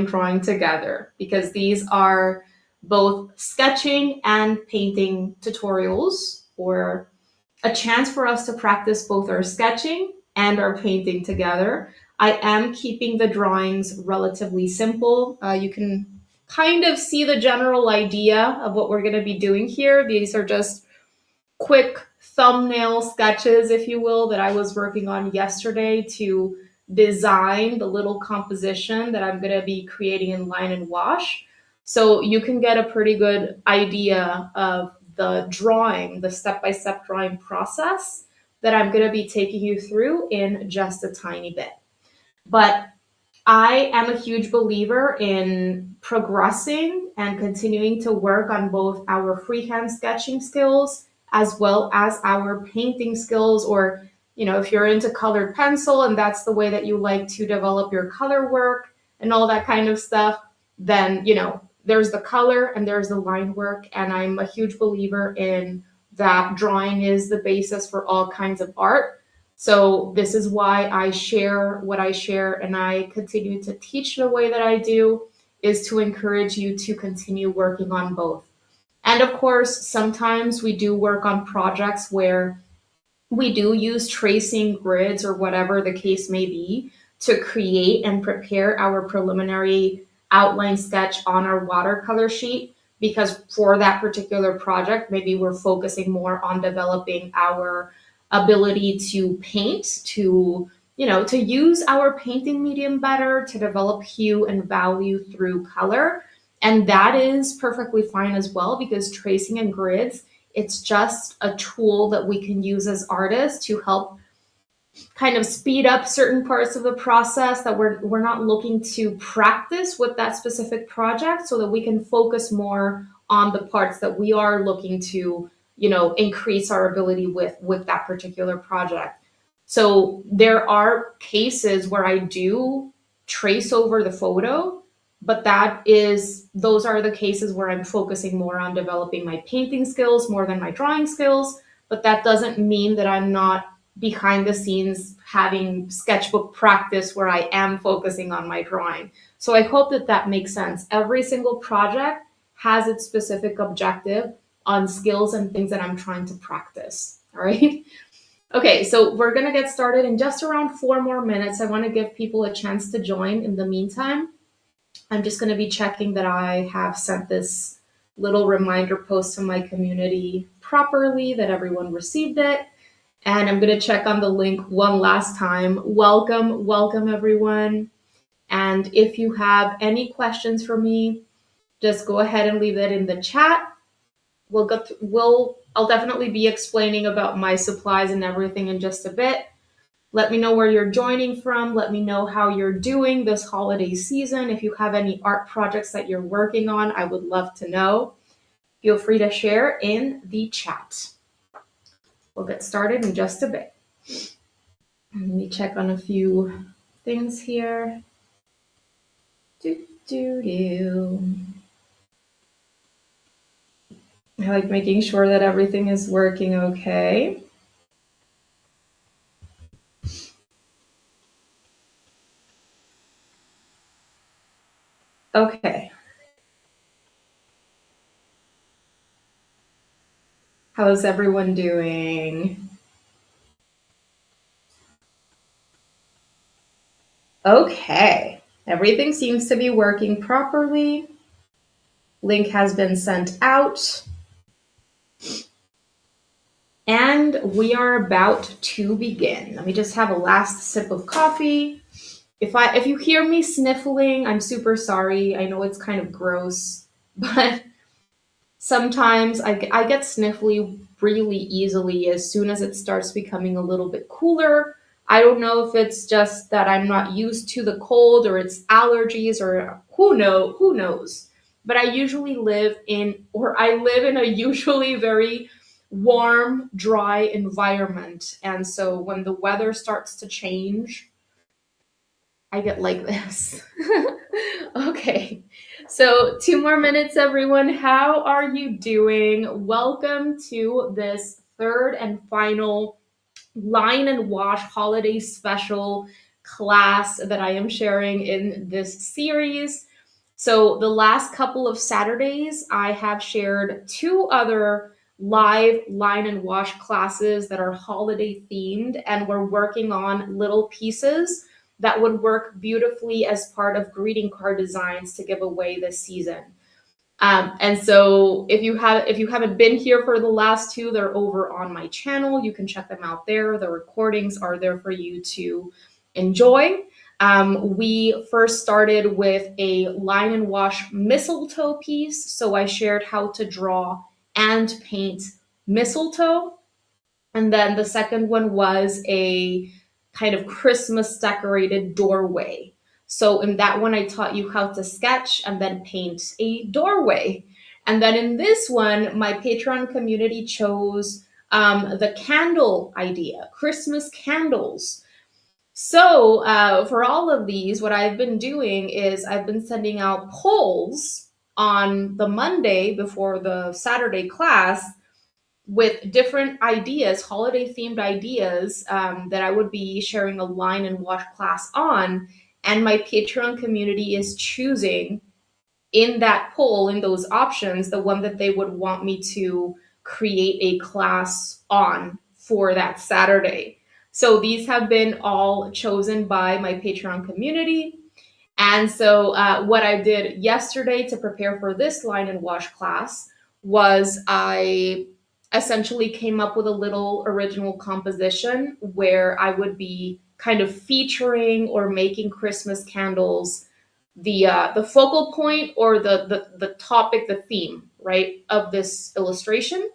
drawing together, because these are both sketching and painting tutorials, or a chance for us to practice both our sketching and our painting together. I am keeping the drawings relatively simple. You can kind of see the general idea of what we're going to be doing here. These are just quick thumbnail sketches, if you will, that I was working on yesterday to design the little composition that I'm going to be creating in line and wash. So you can get a pretty good idea of the drawing, the step-by-step drawing process that I'm going to be taking you through in just a tiny bit. But I am a huge believer in progressing and continuing to work on both our freehand sketching skills as well as our painting skills, or, if you're into colored pencil and that's the way that you like to develop your color work and all that kind of stuff, then, there's the color and there's the line work. And I'm a huge believer in that drawing is the basis for all kinds of art. So this is why I share what I share, and I continue to teach the way that I do, is to encourage you to continue working on both. And of course, sometimes we do work on projects where we do use tracing grids or whatever the case may be to create and prepare our preliminary outline sketch on our watercolor sheet, because for that particular project, maybe we're focusing more on developing our ability to paint, to use our painting medium better, to develop hue and value through color. And that is perfectly fine as well, because tracing and grids, it's just a tool that we can use as artists to help kind of speed up certain parts of the process that we're not looking to practice with that specific project, so that we can focus more on the parts that we are looking to, increase our ability with that particular project. So there are cases where I do trace over the photo, but those are the cases where I'm focusing more on developing my painting skills more than my drawing skills. But that doesn't mean that I'm not behind the scenes having sketchbook practice where I am focusing on my drawing. So I hope that makes sense. Every single project has its specific objective on skills and things that I'm trying to practice. All right. Okay, so we're going to get started in just around 4 more minutes. I want to give people a chance to join in the meantime. I'm just going to be checking that I have sent this little reminder post to my community properly, that everyone received it. And I'm going to check on the link one last time. Welcome everyone. And if you have any questions for me, just go ahead and leave it in the chat. I'll definitely be explaining about my supplies and everything in just a bit. Let me know where you're joining from. Let me know how you're doing this holiday season. If you have any art projects that you're working on, I would love to know. Feel free to share in the chat. We'll get started in just a bit. Let me check on a few things here. I like making sure that everything is working okay. Okay. How's everyone doing? Okay. Everything seems to be working properly. Link has been sent out. And we are about to begin. Let me just have a last sip of coffee. If you hear me sniffling, I'm super sorry. I know it's kind of gross, but sometimes I get sniffly really easily as soon as it starts becoming a little bit cooler. I don't know if it's just that I'm not used to the cold, or it's allergies, or who knows. But I live in a usually very warm, dry environment. And so when the weather starts to change, I get like this. Okay, so 2 more minutes, everyone. How are you doing? Welcome to this third and final line and wash holiday special class that I am sharing in this series. So the last couple of Saturdays, I have shared 2 other live line and wash classes that are holiday themed, and we're working on little pieces that would work beautifully as part of greeting card designs to give away this season. And so if you haven't been here for the last 2, they're over on my channel. You can check them out there. The recordings are there for you to enjoy. We first started with a line and wash mistletoe piece. So I shared how to draw and paint mistletoe. And then the second one was a kind of Christmas decorated doorway. So in that one, I taught you how to sketch and then paint a doorway. And then in this one, my Patreon community chose the candle idea, Christmas candles. So for all of these, what I've been doing is I've been sending out polls on the Monday before the Saturday class with different ideas, holiday themed ideas that I would be sharing a line and wash class on. And my Patreon community is choosing in that poll, in those options, the one that they would want me to create a class on for that Saturday. So these have been all chosen by my Patreon community. And so what I did yesterday to prepare for this line and wash class was I essentially came up with a little original composition where I would be kind of featuring or making Christmas candles the focal point or the topic, the theme, right, of this illustration.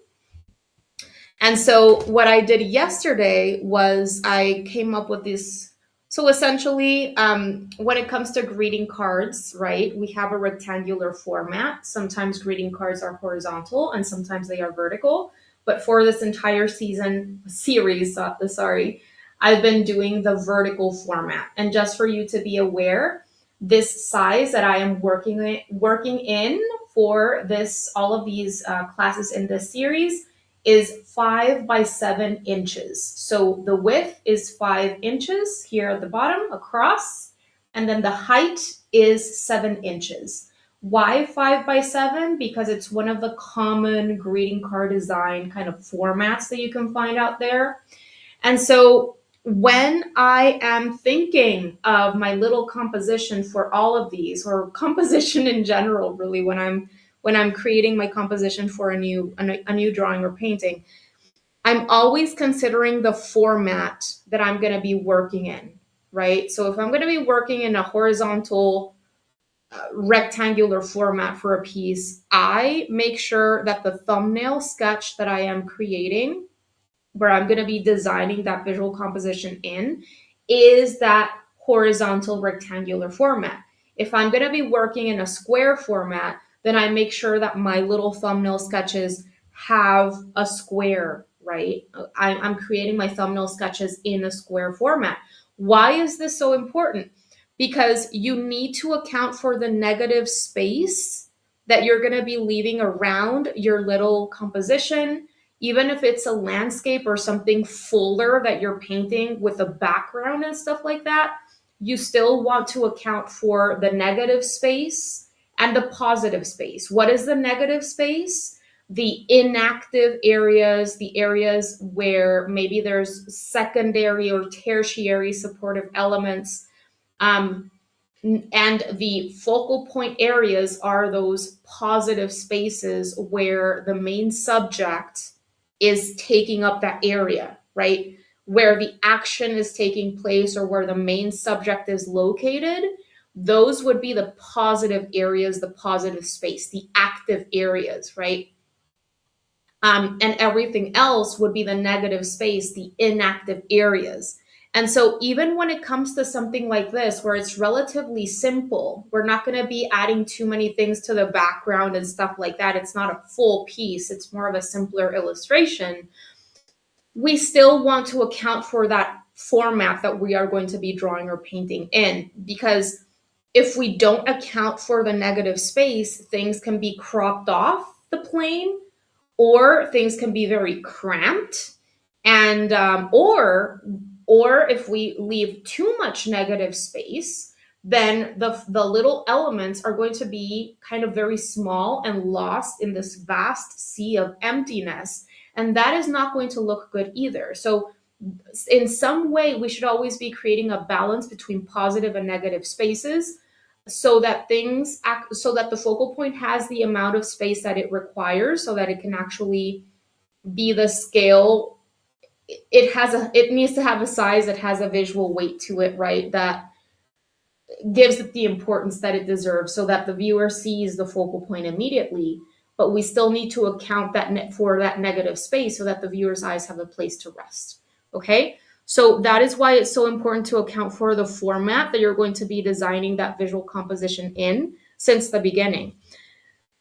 And so what I did yesterday was I came up with this. So essentially, when it comes to greeting cards, right, we have a rectangular format. Sometimes greeting cards are horizontal and sometimes they are vertical. But for this entire series, I've been doing the vertical format. And just for you to be aware, this size that I am working in for all of these classes in this series is 5 by 7 inches. So the width is 5 inches here at the bottom across, and then the height is 7 inches. Why 5 by 7? Because it's one of the common greeting card design kind of formats that you can find out there. And so when I am thinking of my little composition for all of these, or composition in general, really, when I'm creating my composition for a new drawing or painting, I'm always considering the format that I'm going to be working in, right? So if I'm going to be working in a horizontal rectangular format for a piece, I make sure that the thumbnail sketch that I am creating, where I'm going to be designing that visual composition in, is that horizontal rectangular format. If I'm going to be working in a square format, then I make sure that my little thumbnail sketches have a square, right? I'm creating my thumbnail sketches in a square format. Why is this so important? Because you need to account for the negative space that you're going to be leaving around your little composition. Even if it's a landscape or something fuller that you're painting with a background and stuff like that, you still want to account for the negative space and the positive space. What is the negative space? The inactive areas, the areas where maybe there's secondary or tertiary supportive elements. And the focal point areas are those positive spaces where the main subject is taking up that area, right? Where the action is taking place or where the main subject is located. Those would be the positive areas, the positive space, the active areas, right? And everything else would be the negative space, the inactive areas. And so even when it comes to something like this, where it's relatively simple, we're not going to be adding too many things to the background and stuff like that. It's not a full piece. It's more of a simpler illustration. We still want to account for that format that we are going to be drawing or painting in, because if we don't account for the negative space, things can be cropped off the plane, or things can be very cramped, and or if we leave too much negative space, then the little elements are going to be kind of very small and lost in this vast sea of emptiness. And that is not going to look good either. So in some way, we should always be creating a balance between positive and negative spaces so that things act, so that the focal point has the amount of space that it requires so that it can actually be the scale. It needs to have a size that has a visual weight to it, right? That gives it the importance that it deserves so that the viewer sees the focal point immediately. But we still need to account for that negative space so that the viewer's eyes have a place to rest. Okay, so that is why it's so important to account for the format that you're going to be designing that visual composition in since the beginning.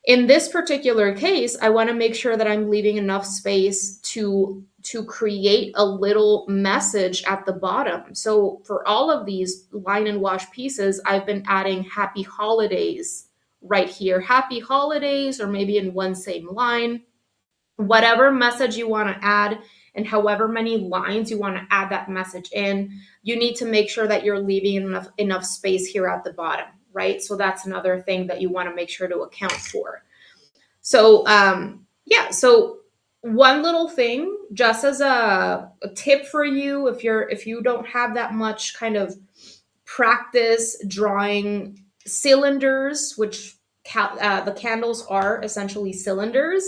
In this particular case, I want to make sure that I'm leaving enough space to create a little message at the bottom. So for all of these line and wash pieces, I've been adding happy holidays right here. Happy holidays, or maybe in one same line. Whatever message you want to add and however many lines you want to add that message in, you need to make sure that you're leaving enough space here at the bottom, right? So that's another thing that you want to make sure to account for. So yeah, so one little thing, just as a tip for you, if you don't have that much kind of practice drawing cylinders, which the candles are essentially cylinders,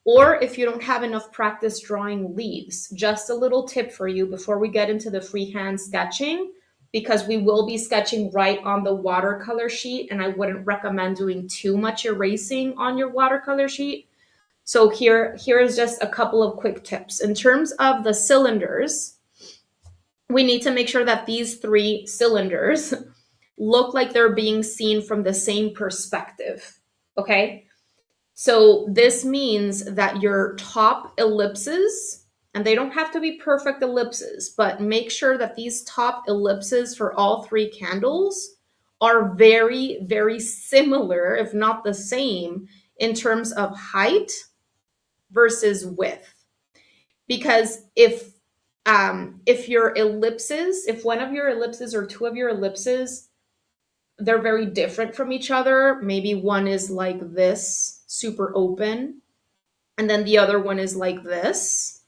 or if you don't have enough practice drawing leaves, just a little tip for you before we get into the freehand sketching, because we will be sketching right on the watercolor sheet, and I wouldn't recommend doing too much erasing on your watercolor sheet. So here is just a couple of quick tips. In terms of the cylinders, we need to make sure that these 3 cylinders look like they're being seen from the same perspective, okay? So this means that your top ellipses, and they don't have to be perfect ellipses, but make sure that these top ellipses for all 3 candles are very, very similar, if not the same, in terms of height versus width. Because if your ellipses, if one of your ellipses or 2 of your ellipses, they're very different from each other, maybe one is like this, super open, and then the other one is like this,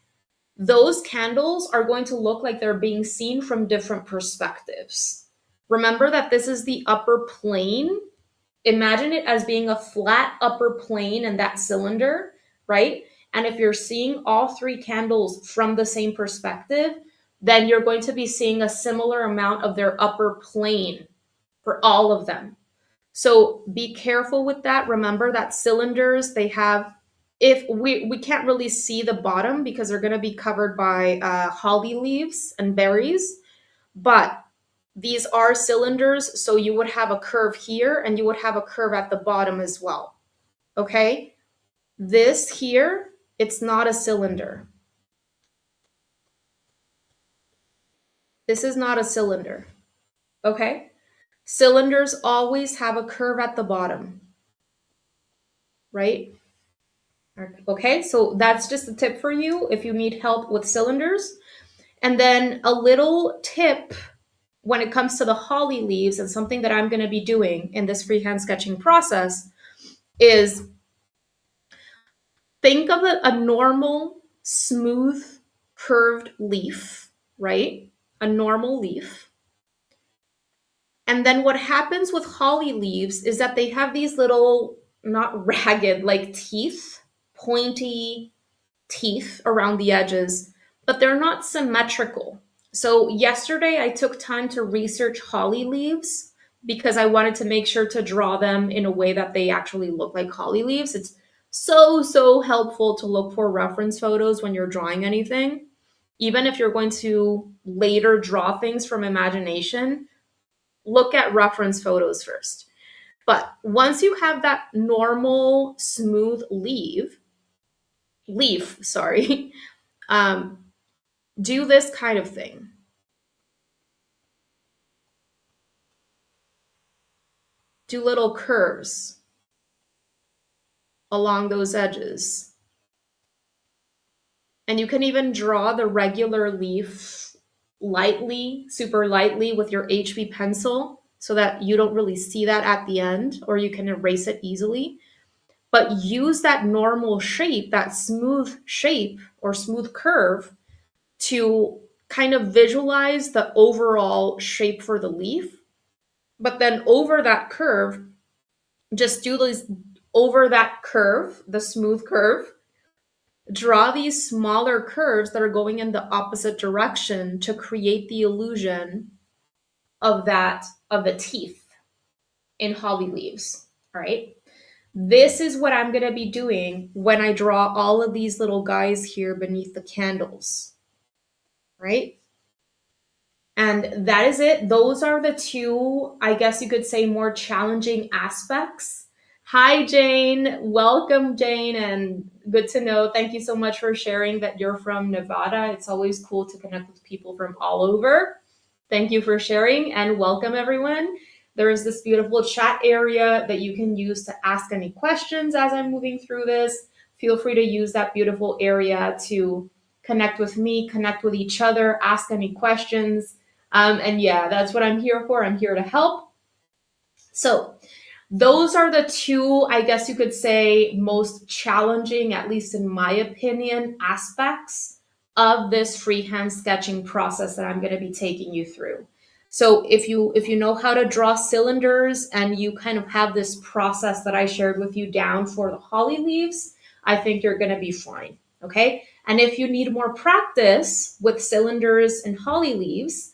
those candles are going to look like they're being seen from different perspectives. Remember that this is the upper plane. Imagine it as being a flat upper plane in that cylinder, right? And if you're seeing all 3 candles from the same perspective, then you're going to be seeing a similar amount of their upper plane for all of them. So be careful with that. Remember that cylinders, they have, if we can't really see the bottom because they're going to be covered by holly leaves and berries, but these are cylinders, so you would have a curve here and you would have a curve at the bottom as well. Okay? This here, it's not a cylinder. This is not a cylinder. Okay? Cylinders always have a curve at the bottom. Right? Okay, so that's just a tip for you if you need help with cylinders. And then a little tip when it comes to the holly leaves, and something that I'm going to be doing in this freehand sketching process, is think of a normal, smooth, curved leaf, right? A normal leaf. And then what happens with holly leaves is that they have these little, not ragged, like teeth, pointy teeth around the edges, but they're not symmetrical. So yesterday I took time to research holly leaves because I wanted to make sure to draw them in a way that they actually look like holly leaves. It's so helpful to look for reference photos when you're drawing anything. Even if you're going to later draw things from imagination, look at reference photos first. But once you have that normal, smooth leaf, sorry, do this kind of thing. Do little curves along those edges. And you can even draw the regular leaf lightly, super lightly with your HB pencil so that you don't really see that at the end, or you can erase it easily. But use that normal shape, that smooth shape or smooth curve, to kind of visualize the overall shape for the leaf. But then over that curve, just do these over that curve, the smooth curve, draw these smaller curves that are going in the opposite direction to create the illusion of the teeth in holly leaves. All right. This is what I'm going to be doing when I draw all of these little guys here beneath the candles, right? And that is it. Those are the two, I guess you could say, more challenging aspects. Hi, Jane. Welcome, Jane, and good to know. Thank you so much for sharing that you're from Nevada. It's always cool to connect with people from all over. Thank you for sharing, and welcome, everyone. There is this beautiful chat area that you can use to ask any questions as I'm moving through this. Feel free to use that beautiful area to connect with me, connect with each other, ask any questions. And yeah, that's what I'm here for. I'm here to help. So those are the two, I guess you could say, most challenging, at least in my opinion, aspects of this freehand sketching process that I'm going to be taking you through. So if you know how to draw cylinders and you kind of have this process that I shared with you down for the holly leaves, I think you're going to be fine. Okay. And if you need more practice with cylinders and holly leaves,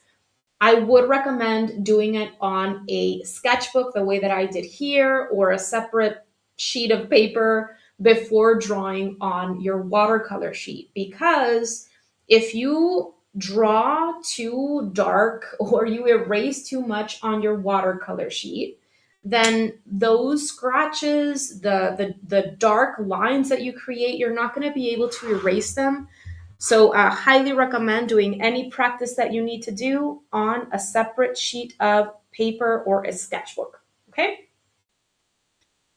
I would recommend doing it on a sketchbook the way that I did here, or a separate sheet of paper before drawing on your watercolor sheet. Because if you draw too dark or you erase too much on your watercolor sheet, then those scratches, the dark lines that you create, you're not going to be able to erase them. So I highly recommend doing any practice that you need to do on a separate sheet of paper or a sketchbook. Okay?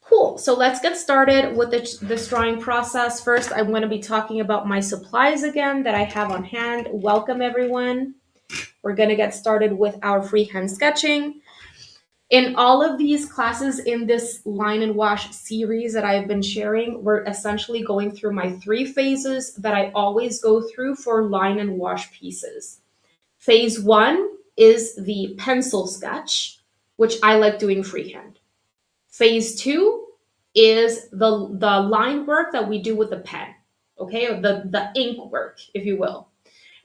Cool. So let's get started with this drawing process. First, I'm going to be talking about my supplies again that I have on hand. Welcome, everyone. We're going to get started with our freehand sketching. In all of these classes in this line and wash series that I've been sharing, we're essentially going through my 3 phases that I always go through for line and wash pieces. Phase 1 is the pencil sketch, which I like doing freehand. Phase 2 is the line work that we do with the pen, okay, or the ink work, if you will.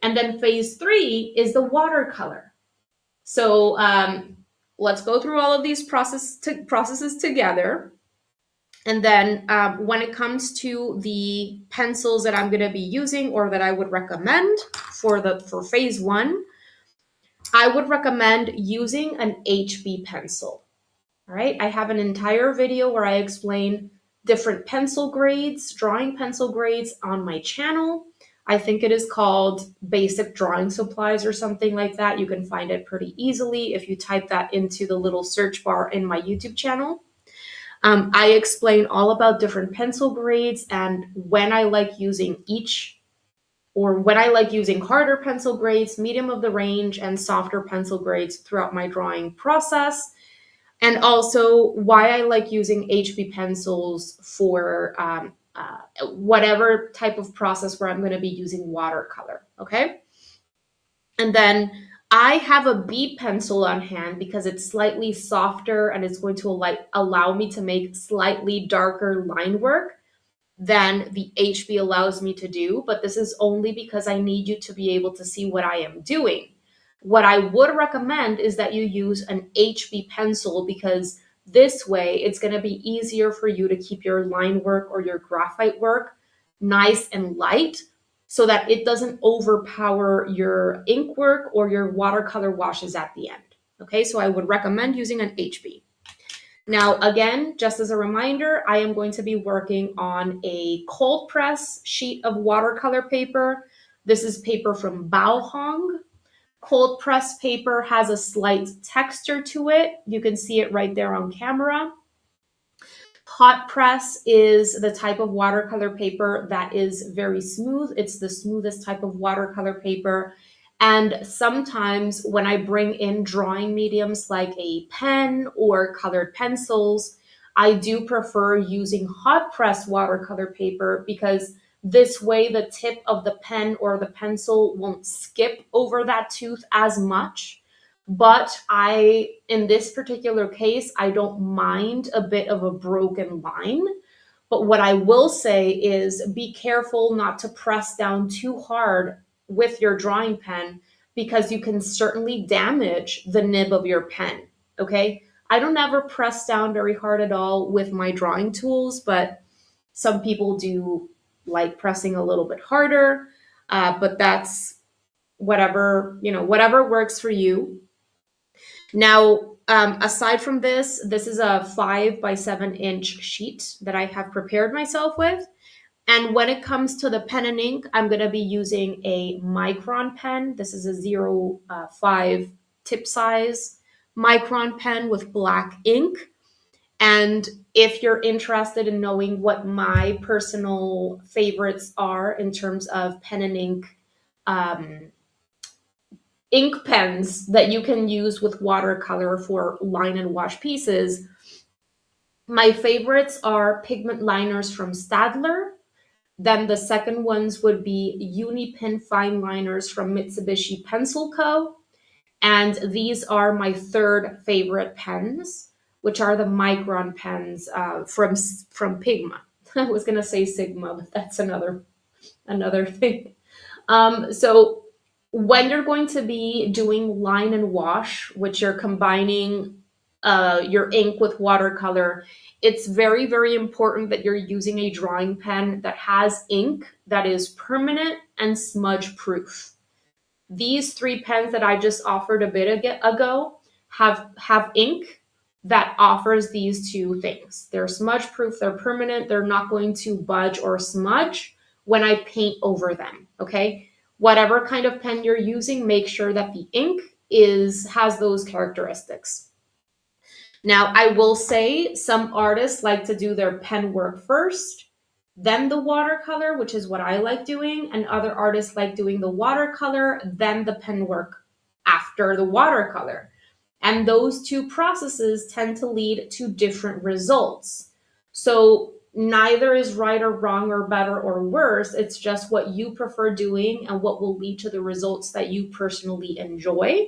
And then phase 3 is the watercolor. So let's go through all of these processes together. And then when it comes to the pencils that I'm going to be using, or that I would recommend for phase 1, I would recommend using an HB pencil. All right, I have an entire video where I explain different pencil grades, drawing pencil grades on my channel. I think it is called Basic Drawing Supplies or something like that. You can find it pretty easily if you type that into the little search bar in my YouTube channel. I explain all about different pencil grades and when I like using each, or when I like using harder pencil grades, medium of the range, and softer pencil grades throughout my drawing process. And also why I like using HB pencils for whatever type of process where I'm going to be using watercolor, okay? And then I have a B pencil on hand because it's slightly softer and it's going to allow me to make slightly darker line work than the HB allows me to do. But this is only because I need you to be able to see what I am doing. What I would recommend is that you use an HB pencil, because this way it's going to be easier for you to keep your line work or your graphite work nice and light, so that it doesn't overpower your ink work or your watercolor washes at the end. Okay, so I would recommend using an HB. Now, again, just as a reminder, I am going to be working on a cold press sheet of watercolor paper. This is paper from Baohong. Cold press paper has a slight texture to it. You can see it right there on camera. Hot press is the type of watercolor paper that is very smooth. It's the smoothest type of watercolor paper. And sometimes when I bring in drawing mediums like a pen or colored pencils, I do prefer using hot pressed watercolor paper because this way the tip of the pen or the pencil won't skip over that tooth as much. But in this particular case, I don't mind a bit of a broken line. But what I will say is be careful not to press down too hard with your drawing pen because you can certainly damage the nib of your pen. Okay. I don't ever press down very hard at all with my drawing tools, but some people do like pressing a little bit harder. But that's whatever works for you. Now, aside from this, this is a 5 by 7 inch sheet that I have prepared myself with. And when it comes to the pen and ink, I'm going to be using a micron pen. This is a 0.5 tip size micron pen with black ink. And if you're interested in knowing what my personal favorites are in terms of pen and um, ink pens that you can use with watercolor for line and wash pieces, my favorites are pigment liners from Staedtler. Then the second ones would be Unipin fine liners from Mitsubishi Pencil Co. And these are my third favorite pens, which are the Micron pens from Pigma. I was gonna say Sigma, but that's another thing. So when you're going to be doing line and wash, which you're combining your ink with watercolor, it's very, very important that you're using a drawing pen that has ink that is permanent and smudge proof. These three pens that I just offered a bit ago have ink that offers these two things. They're smudge proof, they're permanent, they're not going to budge or smudge when I paint over them, okay? Whatever kind of pen you're using, make sure that the ink has those characteristics. Now, I will say some artists like to do their pen work first, then the watercolor, which is what I like doing, and other artists like doing the watercolor, then the pen work after the watercolor. And those two processes tend to lead to different results. So neither is right or wrong or better or worse. It's just what you prefer doing and what will lead to the results that you personally enjoy.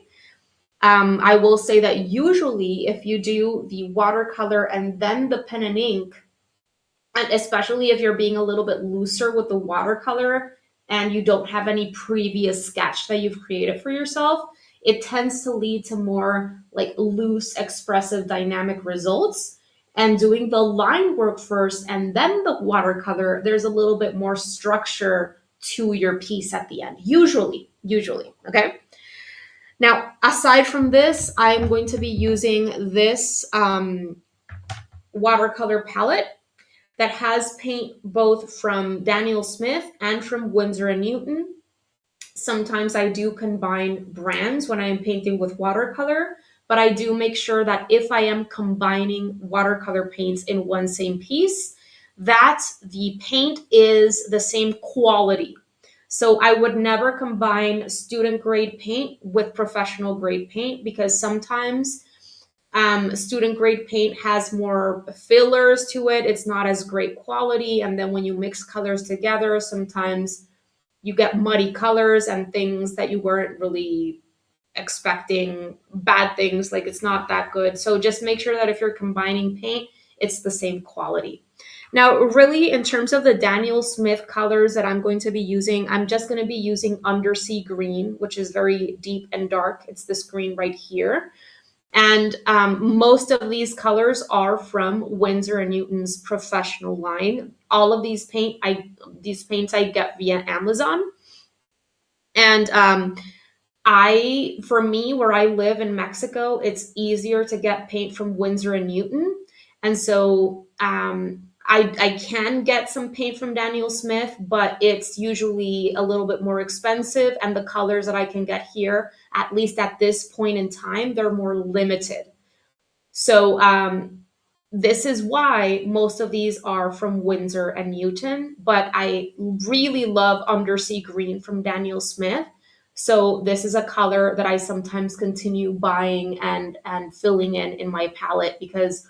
I will say that usually if you do the watercolor and then the pen and ink, and especially if you're being a little bit looser with the watercolor and you don't have any previous sketch that you've created for yourself, it tends to lead to more like loose, expressive, dynamic results. And doing the line work first and then the watercolor, there's a little bit more structure to your piece at the end, usually, okay? Now, aside from this, I'm going to be using this watercolor palette that has paint both from Daniel Smith and from Winsor & Newton. Sometimes I do combine brands when I am painting with watercolor, but I do make sure that if I am combining watercolor paints in one same piece, that the paint is the same quality. So I would never combine student grade paint with professional grade paint because sometimes student grade paint has more fillers to it. It's not as great quality. And then when you mix colors together, sometimes you get muddy colors and things that you weren't really expecting, bad things, like it's not that good. So just make sure that if you're combining paint, it's the same quality. Now, really, in terms of the Daniel Smith colors that I'm going to be using, I'm just going to be using Undersea green, which is very deep and dark. It's this green right here. And most of these colors are from Winsor & Newton's professional line. All of these paints I get via Amazon. And for me, where I live in Mexico, it's easier to get paint from Winsor & Newton. And so I can get some paint from Daniel Smith, but it's usually a little bit more expensive. And the colors that I can get here, at least at this point in time, they're more limited. So this is why most of these are from Winsor & Newton, but I really love Undersea Green from Daniel Smith. So this is a color that I sometimes continue buying and filling in my palette because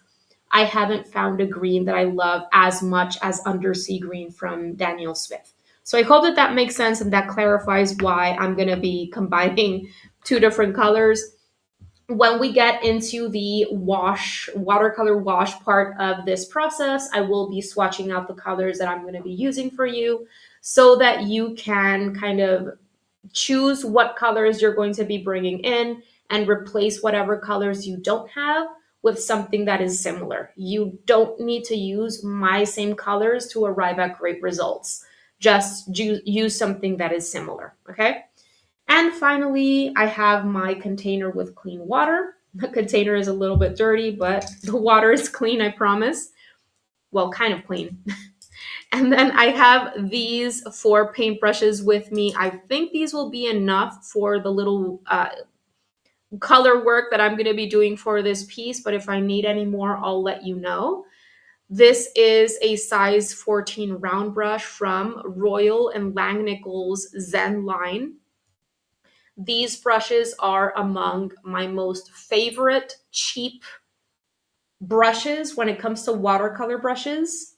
I haven't found a green that I love as much as Undersea green from Daniel Smith. So I hope that that makes sense and that clarifies why I'm going to be combining two different colors. When we get into the watercolor wash part of this process, I will be swatching out the colors that I'm going to be using for you so that you can kind of choose what colors you're going to be bringing in and replace whatever colors you don't have with something that is similar. You don't need to use my same colors to arrive at great results. Just use something that is similar, okay? And finally, I have my container with clean water. The container is a little bit dirty, but the water is clean, I promise. Well, kind of clean. And then I have these 4 paintbrushes with me. I think these will be enough for the little color work that I'm going to be doing for this piece, but if I need any more, I'll let you know. This is a size 14 round brush from Royal and Langnickel's Zen line. These brushes are among my most favorite cheap brushes when it comes to watercolor brushes.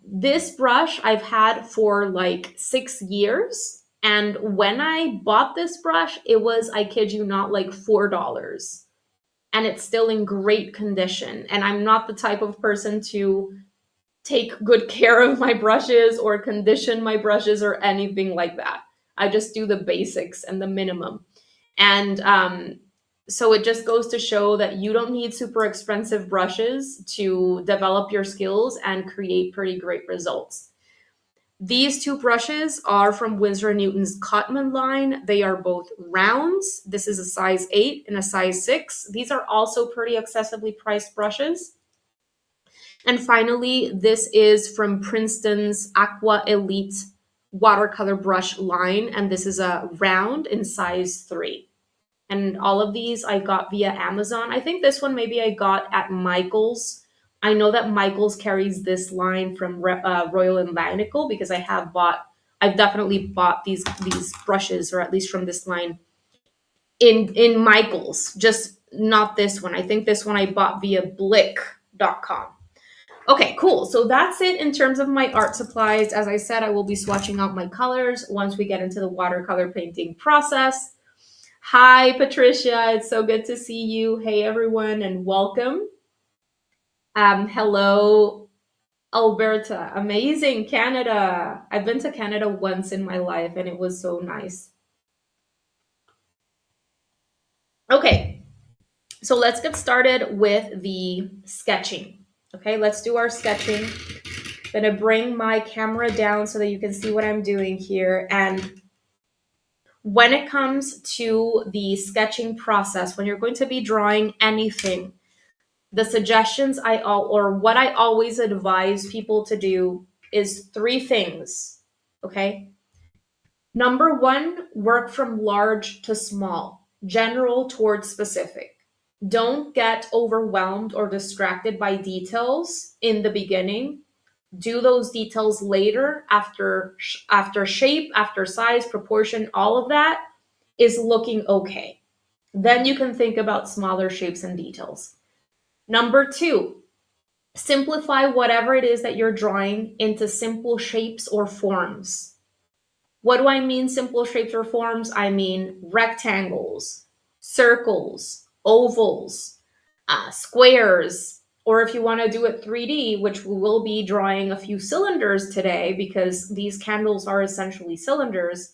This brush I've had for like 6 years. And when I bought this brush, it was, I kid you not, like $4. And it's still in great condition. And I'm not the type of person to take good care of my brushes or condition my brushes or anything like that. I just do the basics and the minimum. And so it just goes to show that you don't need super expensive brushes to develop your skills and create pretty great results. These 2 brushes are from Winsor & Newton's Cadmium line. They are both rounds. This is a size 8 and a size 6. These are also pretty accessibly priced brushes. And finally, this is from Princeton's Aqua Elite watercolor brush line, and this is a round in size 3. And all of these I got via Amazon. I think this one maybe I got at Michael's. I know that Michael's carries this line from Royal and Langnickel because I've definitely bought these brushes, or at least from this line, in Michael's, just not this one. I think this one I bought via blick.com. Okay, cool. So that's it in terms of my art supplies. As I said, I will be swatching out my colors once we get into the watercolor painting process. Hi, Patricia. It's so good to see you. Hey, everyone, and welcome. Hello, Alberta. Amazing, Canada. I've been to Canada once in my life, and it was so nice. Okay, so let's get started with the sketching. Okay, let's do our sketching. I'm gonna bring my camera down so that you can see what I'm doing here. And when it comes to the sketching process, when you're going to be drawing anything, the suggestions what I always advise people to do is 3 things. Okay. Number 1, work from large to small, general towards specific. Don't get overwhelmed or distracted by details in the beginning. Do those details later after shape, after size, proportion, all of that is looking okay. Then you can think about smaller shapes and details. Number 2, simplify whatever it is that you're drawing into simple shapes or forms. What do I mean simple shapes or forms? I mean rectangles, circles, ovals, squares, or if you want to do it 3D, which we will be drawing a few cylinders today because these candles are essentially cylinders.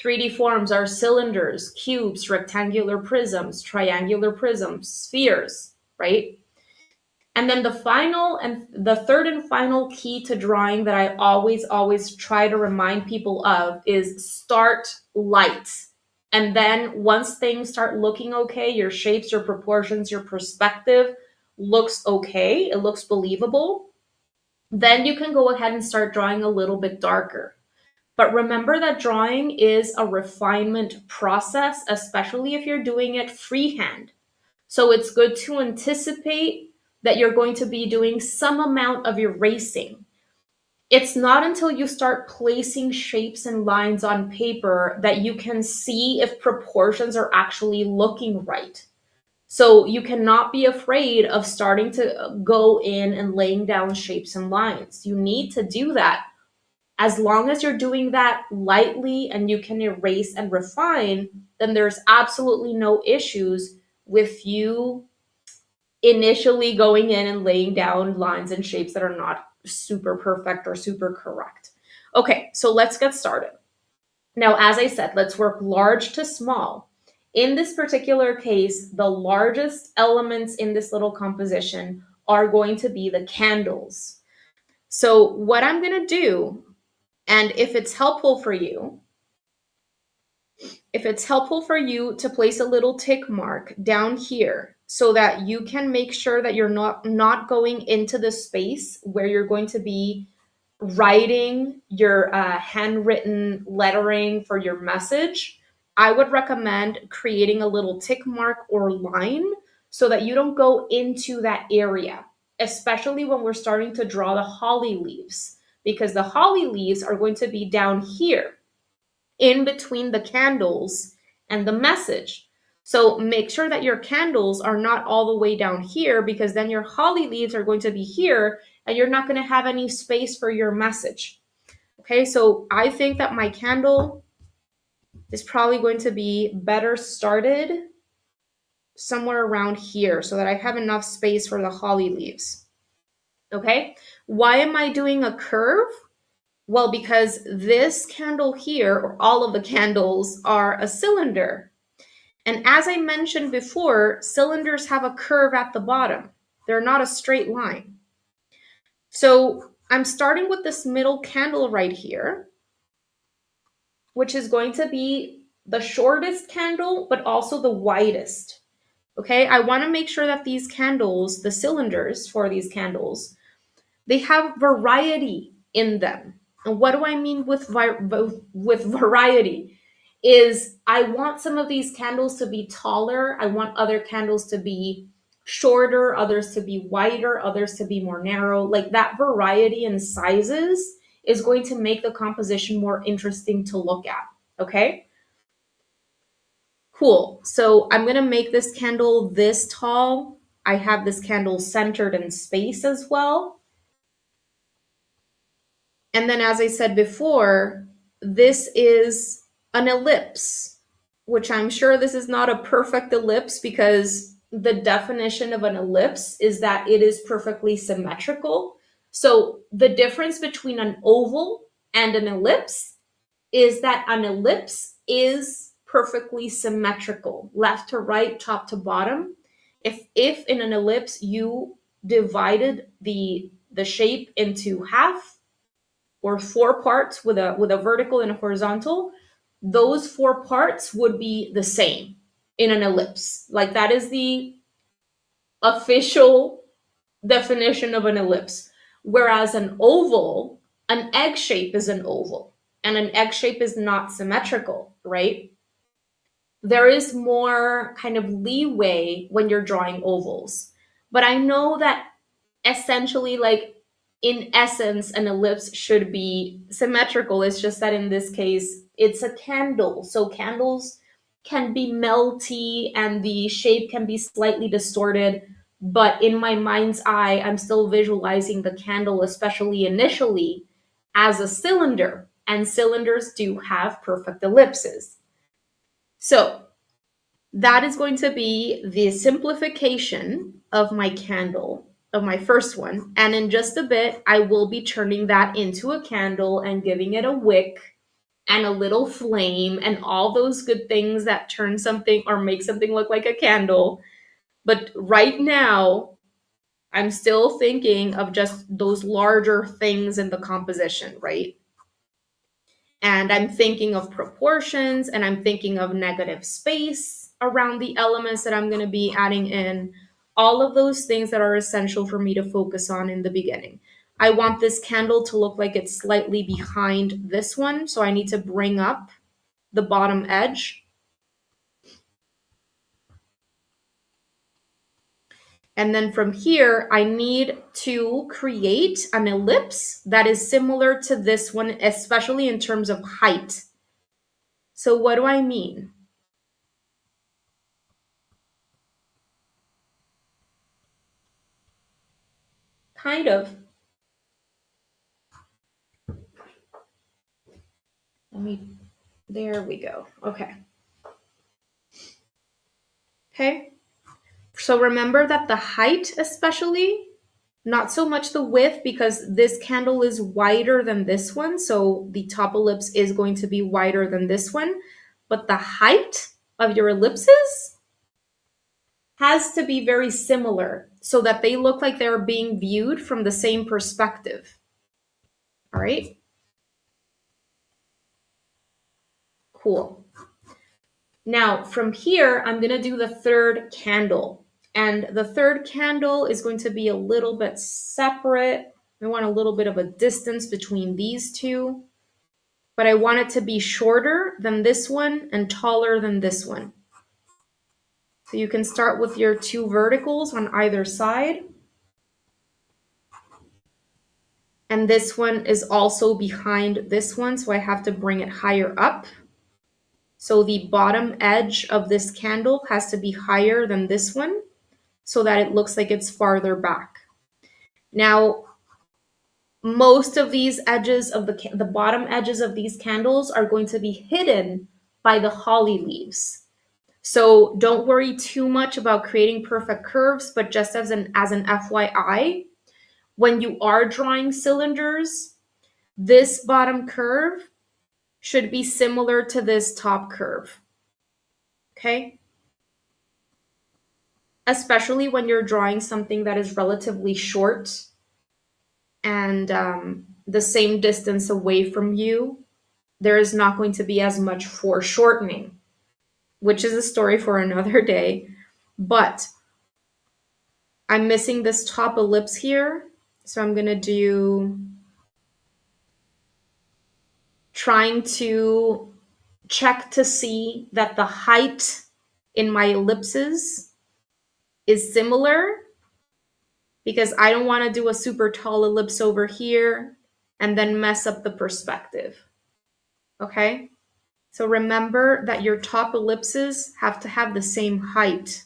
3D forms are cylinders, cubes, rectangular prisms, triangular prisms, spheres, right? And then the third and final key to drawing that I always try to remind people of is start light. And then once things start looking okay, your shapes, your proportions, your perspective looks okay, it looks believable, then you can go ahead and start drawing a little bit darker. But remember that drawing is a refinement process, especially if you're doing it freehand. So it's good to anticipate that you're going to be doing some amount of erasing. It's not until you start placing shapes and lines on paper that you can see if proportions are actually looking right. So you cannot be afraid of starting to go in and laying down shapes and lines. You need to do that. As long as you're doing that lightly and you can erase and refine, then there's absolutely no issues with you initially going in and laying down lines and shapes that are not super perfect or super correct. Okay, so let's get started. Now, as I said, let's work large to small. In this particular case, the largest elements in this little composition are going to be the candles. So what I'm going to do, and if it's helpful for you to place a little tick mark down here so that you can make sure that you're not going into the space where you're going to be writing your handwritten lettering for your message, I would recommend creating a little tick mark or line so that you don't go into that area, especially when we're starting to draw the holly leaves, because the holly leaves are going to be down here in between the candles and the message. So make sure that your candles are not all the way down here, because then your holly leaves are going to be here and you're not going to have any space for your message. Okay, so I think that my candle is probably going to be better started somewhere around here so that I have enough space for the holly leaves. Okay, why am I doing a curve? Well, because this candle here, or all of the candles, are a cylinder. And as I mentioned before, cylinders have a curve at the bottom. They're not a straight line. So I'm starting with this middle candle right here, which is going to be the shortest candle, but also the widest. Okay, I want to make sure that these candles, the cylinders for these candles, they have variety in them. And what do I mean with variety? Is I want some of these candles to be taller. I want other candles to be shorter, others to be wider, others to be more narrow. Like that variety in sizes is going to make the composition more interesting to look at. Okay? Cool. So I'm going to make this candle this tall. I have this candle centered in space as well. And then, as I said before, this is an ellipse, which I'm sure this is not a perfect ellipse, because the definition of an ellipse is that it is perfectly symmetrical. So the difference between an oval and an ellipse is that an ellipse is perfectly symmetrical, left to right, top to bottom. If in an ellipse you divided the shape into half, or four parts with a vertical and a horizontal, those four parts would be the same in an ellipse. Like that is the official definition of an ellipse. Whereas an egg shape is an oval, and an egg shape is not symmetrical, right? There is more kind of leeway when you're drawing ovals. But I know that essentially, like, in essence, an ellipse should be symmetrical. It's just that in this case it's a candle, so candles can be melty and the shape can be slightly distorted, but in my mind's eye I'm still visualizing the candle, especially initially, as a cylinder, and cylinders do have perfect ellipses. So that is going to be the simplification of my candle, of my first one. And in just a bit, I will be turning that into a candle and giving it a wick and a little flame and all those good things that turn something or make something look like a candle. But right now, I'm still thinking of just those larger things in the composition, right? And I'm thinking of proportions, and I'm thinking of negative space around the elements that I'm going to be adding in. All of those things that are essential for me to focus on in the beginning. I want this candle to look like it's slightly behind this one, so I need to bring up the bottom edge. And then from here, I need to create an ellipse that is similar to this one, especially in terms of height. So what do I mean? Kind of. There we go. Okay. Okay. So remember that the height especially, not so much the width, because this candle is wider than this one. So the top ellipse is going to be wider than this one. But the height of your ellipses has to be very similar so that they look like they're being viewed from the same perspective. All right. Cool. Now from here, I'm going to do the third candle. And the third candle is going to be a little bit separate. I want a little bit of a distance between these two, but I want it to be shorter than this one and taller than this one. So you can start with your two verticals on either side. And this one is also behind this one, so I have to bring it higher up. So the bottom edge of this candle has to be higher than this one so that it looks like it's farther back. Now, most of these edges of the bottom edges of these candles are going to be hidden by the holly leaves. So don't worry too much about creating perfect curves, but just as an FYI, when you are drawing cylinders, this bottom curve should be similar to this top curve. Okay? Especially when you're drawing something that is relatively short and the same distance away from you, there is not going to be as much foreshortening, which is a story for another day. But I'm missing this top ellipse here, so I'm going to do trying to check to see that the height in my ellipses is similar, because I don't want to do a super tall ellipse over here and then mess up the perspective. Okay? So remember that your top ellipses have to have the same height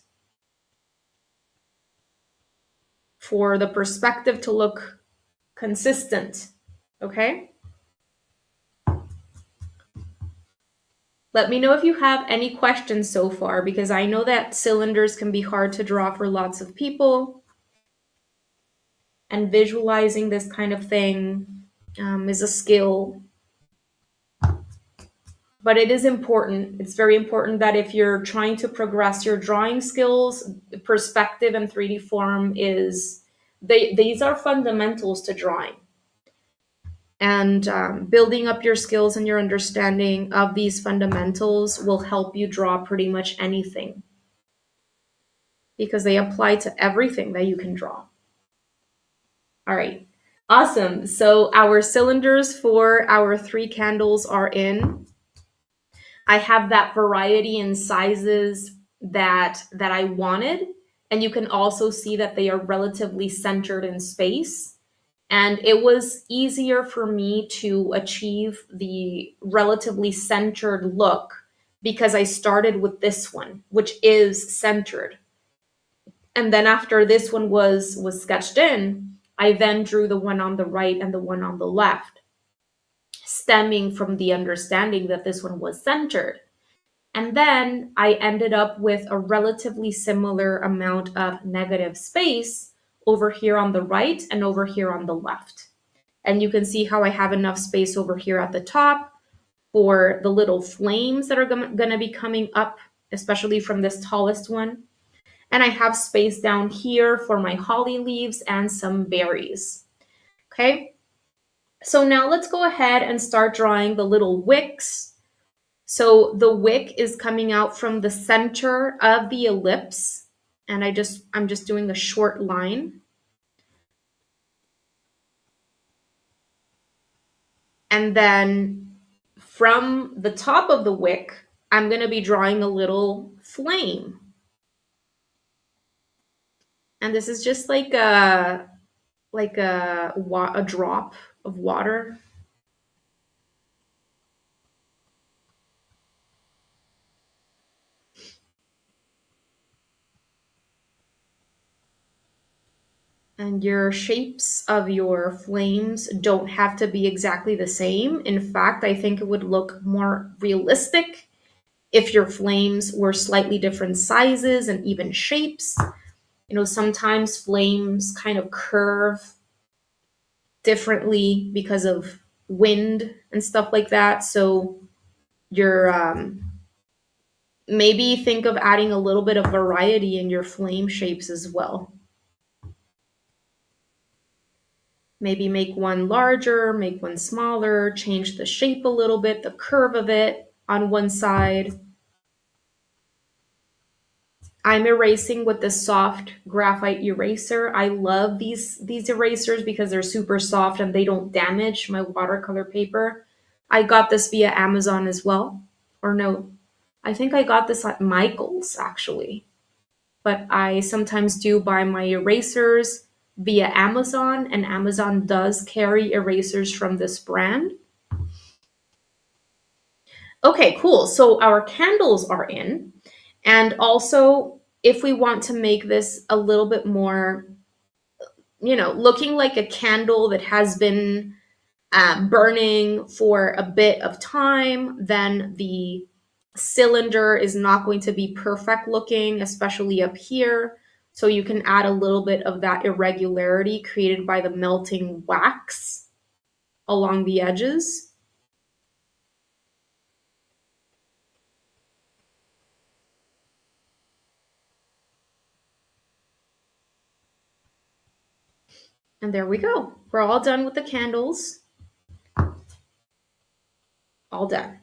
for the perspective to look consistent. Okay? Let me know if you have any questions so far, because I know that cylinders can be hard to draw for lots of people. And visualizing this kind of thing is a skill. But it is important. It's very important that if you're trying to progress your drawing skills, perspective and 3D form these are fundamentals to drawing. And building up your skills and your understanding of these fundamentals will help you draw pretty much anything, because they apply to everything that you can draw. All right, awesome. So our cylinders for our 3 candles are in. I have that variety in sizes that I wanted, and you can also see that they are relatively centered in space. And it was easier for me to achieve the relatively centered look because I started with this one, which is centered. And then after this one was sketched in, I then drew the one on the right and the one on the left, stemming from the understanding that this one was centered. And then I ended up with a relatively similar amount of negative space over here on the right and over here on the left. And you can see how I have enough space over here at the top for the little flames that are going to be coming up, especially from this tallest one. And I have space down here for my holly leaves and some berries. Okay, so now let's go ahead and start drawing the little wicks. So the wick is coming out from the center of the ellipse, and I'm just doing a short line. And then from the top of the wick, I'm going to be drawing a little flame. And this is just like a drop of water. And your shapes of your flames don't have to be exactly the same. In fact, I think it would look more realistic if your flames were slightly different sizes and even shapes. You know, sometimes flames kind of curve differently because of wind and stuff like that. So you're maybe think of adding a little bit of variety in your flame shapes as well. Maybe make one larger, make one smaller, change the shape a little bit, the curve of it on one side. I'm erasing with the soft graphite eraser. I love these erasers because they're super soft and they don't damage my watercolor paper. I got this via Amazon as well. Or no, I think I got this at Michael's actually. But I sometimes do buy my erasers via Amazon, and Amazon does carry erasers from this brand. Okay, cool. So our candles are in. And also, if we want to make this a little bit more, looking like a candle that has been burning for a bit of time, then the cylinder is not going to be perfect looking, especially up here. So you can add a little bit of that irregularity created by the melting wax along the edges. And there we go. We're all done with the candles. All done.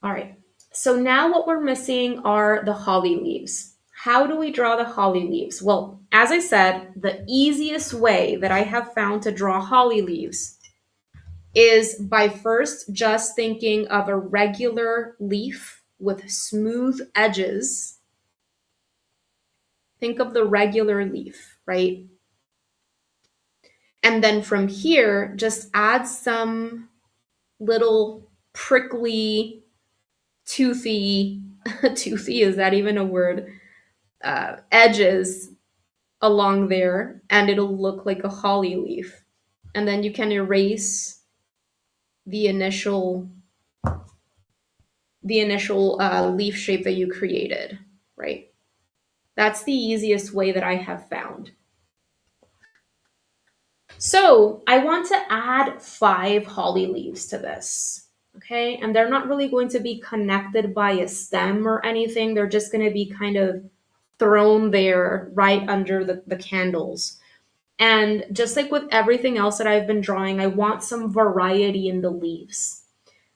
All right. So now what we're missing are the holly leaves. How do we draw the holly leaves? Well, as I said, the easiest way that I have found to draw holly leaves is by first just thinking of a regular leaf with smooth edges. Think of the regular leaf, right? And then from here, just add some little prickly, toothy, toothy, is that even a word? Edges along there, and it'll look like a holly leaf. And then you can erase the initial leaf shape that you created, right? That's the easiest way that I have found. So I want to add 5 holly leaves to this, okay? And they're not really going to be connected by a stem or anything. They're just going to be kind of thrown there right under the candles. And just like with everything else that I've been drawing, I want some variety in the leaves.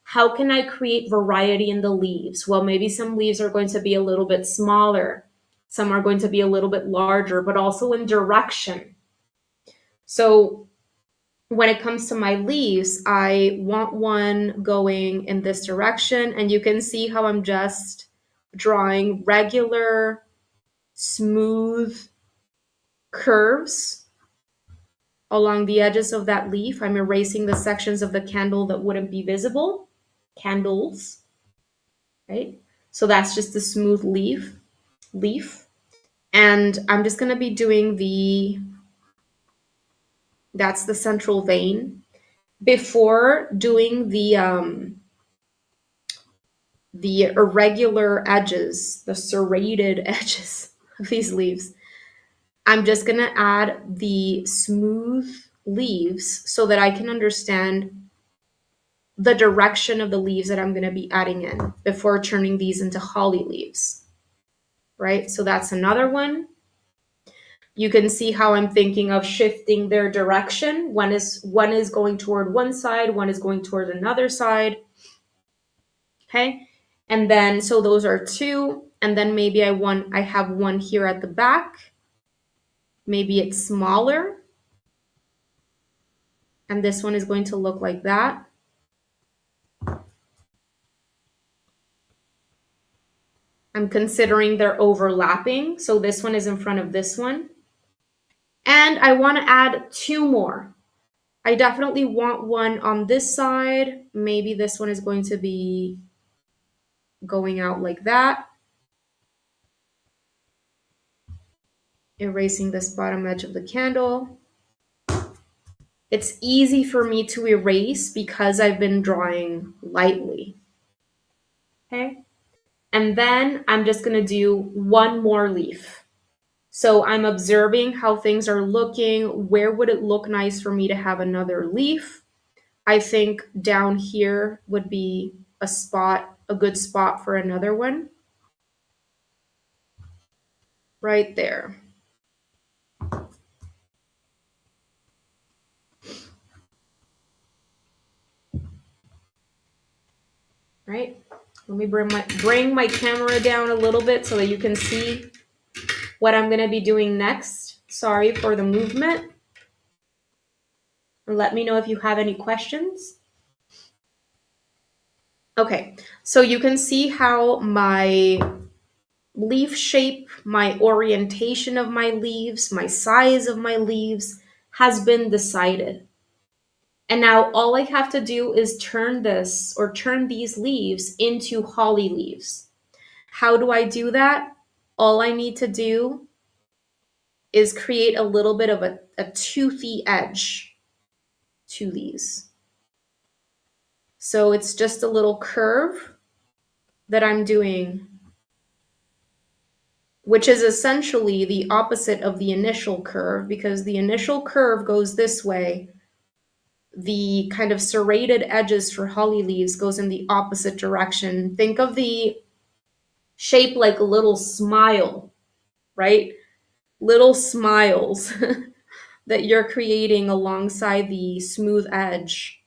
How can I create variety in the leaves? Well, maybe some leaves are going to be a little bit smaller. Some are going to be a little bit larger, but also in direction. So when it comes to my leaves, I want one going in this direction. And you can see how I'm just drawing regular, smooth curves along the edges of that leaf. I'm erasing the sections of the candle that wouldn't be visible. Candles, right? So that's just the smooth leaf. And I'm just going to be doing that's the central vein. Before doing the irregular edges, the serrated edges of these leaves, I'm just going to add the smooth leaves so that I can understand the direction of the leaves that I'm going to be adding in before turning these into holly leaves, right? So that's another one. You can see how I'm thinking of shifting their direction. One is going toward one side, one is going toward another side. Okay? And then so those are 2, and then maybe I have one here at the back. Maybe it's smaller. And this one is going to look like that. I'm considering they're overlapping. So this one is in front of this one. And I want to add two more. I definitely want one on this side. Maybe this one is going to be going out like that. Erasing this bottom edge of the candle. It's easy for me to erase because I've been drawing lightly. Okay. And then I'm just going to do one more leaf. So I'm observing how things are looking. Where would it look nice for me to have another leaf? I think down here would be a good spot for another one. Right there. Right? Let me bring my camera down a little bit so that you can see what I'm going to be doing next. Sorry for the movement. And let me know if you have any questions. Okay, so you can see how my leaf shape, my orientation of my leaves, my size of my leaves has been decided. And now all I have to do is turn these leaves into holly leaves. How do I do that? All I need to do is create a little bit of a toothy edge to these. So it's just a little curve that I'm doing, which is essentially the opposite of the initial curve, because the initial curve goes this way. The kind of serrated edges for holly leaves goes in the opposite direction. Think of the shape like a little smile, right? Little smiles that you're creating alongside the smooth edge.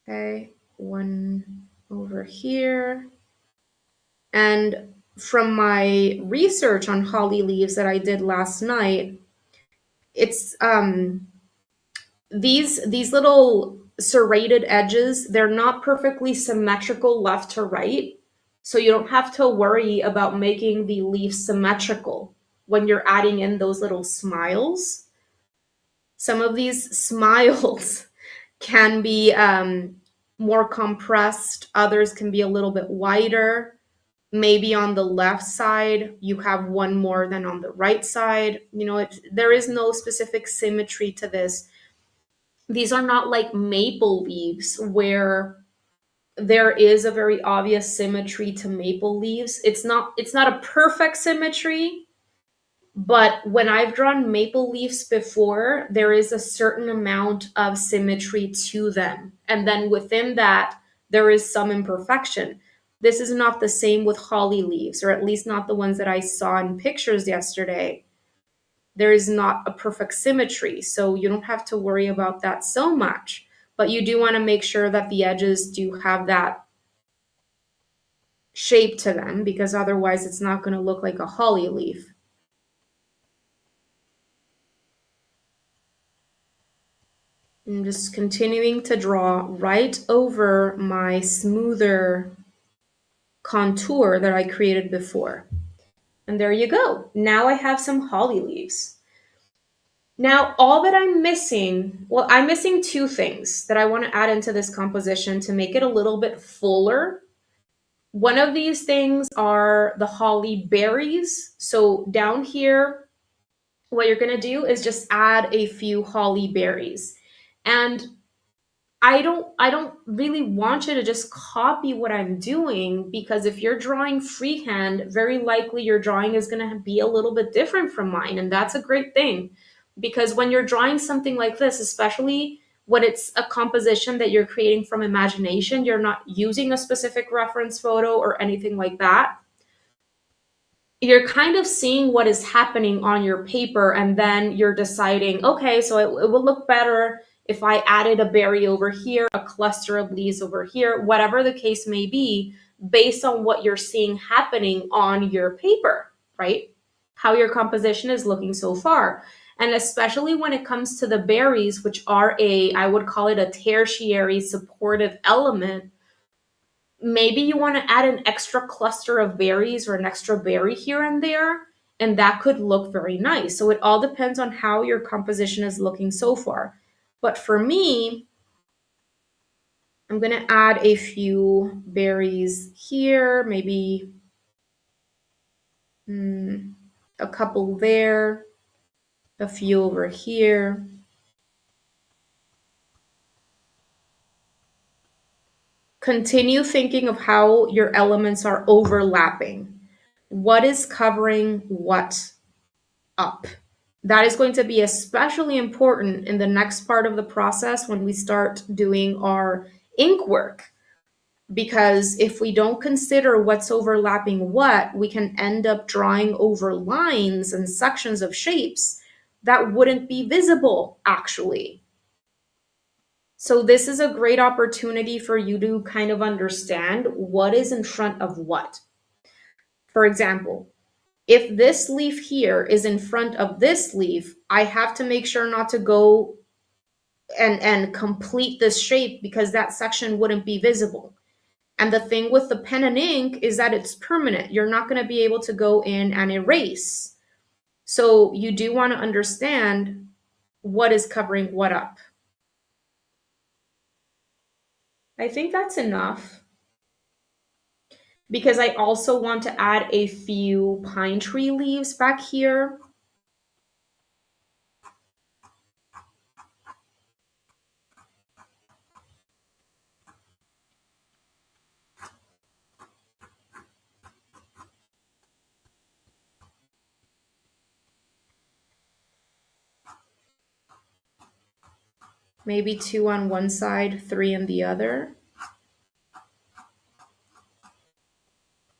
Okay, one over here. And from my research on holly leaves that I did last night, it's these little serrated edges, they're not perfectly symmetrical left to right. So you don't have to worry about making the leaf symmetrical when you're adding in those little smiles. Some of these smiles can be more compressed, others can be a little bit wider. Maybe on the left side, you have one more than on the right side. You know, there is no specific symmetry to this. These are not like maple leaves where there is a very obvious symmetry to maple leaves. It's not a perfect symmetry, but when I've drawn maple leaves before, there is a certain amount of symmetry to them. And then within that, there is some imperfection. This is not the same with holly leaves, or at least not the ones that I saw in pictures yesterday. There is not a perfect symmetry, so you don't have to worry about that so much. But you do want to make sure that the edges do have that shape to them, because otherwise it's not going to look like a holly leaf. I'm just continuing to draw right over my smoother contour that I created before. And there you go. Now I have some holly leaves. Now, all that I'm missing, well, I'm missing two things that I want to add into this composition to make it a little bit fuller. One of these things are the holly berries. So down here, what you're going to do is just add a few holly berries. And I don't really want you to just copy what I'm doing, because if you're drawing freehand, very likely your drawing is going to be a little bit different from mine, and that's a great thing, because when you're drawing something like this, especially when it's a composition that you're creating from imagination, you're not using a specific reference photo or anything like that. You're kind of seeing what is happening on your paper, and then you're deciding, okay, so it will look better if I added a berry over here, a cluster of leaves over here, whatever the case may be, based on what you're seeing happening on your paper, right? How your composition is looking so far. And especially when it comes to the berries, which are I would call it a tertiary supportive element, maybe you want to add an extra cluster of berries or an extra berry here and there, and that could look very nice. So it all depends on how your composition is looking so far. But for me, I'm going to add a few berries here, maybe a couple there, a few over here. Continue thinking of how your elements are overlapping. What is covering what up? That is going to be especially important in the next part of the process when we start doing our ink work. Because if we don't consider what's overlapping what, we can end up drawing over lines and sections of shapes that wouldn't be visible actually. So this is a great opportunity for you to kind of understand what is in front of what. For example, if this leaf here is in front of this leaf, I have to make sure not to go and complete this shape because that section wouldn't be visible. And the thing with the pen and ink is that it's permanent. You're not going to be able to go in and erase. So you do want to understand what is covering what up. I think that's enough because I also want to add a few pine tree leaves back here. Maybe 2 on one side, 3 on the other.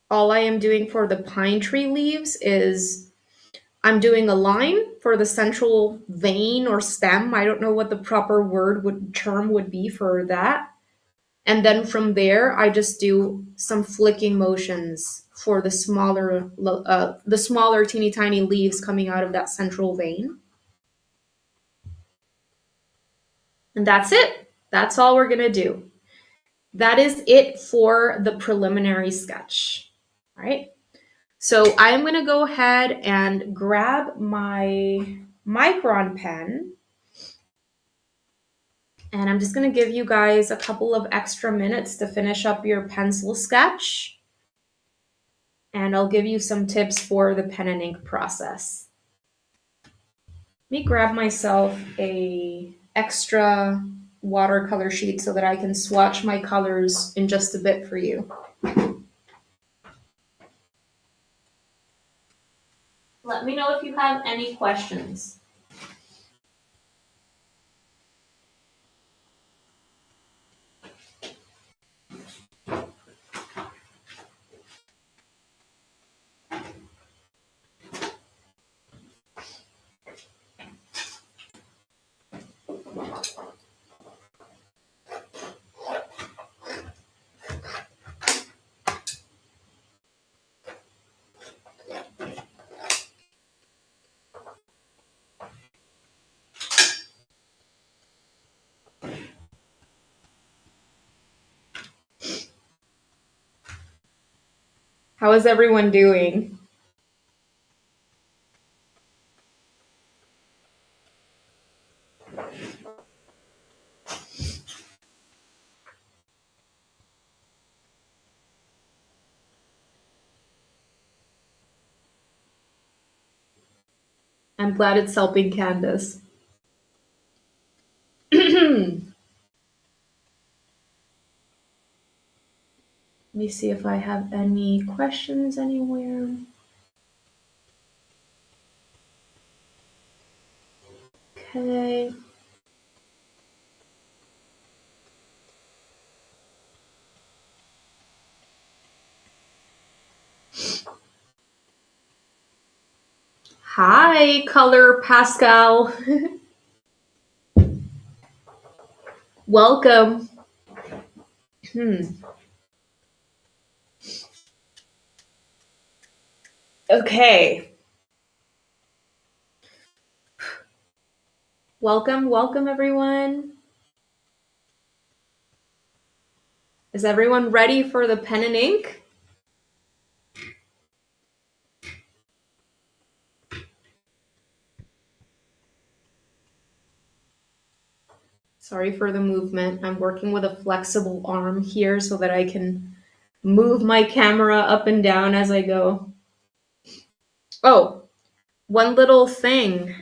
All I am doing for the pine tree leaves is I'm doing a line for the central vein or stem. I don't know what the proper term would be for that. And then from there, I just do some flicking motions for the smaller teeny tiny leaves coming out of that central vein. And that's it. That's all we're gonna do. That is it for the preliminary sketch. All right. So I'm gonna go ahead and grab my Micron pen. And I'm just gonna give you guys a couple of extra minutes to finish up your pencil sketch. And I'll give you some tips for the pen and ink process. Let me grab myself a extra watercolor sheet so that I can swatch my colors in just a bit for you. Let me know if you have any questions. How is everyone doing? I'm glad it's helping Candace. Let me see if I have any questions anywhere. Okay. Hi, Color Pascal. Welcome. Okay. Welcome, welcome everyone. Is everyone ready for the pen and ink? Sorry for the movement. I'm working with a flexible arm here so that I can move my camera up and down as I go. Oh, one little thing.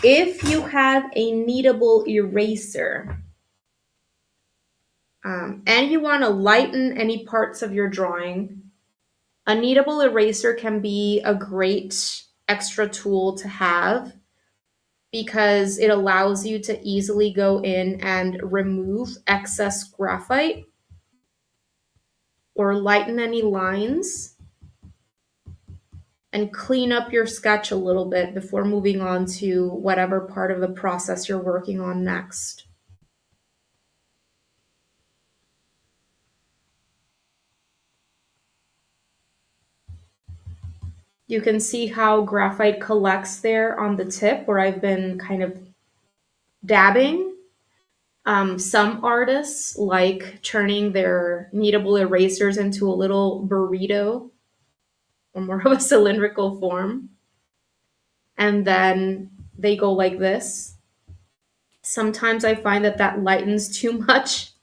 If you have a kneadable eraser and you want to lighten any parts of your drawing, a kneadable eraser can be a great extra tool to have because it allows you to easily go in and remove excess graphite or lighten any lines and clean up your sketch a little bit before moving on to whatever part of the process you're working on next. You can see how graphite collects there on the tip where I've been kind of dabbing. Some artists like turning their kneadable erasers into a little burrito or more of a cylindrical form. And then they go like this. Sometimes I find that that lightens too much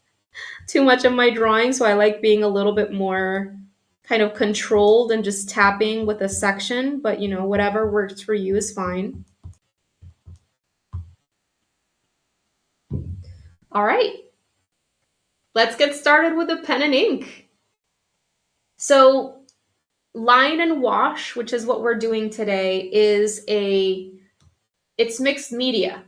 of my drawing, so I like being a little bit more kind of controlled and just tapping with a section, but you know, whatever works for you is fine. All right, let's get started with the pen and ink. So line and wash, which is what we're doing today, it's mixed media,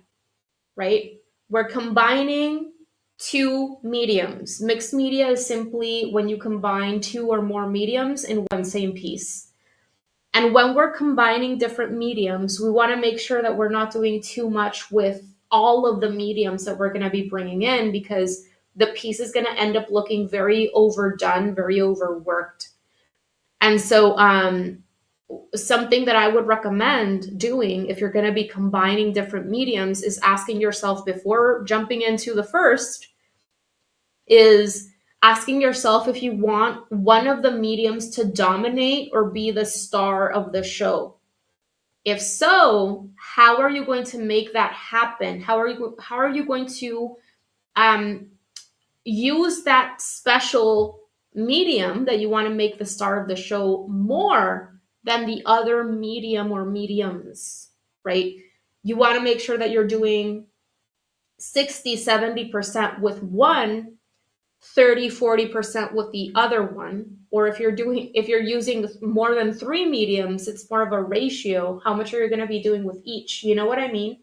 right? We're combining two mediums. Mixed media is simply when you combine two or more mediums in one same piece. And when we're combining different mediums, we want to make sure that we're not doing too much with all of the mediums that we're going to be bringing in, because the piece is going to end up looking very overdone, very overworked. And so something that I would recommend doing if you're going to be combining different mediums is asking yourself before jumping into the first, is asking yourself if you want one of the mediums to dominate or be the star of the show. If so, how are you going to make that happen? How are you going to use that special medium that you want to make the star of the show more than the other medium or mediums, right? You want to make sure that you're doing 60-70% with one, 30-40% with the other one. Or if you're using more than three mediums, it's more of a ratio. How much are you going to be doing with each? You know what I mean?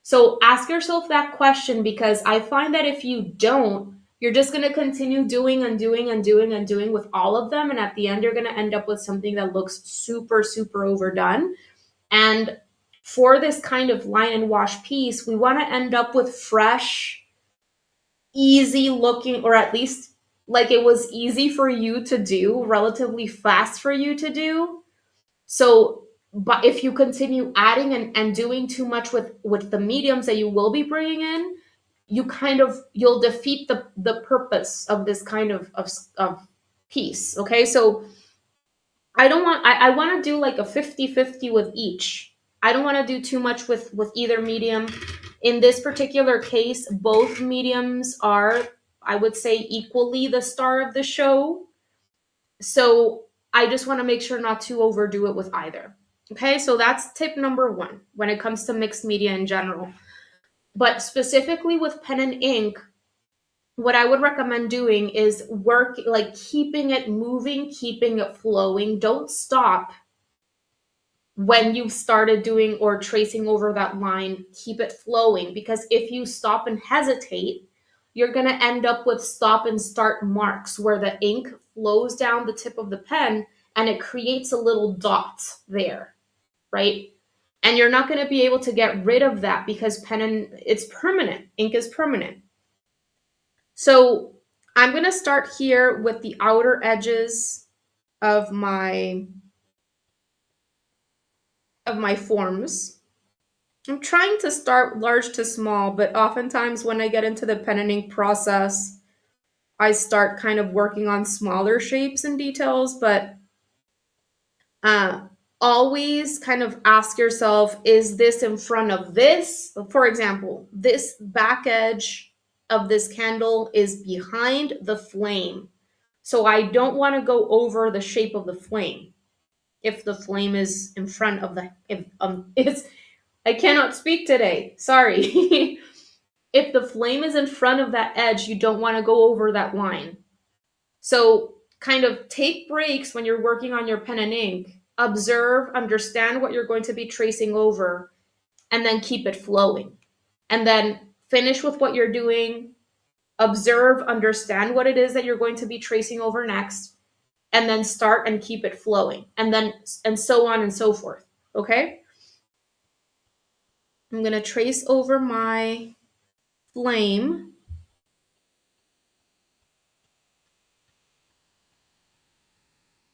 So ask yourself that question, because I find that if you don't, you're just going to continue doing and doing and doing and doing with all of them. And at the end, you're going to end up with something that looks super, super overdone. And for this kind of line and wash piece, we want to end up with fresh, easy looking, or at least like it was easy for you to do, relatively fast for you to do. So, but if you continue adding and doing too much with the mediums that you will be bringing in, you'll defeat the purpose of this kind of piece. Okay, so I want to do like a 50-50 with each. I don't want to do too much with either medium. In this particular case, both mediums are, I would say, equally the star of the show. So I just want to make sure not to overdo it with either. Okay, so that's tip number one when it comes to mixed media in general. But specifically with pen and ink, what I would recommend doing is work, like keeping it moving, keeping it flowing. Don't stop when you've started doing or tracing over that line. Keep it flowing, because if you stop and hesitate, you're going to end up with stop and start marks where the ink flows down the tip of the pen and it creates a little dot there, right? And you're not going to be able to get rid of that because it's permanent. Ink is permanent. So I'm going to start here with the outer edges of my forms. I'm trying to start large to small, but oftentimes when I get into the pen and ink process, I start kind of working on smaller shapes and details, but uh, always kind of ask yourself, is this in front of this? For example, this back edge of this candle is behind the flame. So I don't want to go over the shape of the flame. If the flame is in front of the, if, it's, I cannot speak today. Sorry. If the flame is in front of that edge, you don't want to go over that line. So kind of take breaks when you're working on your pen and ink, observe, understand what you're going to be tracing over, and then keep it flowing. And then finish with what you're doing, observe, understand what it is that you're going to be tracing over next, and then start and keep it flowing. And so on and so forth. Okay? I'm going to trace over my flame.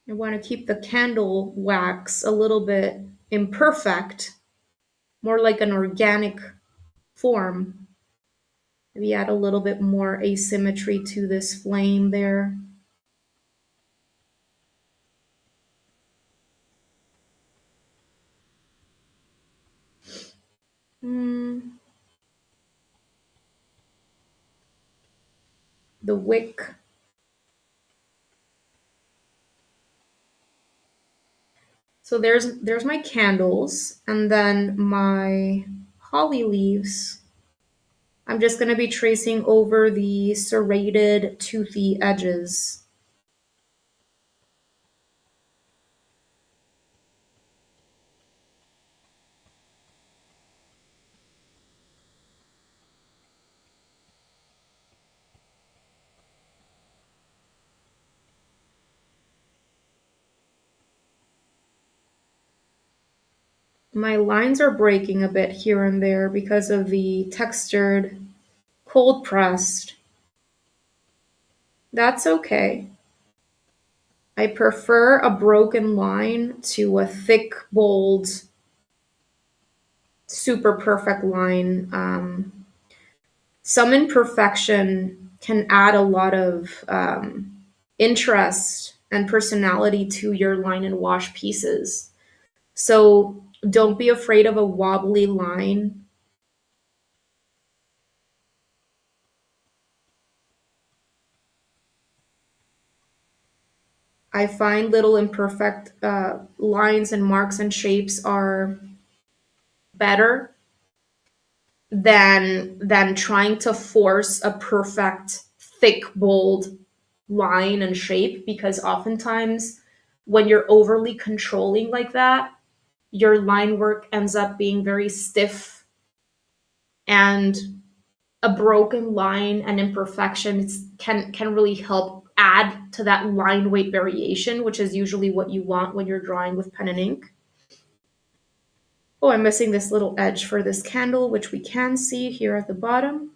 I want to keep the candle wax a little bit imperfect, more like an organic form. Maybe add a little bit more asymmetry to this flame there. The wick. So there's my candles, and then my holly leaves. I'm just going to be tracing over the serrated, toothy edges. My lines are breaking a bit here and there because of the textured cold pressed. That's okay. I prefer a broken line to a thick, bold, super perfect line. Some imperfection can add a lot of interest and personality to your line and wash pieces. So don't be afraid of a wobbly line. I find little imperfect lines and marks and shapes are better than trying to force a perfect thick bold line and shape, because oftentimes when you're overly controlling like that, your line work ends up being very stiff, and a broken line and imperfections can really help add to that line weight variation, which is usually what you want when you're drawing with pen and ink. Oh, I'm missing this little edge for this candle, which we can see here at the bottom.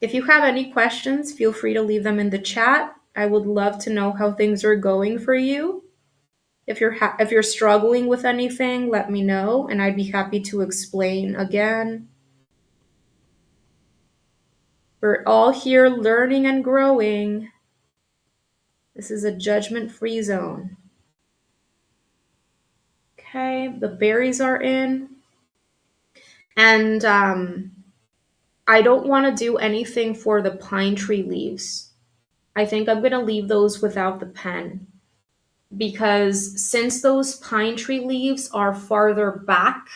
If you have any questions, feel free to leave them in the chat. I would love to know how things are going for you. If you're struggling with anything, let me know, and I'd be happy to explain again. We're all here learning and growing. This is a judgment-free zone. Okay, the berries are in. And I don't want to do anything for the pine tree leaves. I think I'm going to leave those without the pen, because since those pine tree leaves are farther back,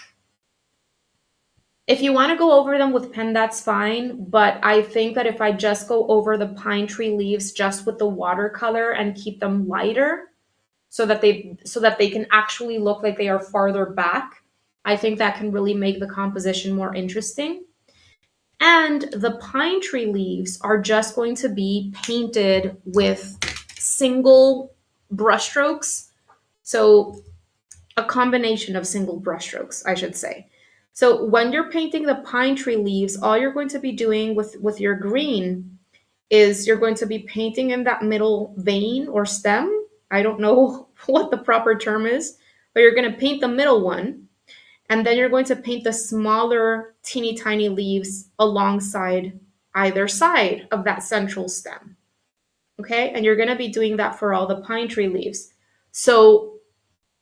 if you want to go over them with pen, that's fine. But I think that if I just go over the pine tree leaves just with the watercolor and keep them lighter, so that they can actually look like they are farther back, I think that can really make the composition more interesting. And the pine tree leaves are just going to be painted with single brushstrokes. So a combination of single brushstrokes, I should say. So when you're painting the pine tree leaves, all you're going to be doing with your green is you're going to be painting in that middle vein or stem. I don't know what the proper term is, but you're going to paint the middle one. And then you're going to paint the smaller, teeny tiny leaves alongside either side of that central stem. Okay, and you're going to be doing that for all the pine tree leaves. So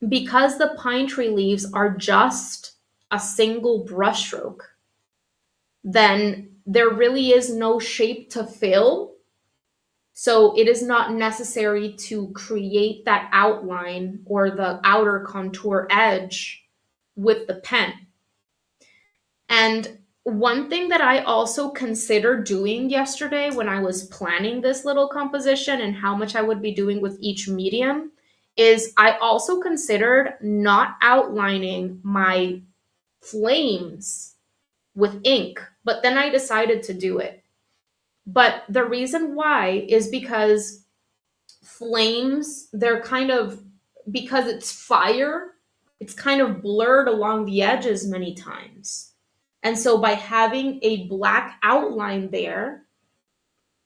because the pine tree leaves are just a single brushstroke, then there really is no shape to fill. So it is not necessary to create that outline or the outer contour edge with the pen. And one thing that I also considered doing yesterday when I was planning this little composition and how much I would be doing with each medium is I also considered not outlining my flames with ink, but then I decided to do it. But the reason why is because flames, they're kind of, because it's fire, it's kind of blurred along the edges many times. And so by having a black outline there,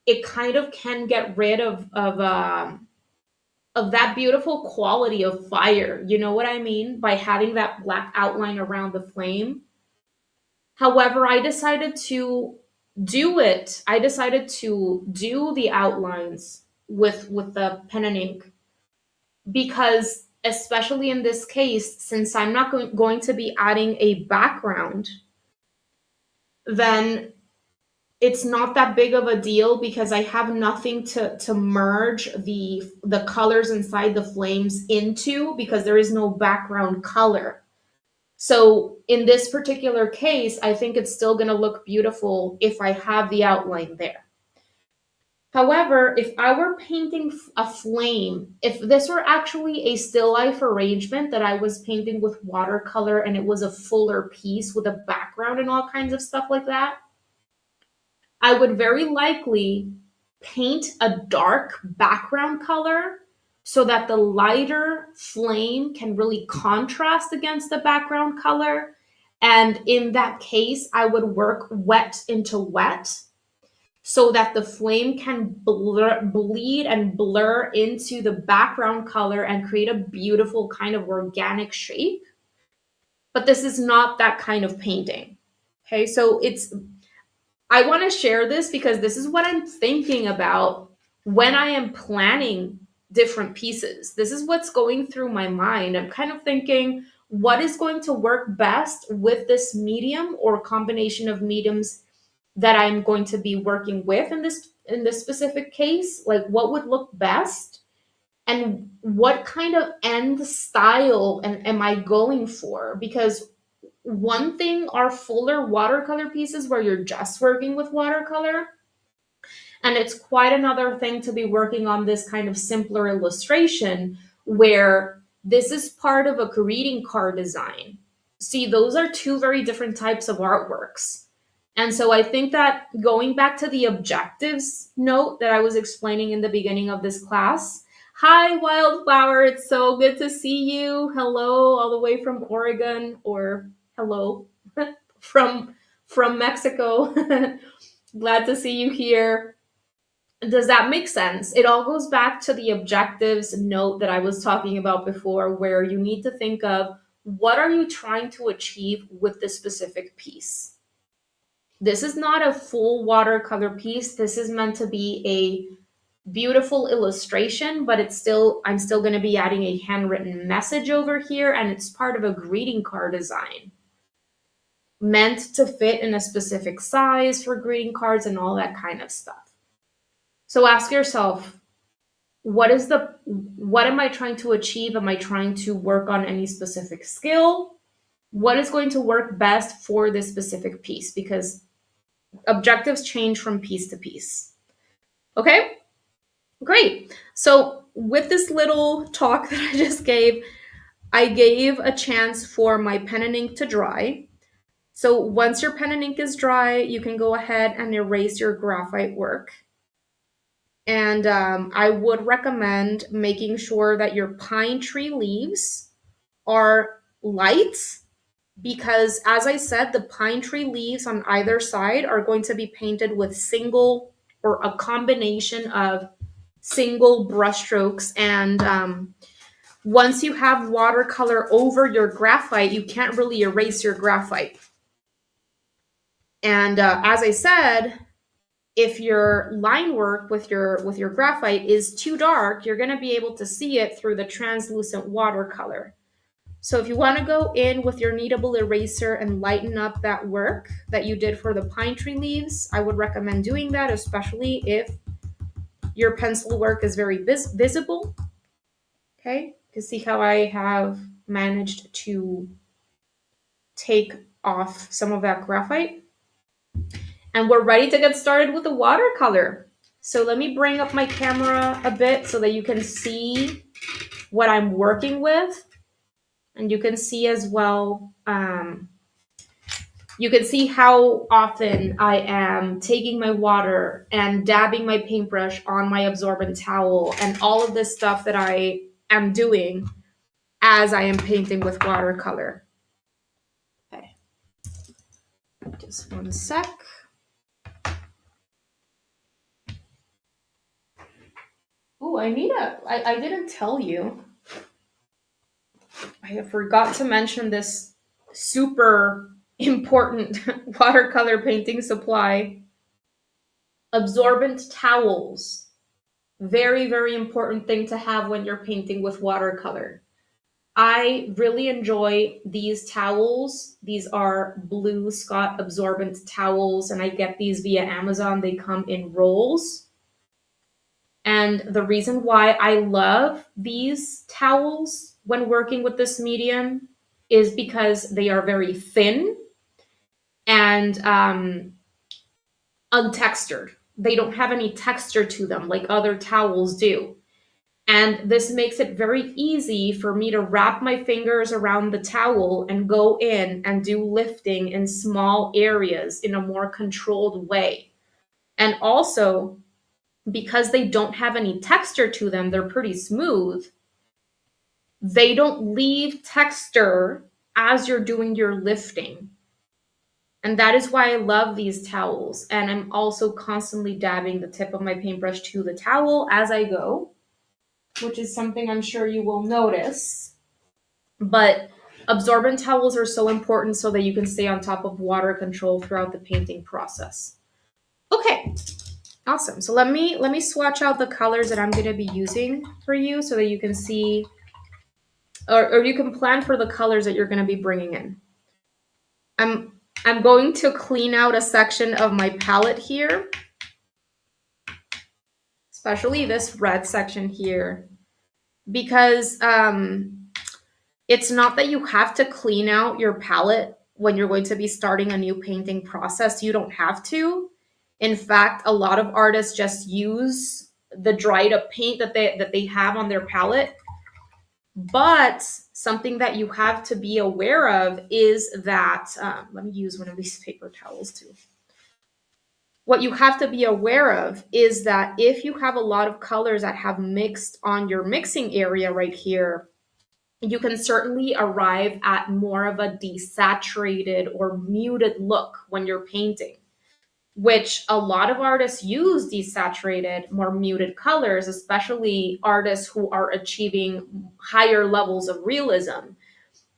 it kind of can get rid of that beautiful quality of fire. You know what I mean? By having that black outline around the flame. However, I decided to do it. I decided to do the outlines with the pen and ink because, especially in this case, since I'm not going to be adding a background, then it's not that big of a deal because I have nothing to merge the colors inside the flames into, because there is no background color. So in this particular case, I think it's still going to look beautiful if I have the outline there. However, if I were painting a flame, if this were actually a still life arrangement that I was painting with watercolor and it was a fuller piece with a background and all kinds of stuff like that, I would very likely paint a dark background color so that the lighter flame can really contrast against the background color. And in that case, I would work wet into wet so that the flame can bleed and blur into the background color and create a beautiful kind of organic shape. But this is not that kind of painting. Okay, so I want to share this because this is what I'm thinking about when I am planning different pieces. This is what's going through my mind. I'm kind of thinking, what is going to work best with this medium or combination of mediums that I'm going to be working with in this specific case? Like, what would look best? And what kind of end style am I going for? Because one thing are fuller watercolor pieces where you're just working with watercolor. And it's quite another thing to be working on this kind of simpler illustration where this is part of a greeting card design. See, those are two very different types of artworks. And so I think that going back to the objectives note that I was explaining in the beginning of this class. Hi, Wildflower. It's so good to see you. Hello, all the way from Oregon, or hello from Mexico. Glad to see you here. Does that make sense? It all goes back to the objectives note that I was talking about before, where you need to think of what are you trying to achieve with this specific piece. This is not a full watercolor piece. This is meant to be a beautiful illustration, but I'm still going to be adding a handwritten message over here, and it's part of a greeting card design meant to fit in a specific size for greeting cards and all that kind of stuff. So ask yourself, what am I trying to achieve? Am I trying to work on any specific skill? What is going to work best for this specific piece? Because objectives change from piece to piece. Okay, great. So with this little talk that I just gave, I gave a chance for my pen and ink to dry. So once your pen and ink is dry, you can go ahead and erase your graphite work. And I would recommend making sure that your pine tree leaves are light, because as I said, the pine tree leaves on either side are going to be painted with single or a combination of single brush strokes and once you have watercolor over your graphite, you can't really erase your graphite. And as I said, if your line work with your graphite is too dark, you're going to be able to see it through the translucent watercolor. So if you want to go in with your kneadable eraser and lighten up that work that you did for the pine tree leaves, I would recommend doing that, especially if your pencil work is very visible. Okay, you see how I have managed to take off some of that graphite. And we're ready to get started with the watercolor. So let me bring up my camera a bit so that you can see what I'm working with. And you can see as well, you can see how often I am taking my water and dabbing my paintbrush on my absorbent towel and all of this stuff that I am doing as I am painting with watercolor. Okay, just one sec. Oh, I didn't tell you. I forgot to mention this super important watercolor painting supply. Absorbent towels. Very, very important thing to have when you're painting with watercolor. I really enjoy these towels. These are Blue Scott absorbent towels, and I get these via Amazon. They come in rolls. And the reason why I love these towels when working with this medium is because they are very thin and untextured. They don't have any texture to them like other towels do. And this makes it very easy for me to wrap my fingers around the towel and go in and do lifting in small areas in a more controlled way. And also, because they don't have any texture to them, they're pretty smooth. They don't leave texture as you're doing your lifting. And that is why I love these towels. And I'm also constantly dabbing the tip of my paintbrush to the towel as I go, which is something I'm sure you will notice. But absorbent towels are so important so that you can stay on top of water control throughout the painting process. Okay, awesome. So let me swatch out the colors that I'm going to be using for you so that you can see, or you can plan for the colors that you're going to be bringing in. I'm going to clean out a section of my palette here, especially this red section here, because it's not that you have to clean out your palette when you're going to be starting a new painting process. You don't have to. In fact, a lot of artists just use the dried up paint that they have on their palette. But something that you have to be aware of is that, let me use one of these paper towels too. What you have to be aware of is that if you have a lot of colors that have mixed on your mixing area right here, you can certainly arrive at more of a desaturated or muted look when you're painting, which a lot of artists use desaturated, more muted colors, especially artists who are achieving higher levels of realism.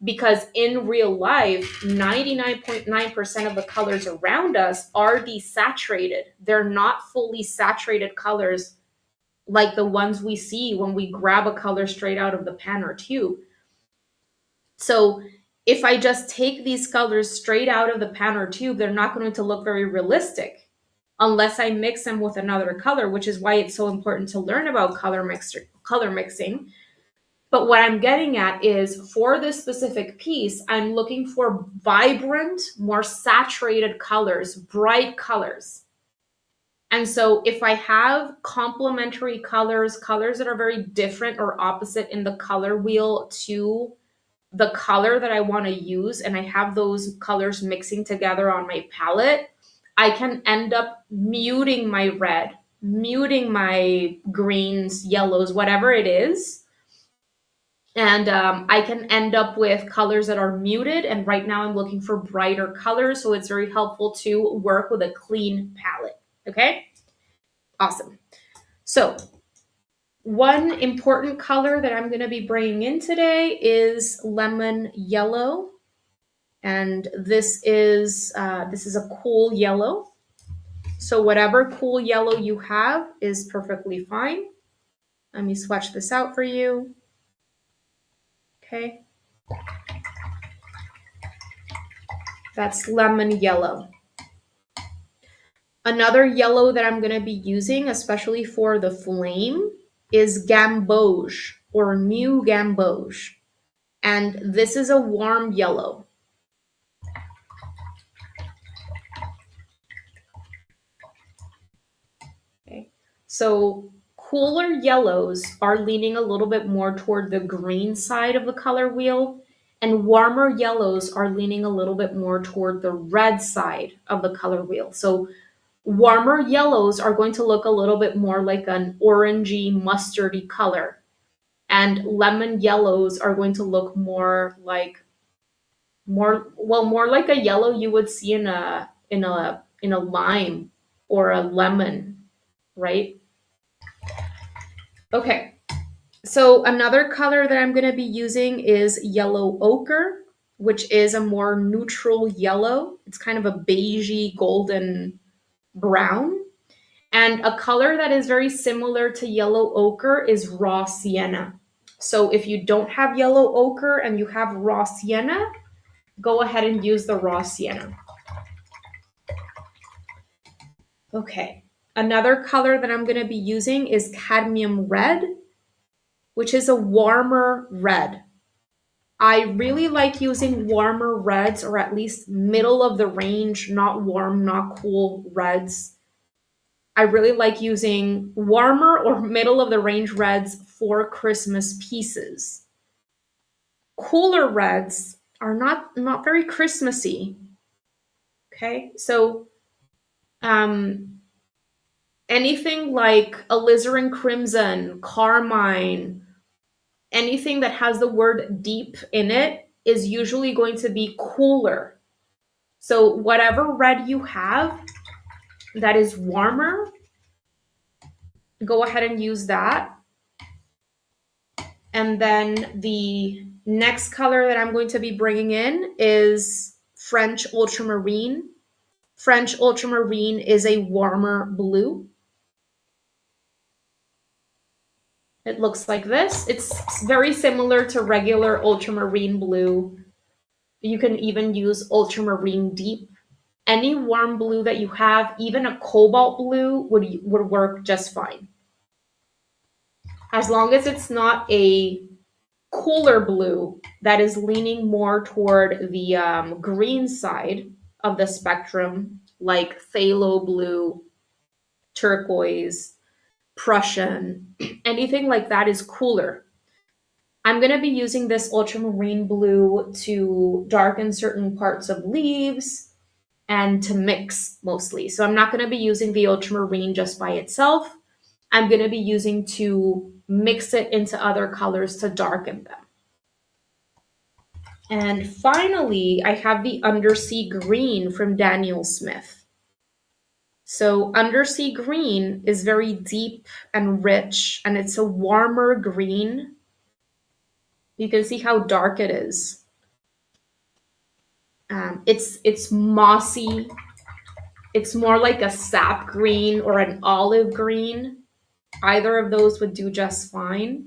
Because in real life, 99.9% of the colors around us are desaturated. They're not fully saturated colors like the ones we see when we grab a color straight out of the pen or tube. So if I just take these colors straight out of the pen or tube, they're not going to look very realistic unless I mix them with another color, which is why it's so important to learn about color mixing. But what I'm getting at is for this specific piece, I'm looking for vibrant, more saturated colors, bright colors. And so if I have complementary colors, colors that are very different or opposite in the color wheel to the color that I want to use, and I have those colors mixing together on my palette, I can end up muting my red, muting my greens, yellows, whatever it is. And I can end up with colors that are muted. And right now I'm looking for brighter colors. So it's very helpful to work with a clean palette. Okay, awesome. So One important color that I'm going to be bringing in today is lemon yellow. And this is a cool yellow. So whatever cool yellow you have is perfectly fine. Let me swatch this out for you. Okay. That's lemon yellow. Another yellow that I'm going to be using, especially for the flame, is Gamboge or New Gamboge. And this is a warm yellow. Okay. So cooler yellows are leaning a little bit more toward the green side of the color wheel, and warmer yellows are leaning a little bit more toward the red side of the color wheel. So warmer yellows are going to look a little bit more like an orangey, mustardy color, and lemon yellows are going to look more like more like a yellow you would see in a lime or a lemon, right? Okay. So another color that I'm going to be using is yellow ochre, which is a more neutral yellow. It's kind of a beigey golden brown. And a color that is very similar to yellow ochre is raw sienna. So if you don't have yellow ochre and you have raw sienna, go ahead and use the raw sienna. Okay. Another color that I'm going to be using is cadmium red, which is a warmer red. I really like using warmer reds, or at least middle of the range, not warm, not cool reds. I really like using warmer or middle of the range reds for Christmas pieces. Cooler reds are not very Christmassy. Okay, so anything like alizarin crimson, carmine, anything that has the word deep in it is usually going to be cooler. So whatever red you have that is warmer, go ahead and use that. And then the next color that I'm going to be bringing in is French Ultramarine. French Ultramarine is a warmer blue. It looks like this. It's very similar to regular ultramarine blue. You can even use ultramarine deep. Any warm blue that you have, even a cobalt blue would work just fine. As long as it's not a cooler blue that is leaning more toward the green side of the spectrum, like phthalo blue, turquoise, Prussian, anything like that is cooler. I'm going to be using this ultramarine blue to darken certain parts of leaves and to mix mostly. So I'm not going to be using the ultramarine just by itself. I'm going to be using to mix it into other colors to darken them. And finally, I have the Undersea Green from Daniel Smith. So Undersea Green is very deep and rich, and it's a warmer green. You can see how dark it is. It's mossy. It's more like a sap green or an olive green. Either of those would do just fine.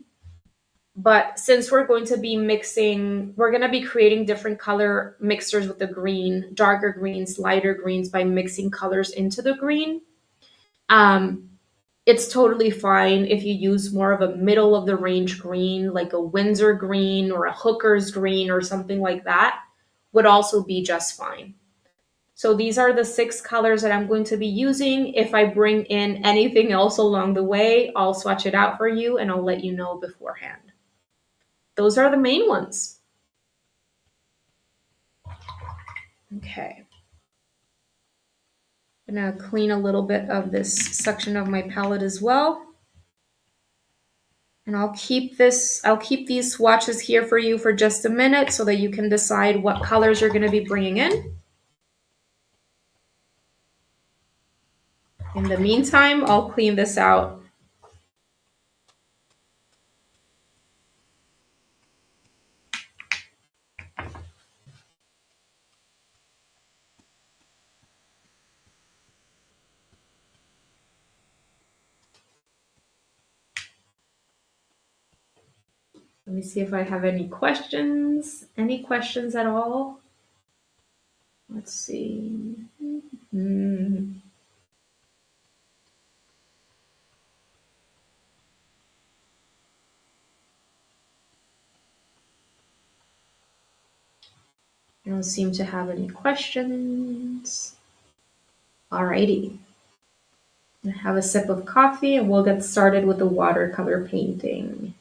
But since we're going to be mixing, we're going to be creating different color mixtures with the green, darker greens, lighter greens by mixing colors into the green. It's totally fine if you use more of a middle of the range green, like a Windsor green or a Hooker's green or something like that, would also be just fine. So these are the 6 colors that I'm going to be using. If I bring in anything else along the way, I'll swatch it out for you and I'll let you know beforehand. Those are the main ones. Okay. I'm gonna clean a little bit of this section of my palette as well. And I'll keep these swatches here for you for just a minute so that you can decide what colors you're gonna be bringing in. In the meantime, I'll clean this out. Let me see if I have any questions. Any questions at all? Let's see. Hmm. I don't seem to have any questions. Alrighty. Have a sip of coffee and we'll get started with the watercolor painting.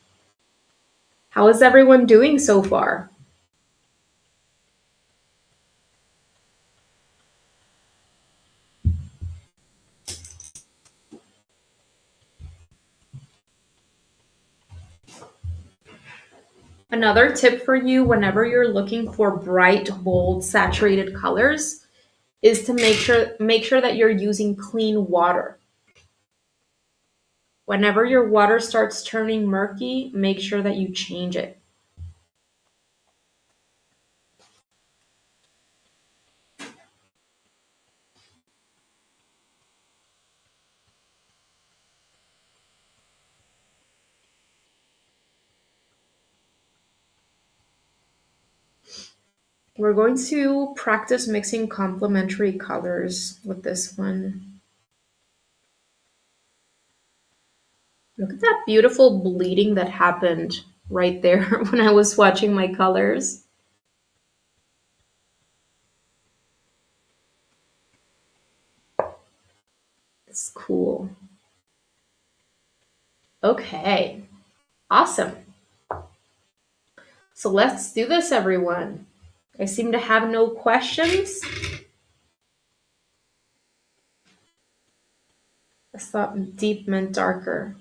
How is everyone doing so far? Another tip for you whenever you're looking for bright, bold, saturated colors is to make sure that you're using clean water. Whenever your water starts turning murky, make sure that you change it. We're going to practice mixing complementary colors with this one. Look at that beautiful bleeding that happened right there when I was swatching my colors. It's cool. Okay, awesome. So let's do this, everyone. I seem to have no questions. I thought deep meant darker.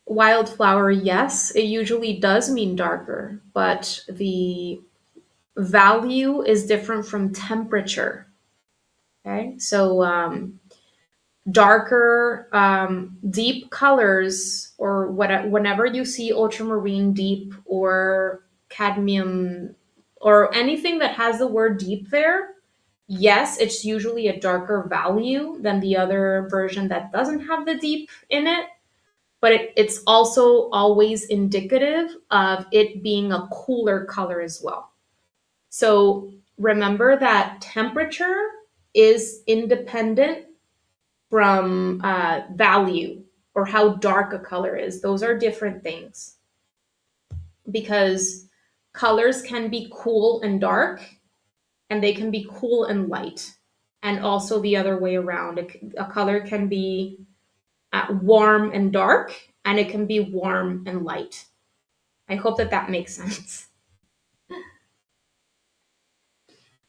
Wildflower, yes, it usually does mean darker, but the value is different from temperature. Okay, so darker, deep colors, or whenever you see ultramarine deep or cadmium or anything that has the word deep there, yes, it's usually a darker value than the other version that doesn't have the deep in it, but it's also always indicative of it being a cooler color as well. So remember that temperature is independent from value or how dark a color is. Those are different things because colors can be cool and dark, and they can be cool and light, and also the other way around. A color can be warm and dark, and it can be warm and light. I hope that that makes sense.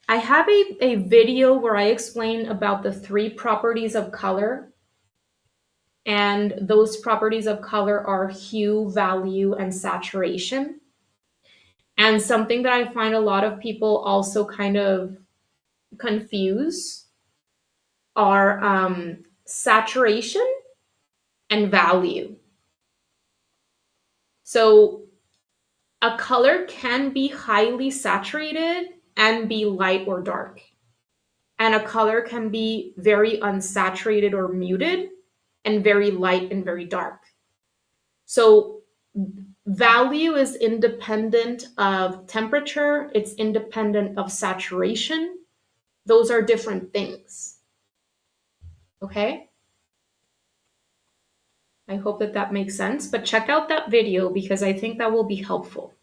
I have a video where I explain about the 3 properties of color. And those properties of color are hue, value, and saturation. And something that I find a lot of people also kind of confuse are saturation and value. So a color can be highly saturated and be light or dark. And a color can be very unsaturated or muted and very light and very dark. So value is independent of temperature, it's independent of saturation. Those are different things. Okay? I hope that that makes sense, but check out that video because I think that will be helpful.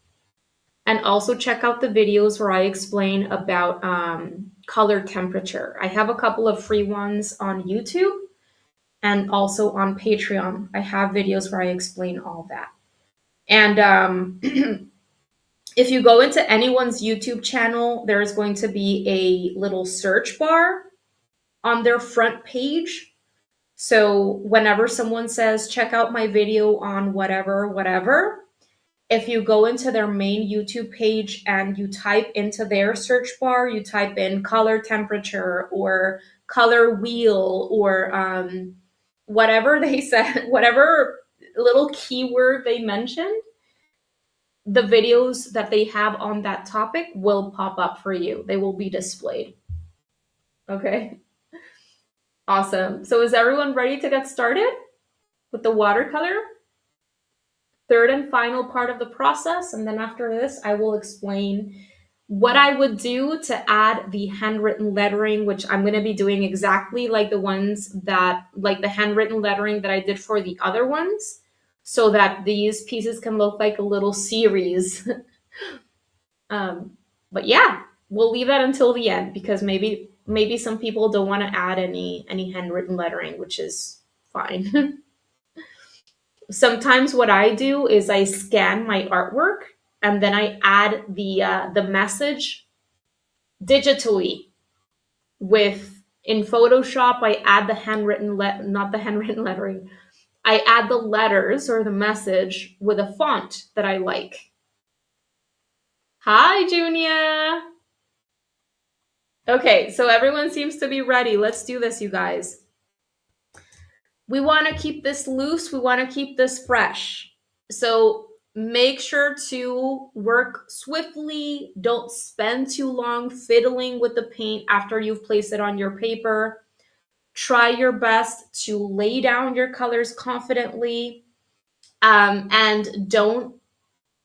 And also check out the videos where I explain about color temperature. I have a couple of free ones on YouTube and also on Patreon. I have videos where I explain all that. And if you go into anyone's YouTube channel, there's going to be a little search bar on their front page. So whenever someone says, check out my video on whatever, whatever, if you go into their main YouTube page and you type into their search bar, you type in color temperature or color wheel or whatever they said, whatever little keyword they mentioned, the videos that they have on that topic will pop up for you. They will be displayed. Okay. Awesome. So is everyone ready to get started with the watercolor? third and final part of the process. And then after this, I will explain what I would do to add the handwritten lettering, which I'm going to be doing exactly like the handwritten lettering that I did for the other ones, so that these pieces can look like a little series. But yeah, we'll leave that until the end because maybe some people don't want to add any handwritten lettering, which is fine. Sometimes what I do is I scan my artwork and then I add the message digitally in Photoshop. I add the not the handwritten lettering. I add the letters or the message with a font that I like. Hi, Junia. Okay, so everyone seems to be ready. Let's do this, you guys. We want to keep this loose. We want to keep this fresh. So make sure to work swiftly. Don't spend too long fiddling with the paint after you've placed it on your paper. Try your best to lay down your colors confidently, and don't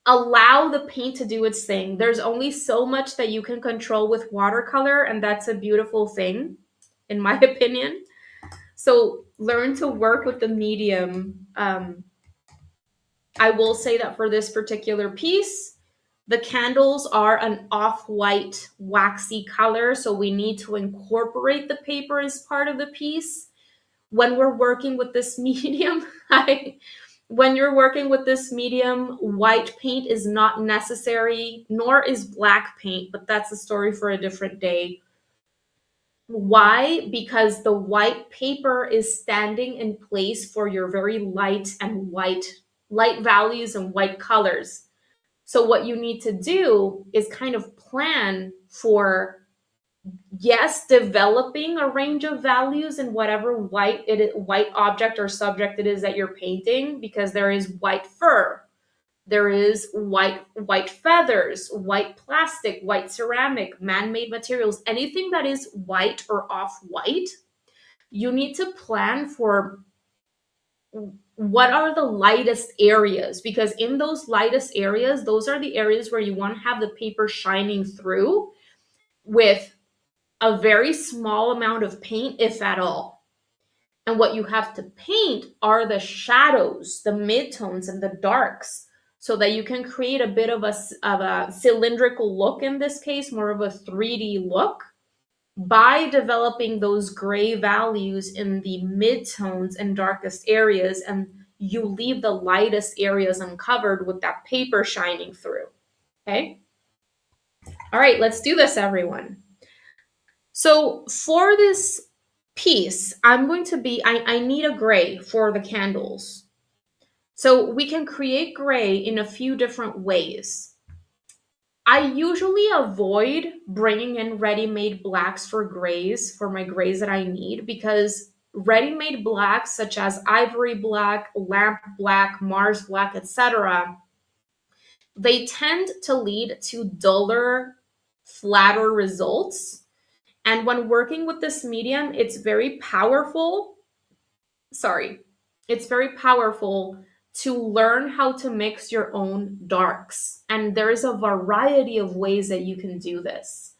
allow the paint to do its thing. There's only so much that you can control with watercolor, and that's a beautiful thing, in my opinion. So learn to work with the medium. I will say that for this particular piece, the candles are an off-white waxy color, so we need to incorporate the paper as part of the piece. When we're working with this medium, when you're working with this medium, white paint is not necessary, nor is black paint, but that's a story for a different day. Why? Because the white paper is standing in place for your very light values and white colors. So what you need to do is kind of plan for, yes, developing a range of values in whatever white object or subject it is that you're painting, because there is white fur, there is white feathers, white plastic, white ceramic, man-made materials, anything that is white or off-white. You need to plan for what are the lightest areas, because in those lightest areas, those are the areas where you want to have the paper shining through with a very small amount of paint, if at all. And what you have to paint are the shadows, the midtones, and the darks, so that you can create a bit of a cylindrical look, in this case, more of a 3D look, by developing those gray values in the midtones and darkest areas, and you leave the lightest areas uncovered with that paper shining through. Okay? All right, let's do this, everyone. So for this piece, I need a gray for the candles. So we can create gray in a few different ways. I usually avoid bringing in ready-made blacks for my grays that I need, because ready-made blacks such as ivory black, lamp black, Mars black, etc., they tend to lead to duller, flatter results. And when working with this medium, it's very powerful. It's very powerful to learn how to mix your own darks. And there's a variety of ways that you can do this.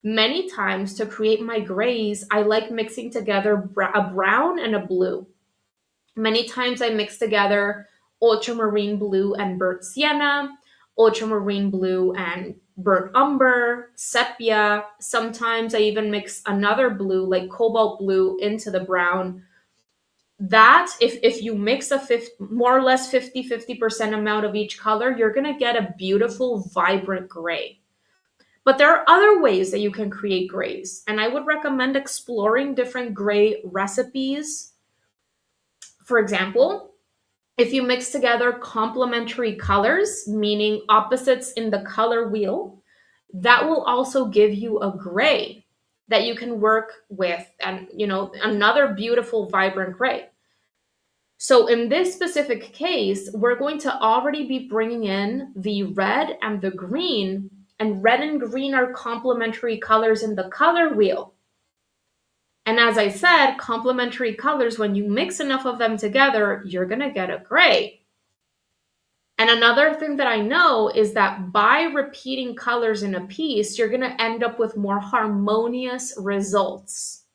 Many times, to create my grays, I like mixing together a brown and a blue. Many times I mix together ultramarine blue and burnt sienna, ultramarine blue and burnt umber, sepia. Sometimes I even mix another blue, like cobalt blue, into the brown. That, if you mix more or less 50% amount of each color, you're going to get a beautiful, vibrant gray. But there are other ways that you can create grays, and I would recommend exploring different gray recipes. For example, if you mix together complementary colors, meaning opposites in the color wheel, that will also give you a gray that you can work with, and another beautiful, vibrant gray. So in this specific case, we're going to already be bringing in the red and the green, and red and green are complementary colors in the color wheel. And as I said, complementary colors, when you mix enough of them together, you're going to get a gray. And another thing that I know is that by repeating colors in a piece, you're going to end up with more harmonious results.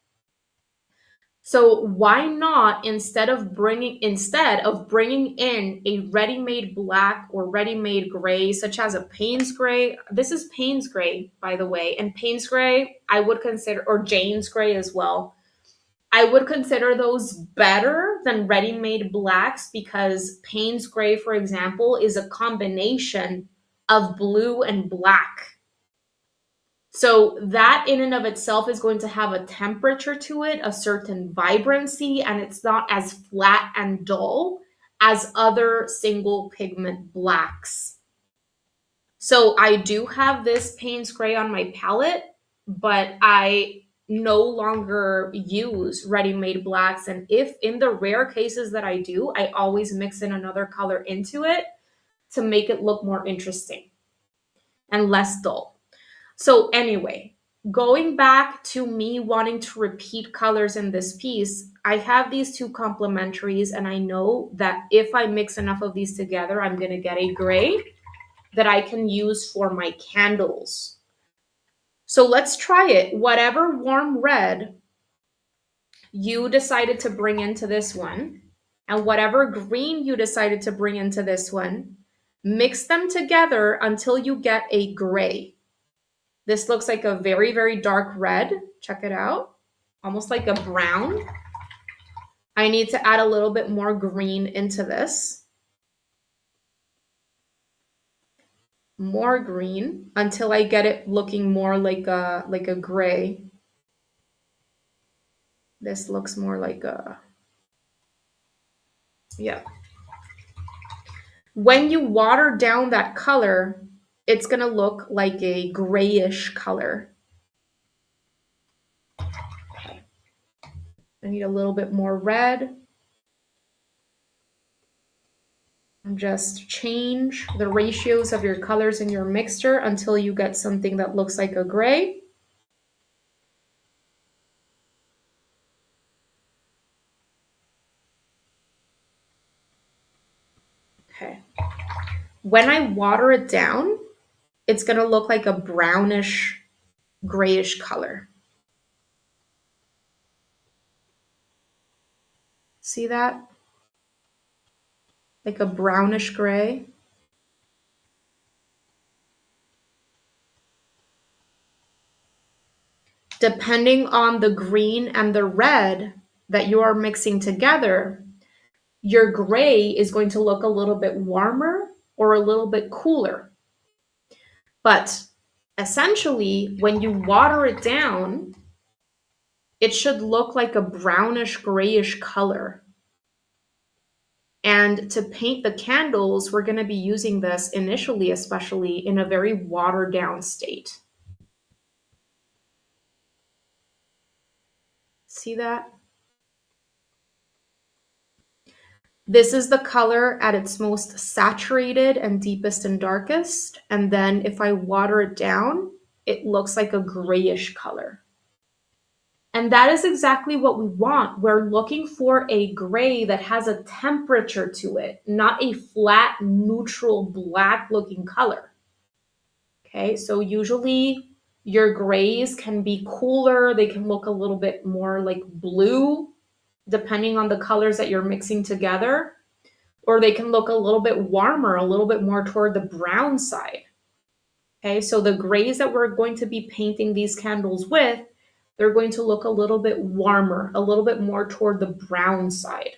So why not, instead of bringing in a ready-made black or ready-made gray, such as a Payne's gray. This is Payne's gray, by the way. And Payne's gray, I would consider, or Jane's gray as well, I would consider those better than ready-made blacks, because Payne's gray, for example, is a combination of blue and black. So that in and of itself is going to have a temperature to it, a certain vibrancy, and it's not as flat and dull as other single pigment blacks. So I do have this Payne's gray on my palette, but I no longer use ready-made blacks. And if in the rare cases that I do, I always mix in another color into it to make it look more interesting and less dull. So anyway, going back to me wanting to repeat colors in this piece, I have these two complementaries, and I know that if I mix enough of these together, I'm going to get a gray that I can use for my candles. So let's try it. Whatever warm red you decided to bring into this one, and whatever green you decided to bring into this one, mix them together until you get a gray. This looks like a very, very dark red. Check it out. Almost like a brown. I need to add a little bit more green into this. More green until I get it looking more like a gray. This looks more like a, yeah. When you water down that color, it's going to look like a grayish color. Okay. I need a little bit more red. And just change the ratios of your colors in your mixture until you get something that looks like a gray. Okay. When I water it down, it's going to look like a brownish, grayish color. See that? Like a brownish gray. Depending on the green and the red that you are mixing together, your gray is going to look a little bit warmer or a little bit cooler. But essentially, when you water it down, it should look like a brownish grayish color. And to paint the candles, we're going to be using this initially, especially in a very watered down state. See that? This is the color at its most saturated and deepest and darkest. And then if I water it down, it looks like a grayish color. And that is exactly what we want. We're looking for a gray that has a temperature to it, not a flat, neutral, black looking color. Okay, so usually your grays can be cooler. They can look a little bit more like blue, depending on the colors that you're mixing together. Or they can look a little bit warmer, a little bit more toward the brown side. Okay, so the grays that we're going to be painting these candles with, they're going to look a little bit warmer, a little bit more toward the brown side.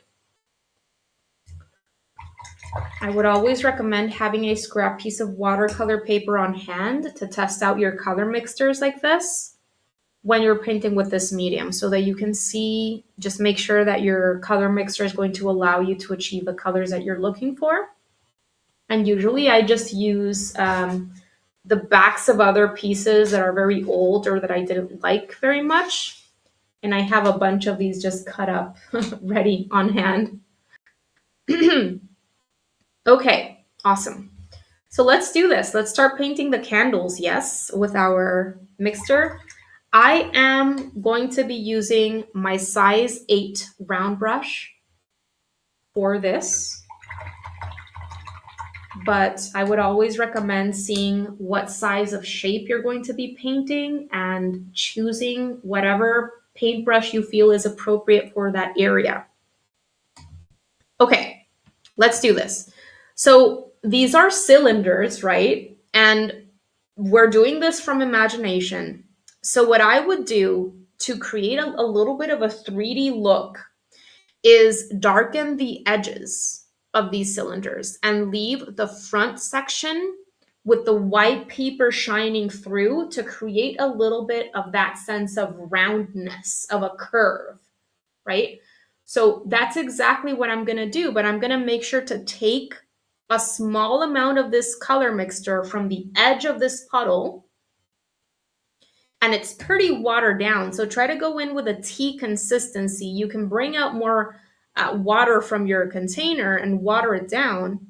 I would always recommend having a scrap piece of watercolor paper on hand to test out your color mixtures like this when you're painting with this medium, so that you can see, just make sure that your color mixture is going to allow you to achieve the colors that you're looking for. And usually I just use the backs of other pieces that are very old or that I didn't like very much. And I have a bunch of these just cut up, ready on hand. Okay, awesome. So let's do this. Let's start painting the candles, yes, with our mixture. I am going to be using my size 8 round brush for this. but I would always recommend seeing what size of shape you're going to be painting and choosing whatever paintbrush you feel is appropriate for that area. Okay, let's do this. So these are cylinders, right? And we're doing this from imagination. So what I would do to create a little bit of a 3D look is darken the edges of these cylinders and leave the front section with the white paper shining through to create a little bit of that sense of roundness, of a curve, right? So that's exactly what I'm going to do, but I'm going to make sure to take a small amount of this color mixture from the edge of this puddle, and it's pretty watered down. So try to go in with a tea consistency. You can bring out more water from your container and water it down.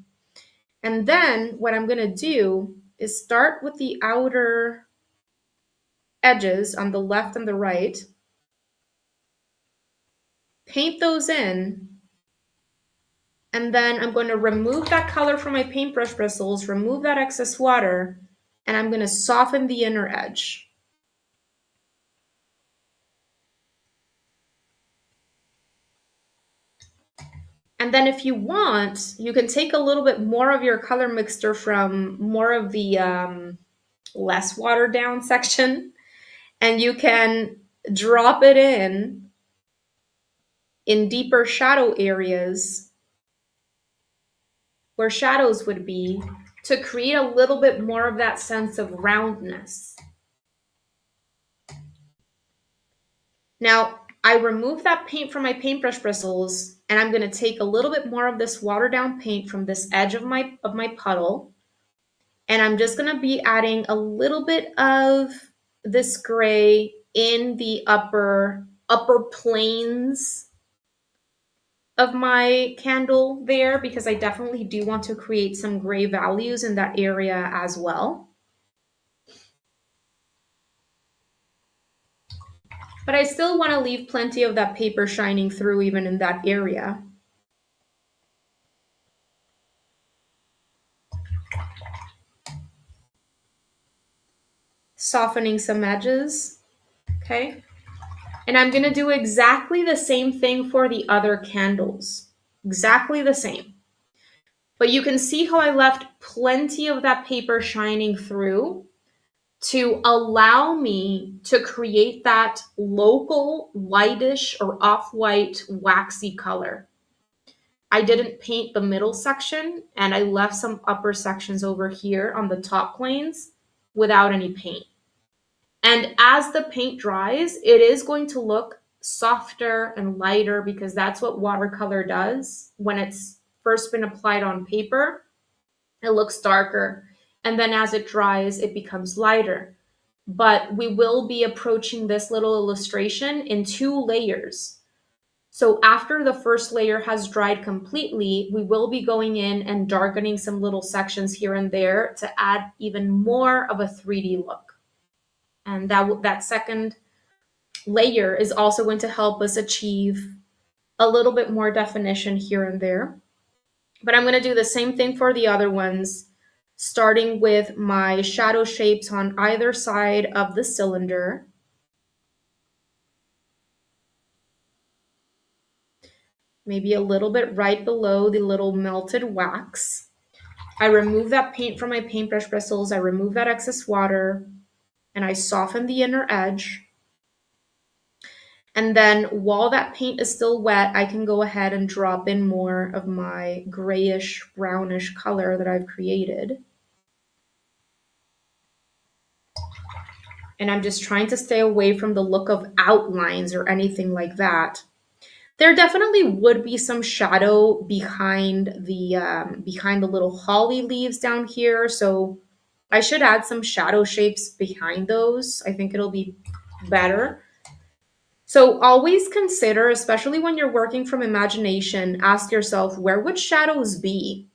And then what I'm going to do is start with the outer edges on the left and the right, paint those in, and then I'm going to remove that color from my paintbrush bristles, remove that excess water, and I'm going to soften the inner edge. And then if you want, you can take a little bit more of your color mixture from more of the less watered down section, and you can drop it in deeper shadow areas where shadows would be, to create a little bit more of that sense of roundness. Now, I remove that paint from my paintbrush bristles, and I'm going to take a little bit more of this watered down paint from this edge of my puddle, and I'm just going to be adding a little bit of this gray in the upper planes of my candle there, because I definitely do want to create some gray values in that area as well. But I still want to leave plenty of that paper shining through even in that area. Softening some edges, okay? And I'm going to do exactly the same thing for the other candles. Exactly the same. But you can see how I left plenty of that paper shining through to allow me to create that local whitish or off-white waxy color. I didn't paint the middle section, and I left some upper sections over here on the top planes without any paint. And as the paint dries, it is going to look softer and lighter, because that's what watercolor does. When it's first been applied on paper, it looks darker. And then as it dries, it becomes lighter. But we will be approaching this little illustration in 2 layers. So after the first layer has dried completely, we will be going in and darkening some little sections here and there to add even more of a 3D look. And that second layer is also going to help us achieve a little bit more definition here and there. But I'm going to do the same thing for the other ones, starting with my shadow shapes on either side of the cylinder. Maybe a little bit right below the little melted wax. I remove that paint from my paintbrush bristles, I remove that excess water, and I soften the inner edge. And then while that paint is still wet, I can go ahead and drop in more of my grayish, brownish color that I've created. And I'm just trying to stay away from the look of outlines or anything like that. There definitely would be some shadow behind the little holly leaves down here, so I should add some shadow shapes behind those. I think it'll be better. So always consider, especially when you're working from imagination, ask yourself, where would shadows be?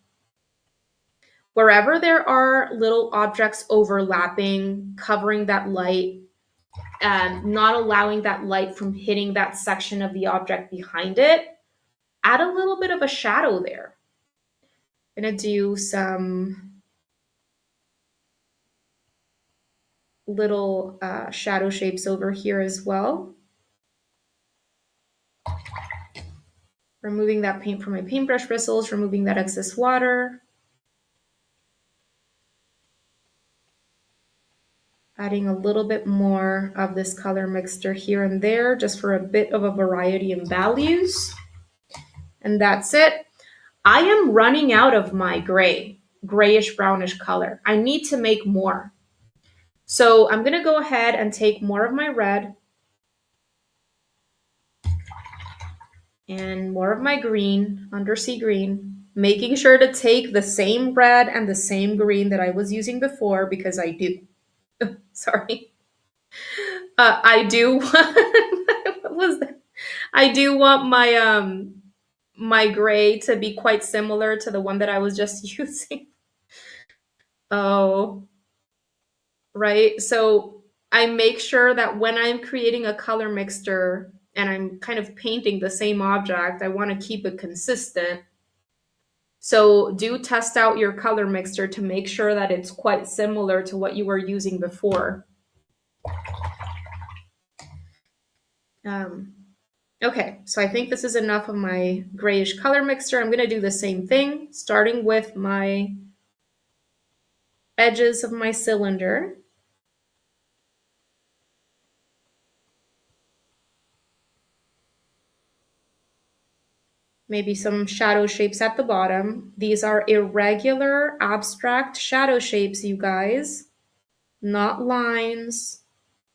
Wherever there are little objects overlapping, covering that light, not allowing that light from hitting that section of the object behind it, add a little bit of a shadow there. I'm gonna do some little shadow shapes over here as well. Removing that paint from my paintbrush bristles, removing that excess water. Adding a little bit more of this color mixture here and there, just for a bit of a variety in values. And that's it. I am running out of my grayish brownish color. I need to make more. So I'm gonna go ahead and take more of my red and more of my green, undersea green, making sure to take the same red and the same green that I was using before, because I do. Sorry. I do want, what was that? I do want my gray to be quite similar to the one that I was just using. Oh, right. So I make sure that when I'm creating a color mixture and I'm kind of painting the same object, I want to keep it consistent. So do test out your color mixture to make sure that it's quite similar to what you were using before. Okay, so I think this is enough of my grayish color mixture. I'm going to do the same thing, starting with my edges of my cylinder. Maybe some shadow shapes at the bottom. These are irregular, abstract shadow shapes, you guys, not lines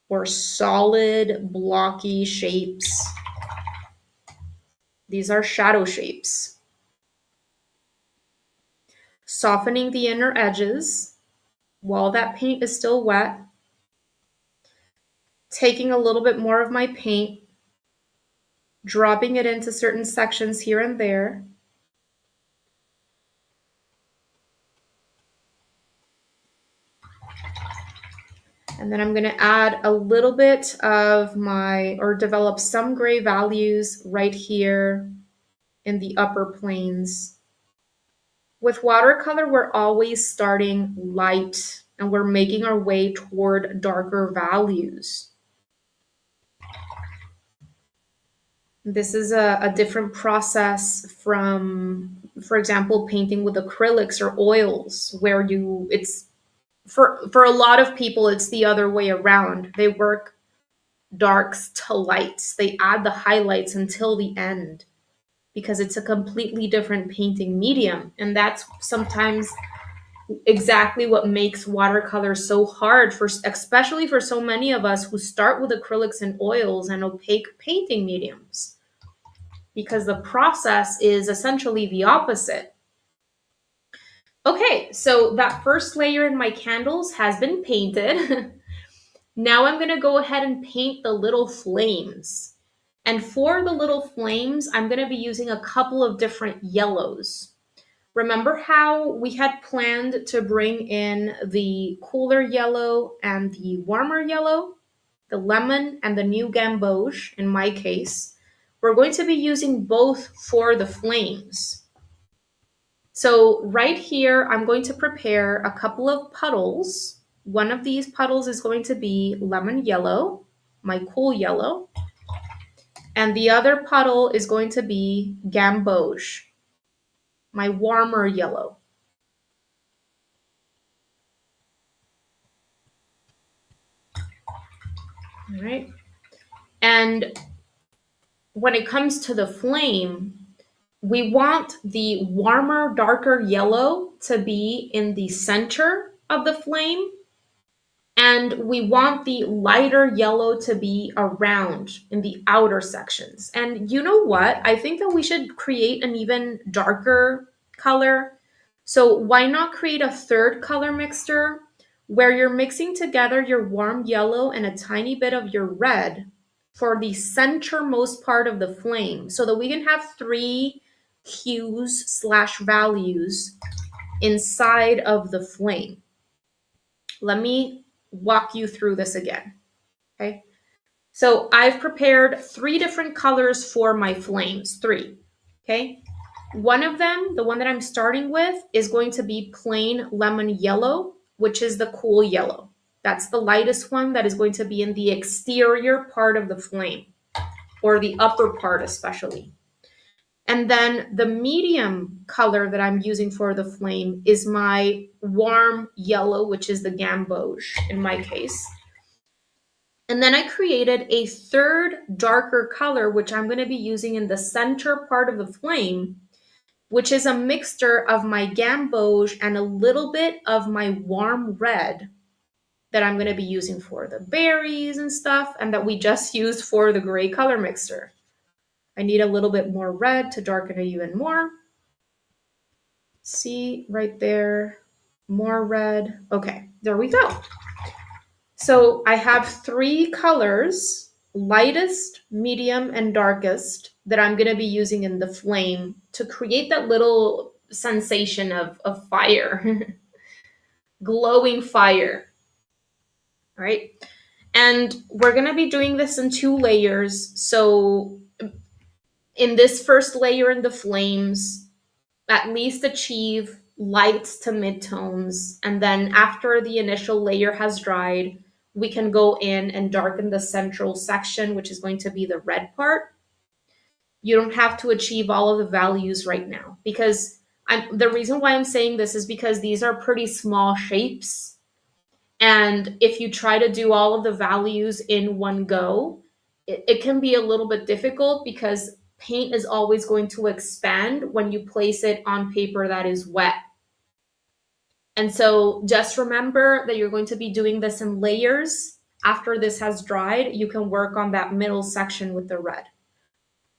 or solid, blocky shapes. These are shadow shapes. Softening the inner edges while that paint is still wet. Taking a little bit more of my paint, dropping it into certain sections here and there. And then I'm going to add a little bit of or develop some gray values right here in the upper planes. With watercolor, we're always starting light and we're making our way toward darker values. This is a different process from, for example, painting with acrylics or oils, where it's for a lot of people, it's the other way around. They work darks to lights. They add the highlights until the end because it's a completely different painting medium. And that's sometimes exactly what makes watercolor so hard, especially for so many of us who start with acrylics and oils and opaque painting mediums, because the process is essentially the opposite. Okay, so that first layer in my candles has been painted. Now I'm going to go ahead and paint the little flames. And for the little flames, I'm going to be using a couple of different yellows. Remember how we had planned to bring in the cooler yellow and the warmer yellow, the lemon and the new Gamboge in my case? We're going to be using both for the flames. So right here, I'm going to prepare a couple of puddles. One of these puddles is going to be lemon yellow, my cool yellow. And the other puddle is going to be Gamboge, my warmer yellow. All right. And when it comes to the flame, we want the warmer, darker yellow to be in the center of the flame. And we want the lighter yellow to be around in the outer sections. And you know what? I think that we should create an even darker color. So why not create a third color mixture where you're mixing together your warm yellow and a tiny bit of your red for the centermost part of the flame, so that we can have 3 hues/values inside of the flame. Let me walk you through this again. Okay. So I've prepared 3 different colors for my flames. 3. Okay. One of them, the one that I'm starting with, is going to be plain lemon yellow, which is the cool yellow. That's the lightest one that is going to be in the exterior part of the flame, or the upper part especially. And then the medium color that I'm using for the flame is my warm yellow, which is the Gamboge in my case. And then I created a third darker color, which I'm going to be using in the center part of the flame, which is a mixture of my Gamboge and a little bit of my warm red that I'm going to be using for the berries and stuff, and that we just used for the gray color mixer. I need a little bit more red to darken it even more. See right there, more red. Okay, there we go. So I have three colors, lightest, medium, and darkest, that I'm going to be using in the flame to create that little sensation of fire, glowing fire. All right. And we're going to be doing this in 2 layers. So in this first layer in the flames, at least achieve lights to midtones. And then after the initial layer has dried, we can go in and darken the central section, which is going to be the red part. You don't have to achieve all of the values right now, because the reason why I'm saying this is because these are pretty small shapes. And if you try to do all of the values in one go, it can be a little bit difficult, because paint is always going to expand when you place it on paper that is wet. And so just remember that you're going to be doing this in layers. After this has dried, you can work on that middle section with the red.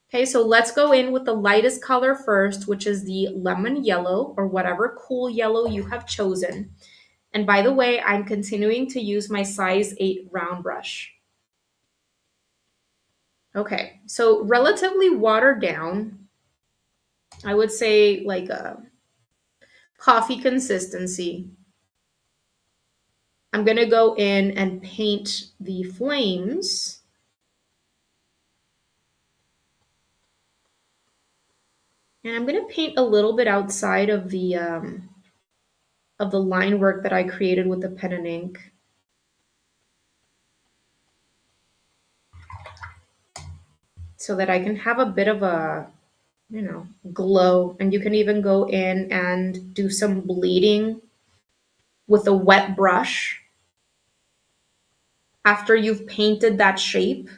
Okay, so let's go in with the lightest color first, which is the lemon yellow, or whatever cool yellow you have chosen. And by the way, I'm continuing to use my size 8 round brush. Okay, so relatively watered down. I would say like a coffee consistency. I'm going to go in and paint the flames. And I'm going to paint a little bit outside of the line work that I created with the pen and ink. So that I can have a bit of a, glow. And you can even go in and do some bleeding with a wet brush. After you've painted that shape,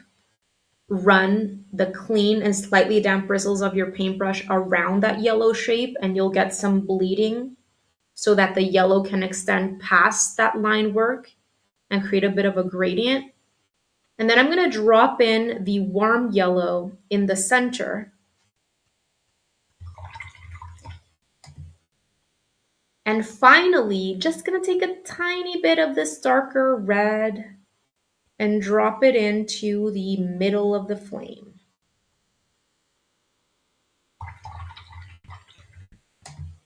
run the clean and slightly damp bristles of your paintbrush around that yellow shape, and you'll get some bleeding so that the yellow can extend past that line work and create a bit of a gradient. And then I'm going to drop in the warm yellow in the center. And finally, just going to take a tiny bit of this darker red and drop it into the middle of the flame.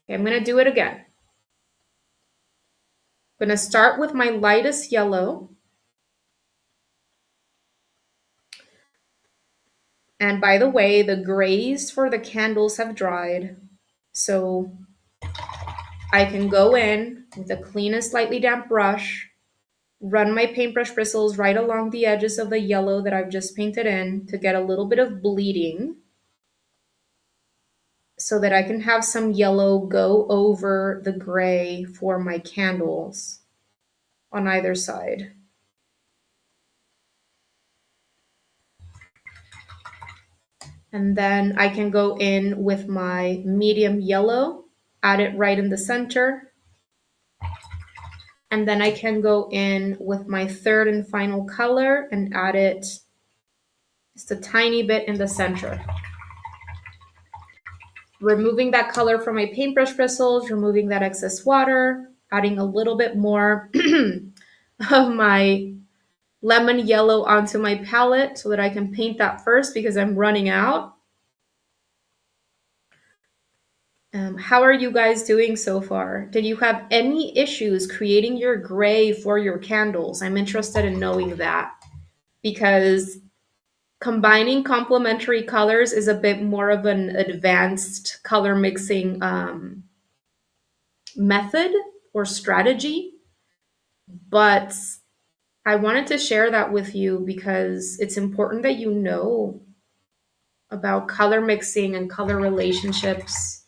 Okay, I'm going to do it again. I'm going to start with my lightest yellow. And by the way, the grays for the candles have dried. So I can go in with a clean and slightly damp brush, run my paintbrush bristles right along the edges of the yellow that I've just painted in to get a little bit of bleeding, so that I can have some yellow go over the gray for my candles on either side. And then I can go in with my medium yellow, add it right in the center. And then I can go in with my third and final color and add it just a tiny bit in the center. Removing that color from my paintbrush bristles, removing that excess water, adding a little bit more of my lemon yellow onto my palette so that I can paint that first, because I'm running out. How are you guys doing so far? Did you have any issues creating your gray for your candles? I'm interested in knowing that, because Combining complementary colors is a bit more of an advanced color mixing method or strategy, but I wanted to share that with you because it's important that you know about color mixing and color relationships,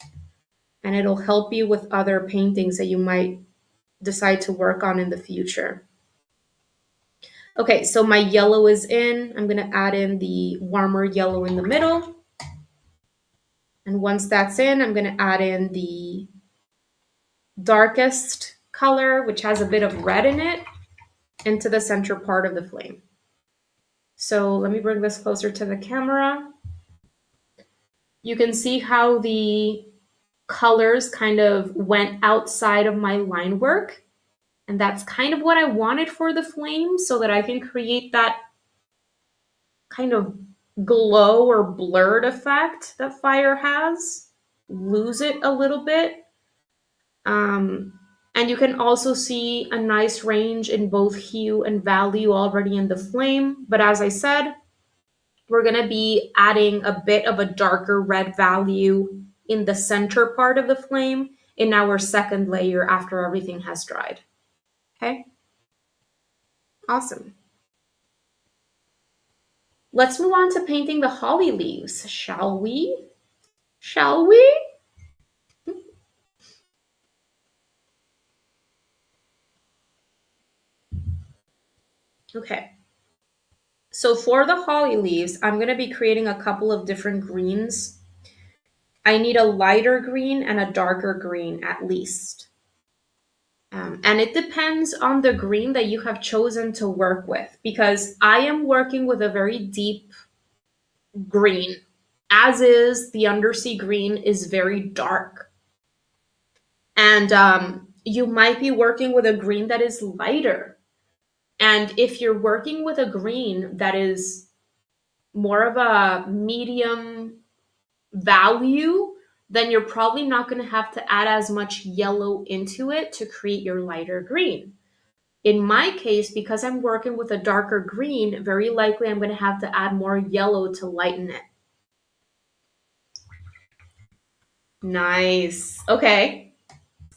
and it'll help you with other paintings that you might decide to work on in the future. Okay, so my yellow is in. I'm going to add in the warmer yellow in the middle. And once that's in, I'm going to add in the darkest color, which has a bit of red in it, into the center part of the flame. So let me bring this closer to the camera. You can see how the colors kind of went outside of my line work. And that's kind of what I wanted for the flame so that I can create that kind of glow or blurred effect that fire has. Lose it a little bit. And you can also see a nice range in both hue and value already in the flame. But as I said, we're going to be adding a bit of a darker red value in the center part of the flame in our second layer after everything has dried. Okay? Awesome. Let's move on to painting the holly leaves, shall we? Shall we? Okay. So for the holly leaves, I'm going to be creating a couple of different greens. I need a lighter green and a darker green at least. And it depends on the green that you have chosen to work with, because I am working with a very deep green. As is, the Undersea green is very dark. And you might be working with a green that is lighter. And if you're working with a green that is more of a medium value, then you're probably not going to have to add as much yellow into it to create your lighter green. In my case, because I'm working with a darker green, very likely I'm going to have to add more yellow to lighten it. Nice. Okay.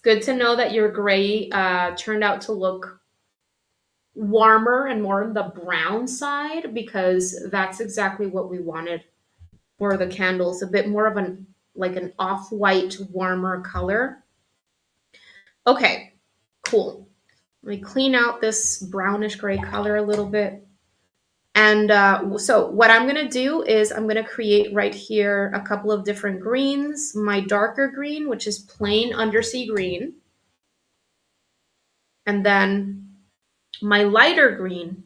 Good to know that your gray turned out to look warmer and more on the brown side, because that's exactly what we wanted for the candles. A bit more of an off-white warmer color. Okay, cool. Let me clean out this brownish gray color a little bit. And so what I'm going to do is I'm going to create right here a couple of different greens. My darker green, which is plain undersea green. And then my lighter green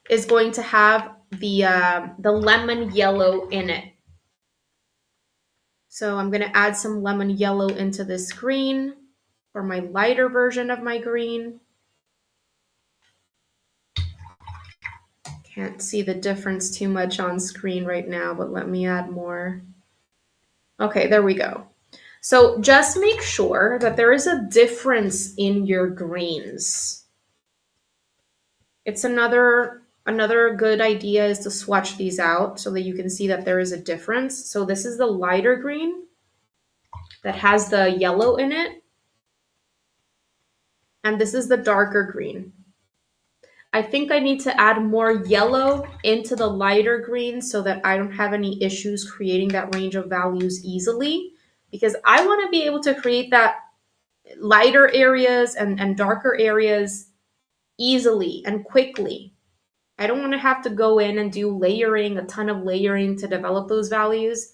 is going to have the lemon yellow in it. So I'm going to add some lemon yellow into this green for my lighter version of my green. Can't see the difference too much on screen right now, but let me add more. Okay, there we go. So just make sure that there is a difference in your greens. It's another good idea is to swatch these out so that you can see that there is a difference. So this is the lighter green that has the yellow in it. And this is the darker green. I think I need to add more yellow into the lighter green so that I don't have any issues creating that range of values easily, because I want to be able to create that lighter areas and darker areas easily and quickly. I don't want to have to go in and do layering, a ton of layering to develop those values.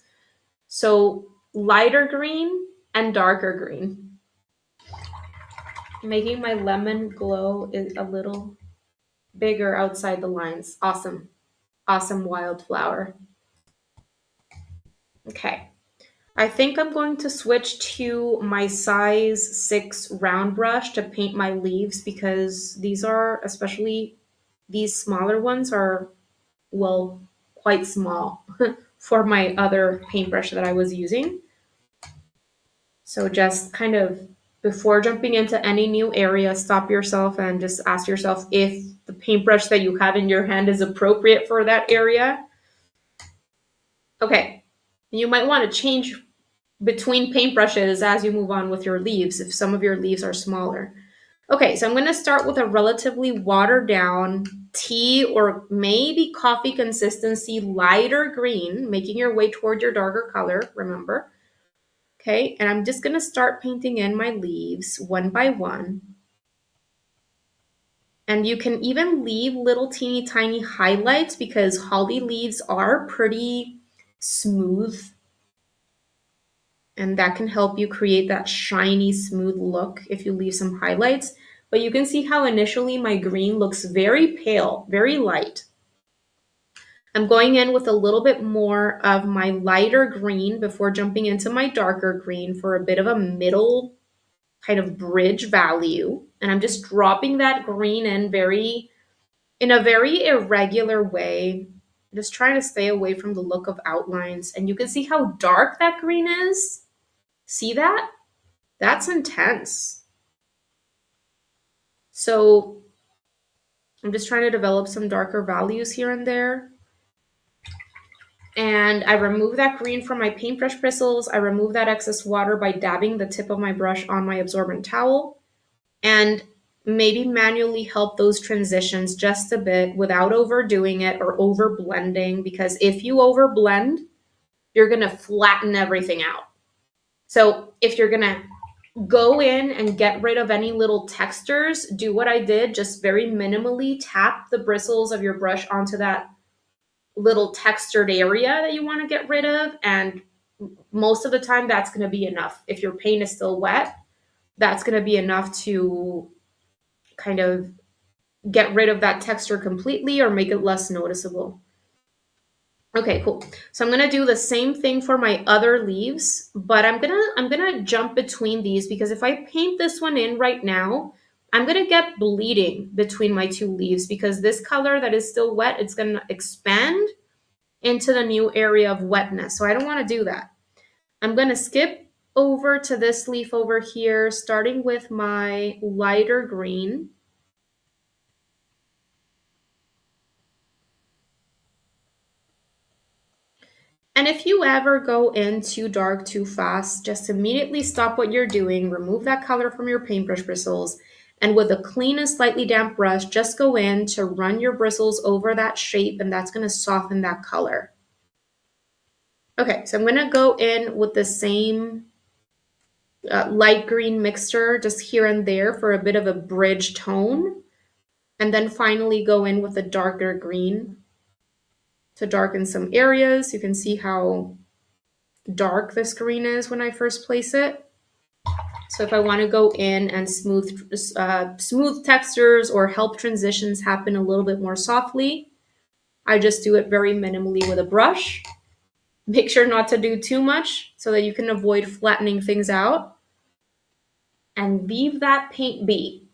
So lighter green and darker green. Making my lemon glow is a little bigger outside the lines. Awesome. Awesome wildflower. Okay. I think I'm going to switch to my size 6 round brush to paint my leaves, because these are, especially these smaller ones are, well, quite small for my other paintbrush that I was using. So just kind of before jumping into any new area, stop yourself and just ask yourself if the paintbrush that you have in your hand is appropriate for that area. Okay, you might want to change between paintbrushes as you move on with your leaves if some of your leaves are smaller. Okay, so I'm going to start with a relatively watered down tea or maybe coffee consistency, lighter green, making your way toward your darker color, remember. Okay, and I'm just going to start painting in my leaves one by one. And you can even leave little teeny tiny highlights because holly leaves are pretty smooth, and that can help you create that shiny, smooth look if you leave some highlights. But you can see how initially my green looks very pale, very light. I'm going in with a little bit more of my lighter green before jumping into my darker green for a bit of a middle kind of bridge value. And I'm just dropping that green in a very irregular way, just trying to stay away from the look of outlines. And you can see how dark that green is. See that? That's intense. So I'm just trying to develop some darker values here and there. And I remove that green from my paintbrush bristles. I remove that excess water by dabbing the tip of my brush on my absorbent towel. And maybe manually help those transitions just a bit without overdoing it or over blending, because if you over blend, you're going to flatten everything out. So if you're going to go in and get rid of any little textures, do what I did, just very minimally tap the bristles of your brush onto that little textured area that you want to get rid of. And most of the time that's going to be enough. If your paint is still wet, that's going to be enough to kind of get rid of that texture completely or make it less noticeable. Okay, cool. So I'm gonna do the same thing for my other leaves, but I'm gonna jump between these because if I paint this one in right now, I'm gonna get bleeding between my two leaves because this color that is still wet, it's gonna expand into the new area of wetness. So I don't want to do that. I'm gonna skip over to this leaf over here, starting with my lighter green. And if you ever go in too dark too fast, just immediately stop what you're doing, remove that color from your paintbrush bristles, and with a clean and slightly damp brush, just go in to run your bristles over that shape, and that's going to soften that color. Okay, so I'm going to go in with the same light green mixture just here and there for a bit of a bridge tone, and then finally go in with a darker green to darken some areas. You can see how dark this green is when I first place it. So if I want to go in and smooth textures or help transitions happen a little bit more softly, I just do it very minimally with a brush. Make sure not to do too much so that you can avoid flattening things out, and leave that paint be.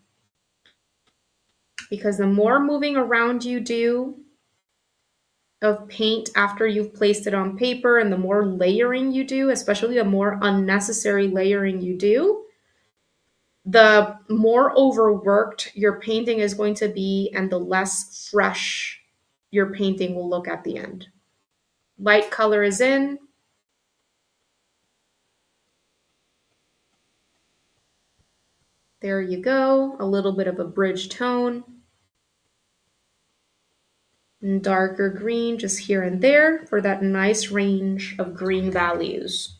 Because the more moving around you do of paint after you've placed it on paper, and the more layering you do, especially the more unnecessary layering you do, the more overworked your painting is going to be and the less fresh your painting will look at the end. Light color is in. There you go. A little bit of a bridge tone. And darker green just here and there for that nice range of green values.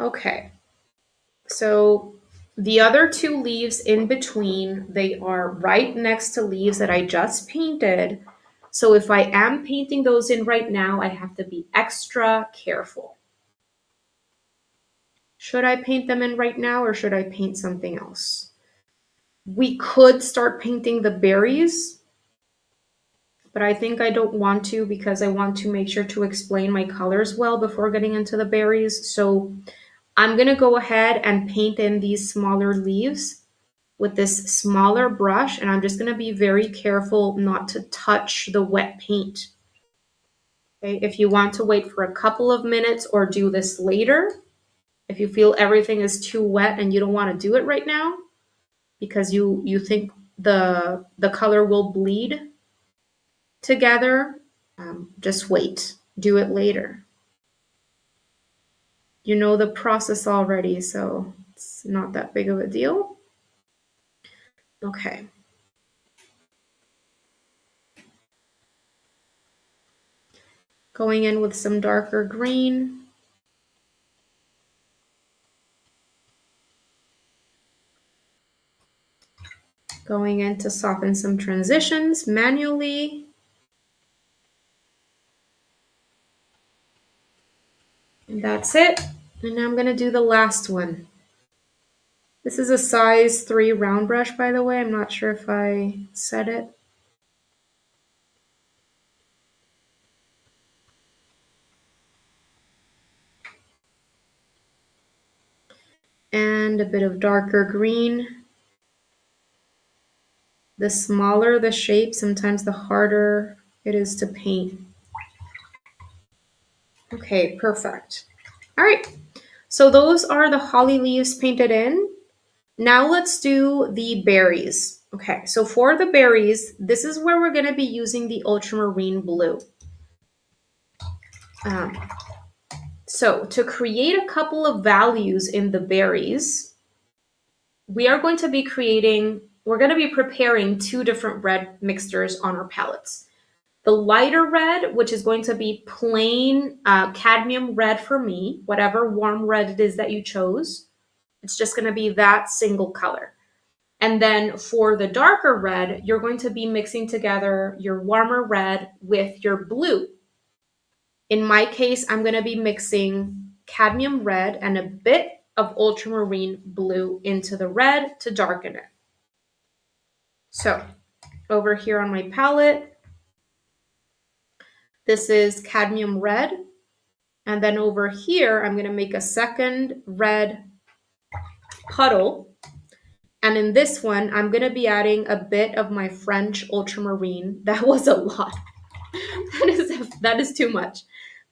Okay, so the other two leaves in between, they are right next to leaves that I just painted. So if I am painting those in right now, I have to be extra careful. Should I paint them in right now or should I paint something else? We could start painting the berries, but I think I don't want to because I want to make sure to explain my colors well before getting into the berries. So I'm going to go ahead and paint in these smaller leaves with this smaller brush, and I'm just going to be very careful not to touch the wet paint. Okay, if you want to wait for a couple of minutes or do this later, if you feel everything is too wet and you don't want to do it right now, because you think the color will bleed together, just wait. Do it later. You know the process already, so it's not that big of a deal. Okay. Going in with some darker green. Going in to soften some transitions manually. And that's it. And now I'm going to do the last one. This is a size 3 round brush, by the way. I'm not sure if I said it. And a bit of darker green. The smaller the shape, sometimes the harder it is to paint. Okay, perfect. All right, so those are the holly leaves painted in. Now let's do the berries. Okay, so for the berries, this is where we're gonna be using the ultramarine blue. So to create a couple of values in the berries, we're going to be preparing two different red mixtures on our palettes. The lighter red, which is going to be plain cadmium red for me, whatever warm red it is that you chose. It's just going to be that single color. And then for the darker red, you're going to be mixing together your warmer red with your blue. In my case, I'm going to be mixing cadmium red and a bit of ultramarine blue into the red to darken it. So over here on my palette, this is cadmium red. And then over here, I'm going to make a second red puddle. And in this one, I'm going to be adding a bit of my French ultramarine. That was a lot. That is too much.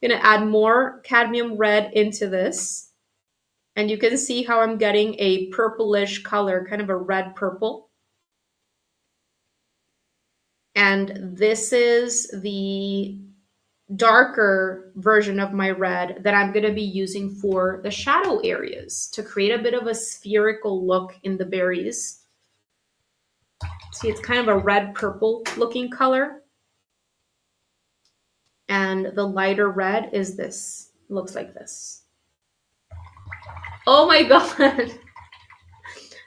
I'm going to add more cadmium red into this. And you can see how I'm getting a purplish color, kind of a red purple. And this is the darker version of my red that I'm going to be using for the shadow areas to create a bit of a spherical look in the berries. See, it's kind of a red purple looking color. And the lighter red is this. Looks like this. Oh my God.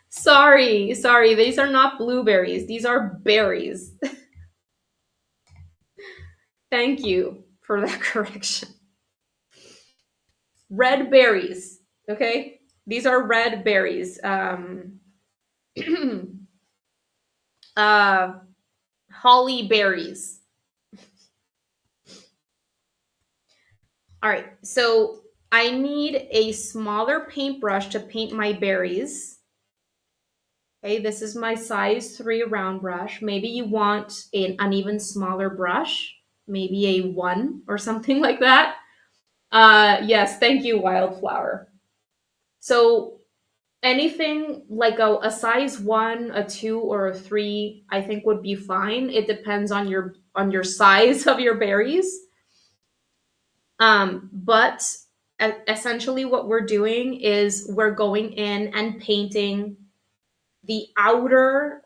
Sorry. These are not blueberries. These are berries. Thank you for that correction. Red berries, okay? These are red berries. Holly berries. All right, so I need a smaller paintbrush to paint my berries. Okay, this is my size 3 round brush. Maybe you want an even smaller brush, maybe a 1 or something like that. Yes, thank you, Wildflower. So anything like a size 1, a 2, or a 3, I think would be fine. It depends on your size of your berries. But essentially what we're doing is we're going in and painting the outer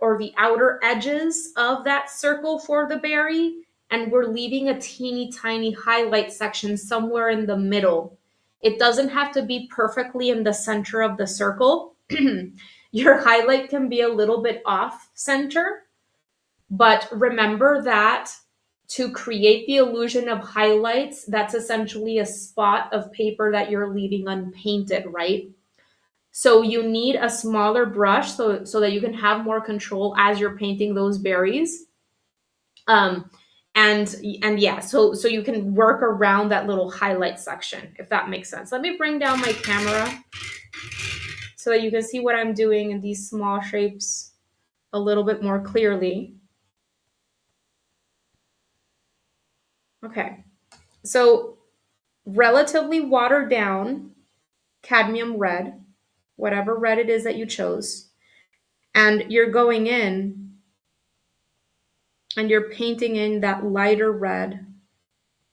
edges of that circle for the berry, and we're leaving a teeny tiny highlight section somewhere in the middle. It doesn't have to be perfectly in the center of the circle. Your highlight can be a little bit off center, but remember that to create the illusion of highlights, that's essentially a spot of paper that you're leaving unpainted, right? So you need a smaller brush so that you can have more control as you're painting those berries. And yeah, so you can work around that little highlight section, if that makes sense. Let me bring down my camera so that you can see what I'm doing in these small shapes a little bit more clearly. Okay, so relatively watered down cadmium red, whatever red it is that you chose. And you're going in and you're painting in that lighter red,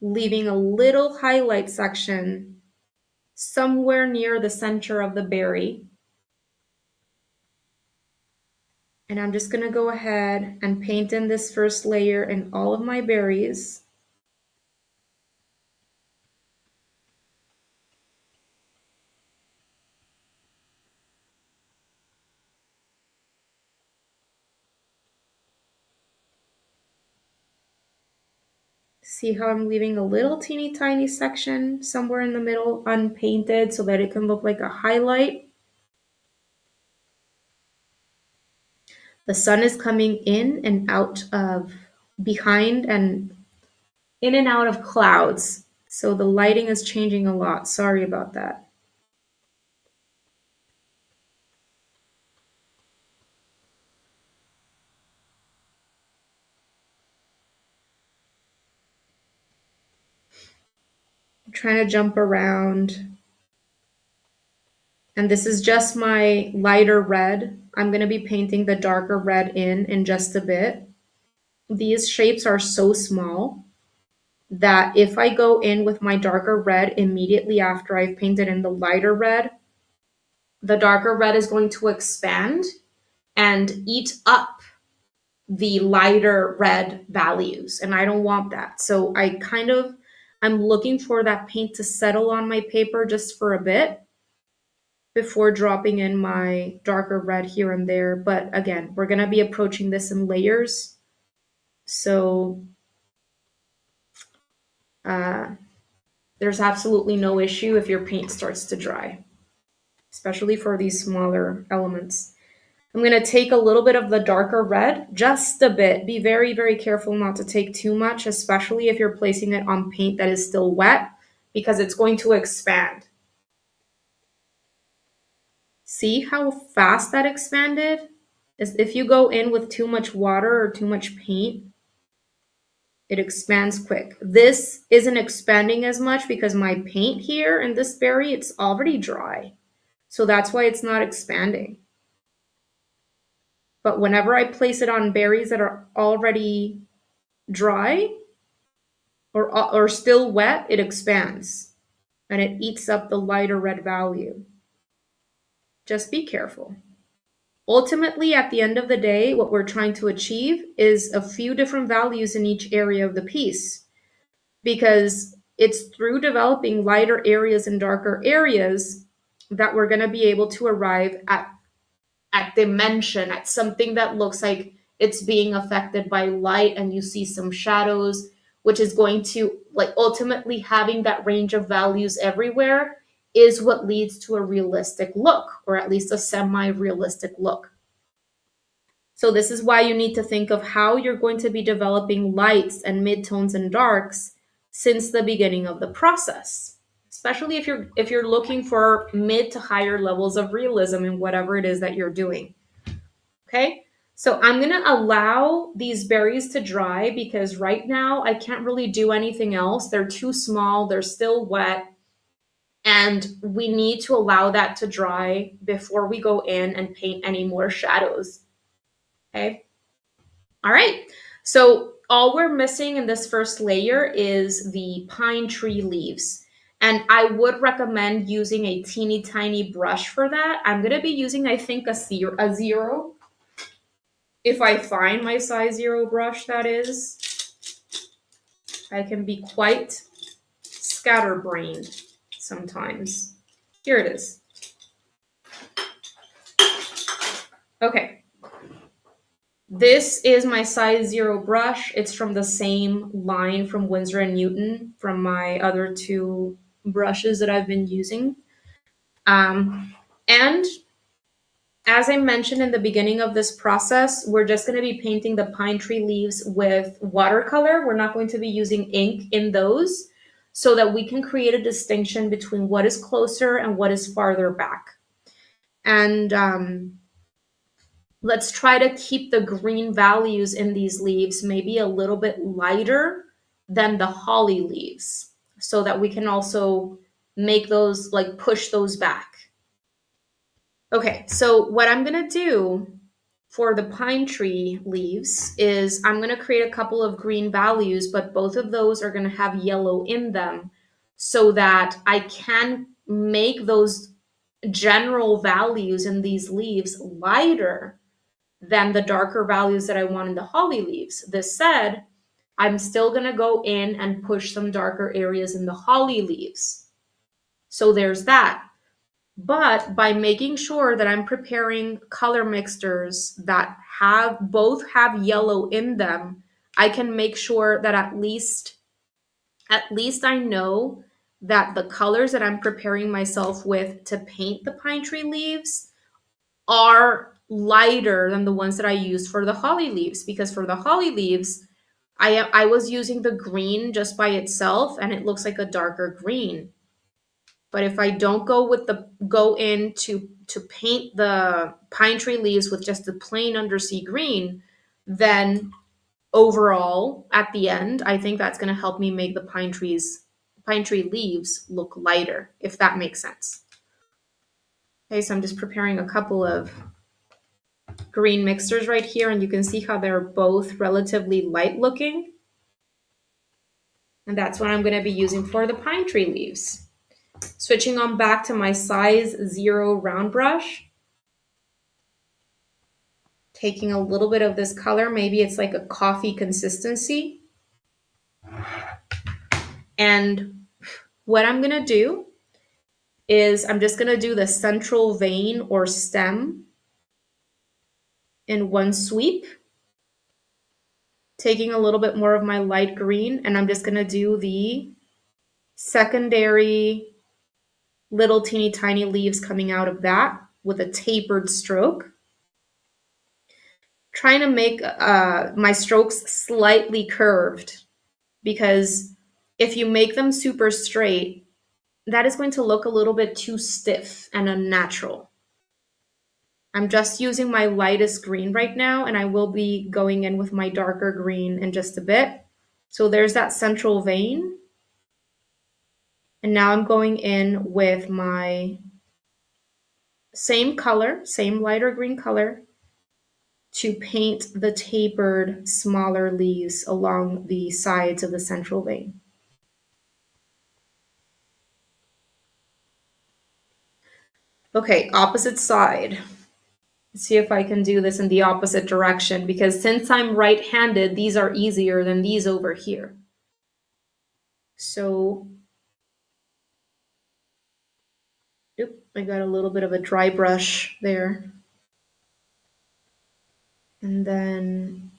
leaving a little highlight section somewhere near the center of the berry. And I'm just going to go ahead and paint in this first layer in all of my berries. See how I'm leaving a little teeny tiny section somewhere in the middle unpainted so that it can look like a highlight. The sun is coming in and out of behind and in and out of clouds. So the lighting is changing a lot. Sorry about that. I'm trying to jump around. And this is just my lighter red. I'm going to be painting the darker red in just a bit. These shapes are so small that if I go in with my darker red immediately after I've painted in the lighter red, the darker red is going to expand and eat up the lighter red values. And I don't want that. So I'm looking for that paint to settle on my paper just for a bit before dropping in my darker red here and there. But again, we're going to be approaching this in layers. So there's absolutely no issue if your paint starts to dry, especially for these smaller elements. I'm going to take a little bit of the darker red, just a bit. Be very, very careful not to take too much, especially if you're placing it on paint that is still wet, because it's going to expand. See how fast that expanded? If you go in with too much water or too much paint, it expands quick. This isn't expanding as much because my paint here in this berry, it's already dry. So that's why it's not expanding. But whenever I place it on berries that are already dry or still wet, it expands and it eats up the lighter red value. Just be careful. Ultimately, at the end of the day, what we're trying to achieve is a few different values in each area of the piece, because it's through developing lighter areas and darker areas that we're going to be able to arrive at dimension, at something that looks like it's being affected by light and you see some shadows, which is going to, like, ultimately having that range of values everywhere is what leads to a realistic look, or at least a semi-realistic look. So this is why you need to think of how you're going to be developing lights and midtones and darks since the beginning of the process, especially if you're looking for mid to higher levels of realism in whatever it is that you're doing. Okay, so I'm going to allow these berries to dry because right now I can't really do anything else. They're too small, they're still wet, and we need to allow that to dry before we go in and paint any more shadows. Okay. All right. So all we're missing in this first layer is the pine tree leaves. And I would recommend using a teeny tiny brush for that. I'm going to be using, I think, a zero. If I find my size 0 brush, that is. I can be quite scatterbrained sometimes. Here it is. Okay. This is my size 0 brush. It's from the same line from Winsor & Newton, from my other 2 brushes that I've been using. And as I mentioned in the beginning of this process, we're just going to be painting the pine tree leaves with watercolor. We're not going to be using ink in those, so that we can create a distinction between what is closer and what is farther back. And let's try to keep the green values in these leaves maybe a little bit lighter than the holly leaves, so that we can also make those, like, push those back. Okay, so what I'm gonna do for the pine tree leaves is I'm going to create a couple of green values, but both of those are going to have yellow in them so that I can make those general values in these leaves lighter than the darker values that I want in the holly leaves. This said, I'm still going to go in and push some darker areas in the holly leaves. So there's that. But by making sure that I'm preparing color mixtures that both have yellow in them, I can make sure that at least I know that the colors that I'm preparing myself with to paint the pine tree leaves are lighter than the ones that I use for the holly leaves, because for the holly leaves, I was using the green just by itself and it looks like a darker green. But if I don't go in to paint the pine tree leaves with just the plain undersea green, then overall at the end, I think that's going to help me make the pine tree leaves look lighter, if that makes sense. Okay, so I'm just preparing a couple of green mixtures right here, and you can see how they're both relatively light looking. And that's what I'm going to be using for the pine tree leaves. Switching on back to my size 0 round brush. Taking a little bit of this color, maybe it's like a coffee consistency. And what I'm going to do is I'm just going to do the central vein or stem in one sweep. Taking a little bit more of my light green, and I'm just going to do the secondary little teeny tiny leaves coming out of that with a tapered stroke. Trying to make my strokes slightly curved, because if you make them super straight, that is going to look a little bit too stiff and unnatural. I'm just using my lightest green right now, and I will be going in with my darker green in just a bit. So there's that central vein. And now I'm going in with my same color, same lighter green color, to paint the tapered, smaller leaves along the sides of the central vein. Okay, opposite side. Let's see if I can do this in the opposite direction, because since I'm right-handed, these are easier than these over here. So, I got a little bit of a dry brush there. And then,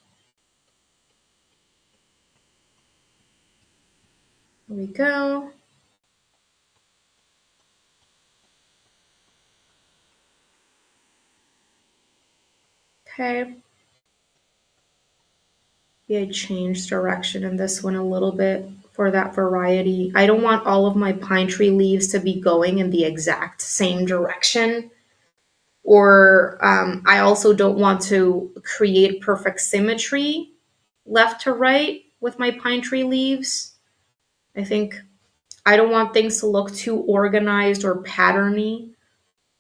here we go. Okay. Maybe I changed direction in this one a little bit for that variety. I don't want all of my pine tree leaves to be going in the exact same direction. Or I also don't want to create perfect symmetry left to right with my pine tree leaves. I think I don't want things to look too organized or patterny,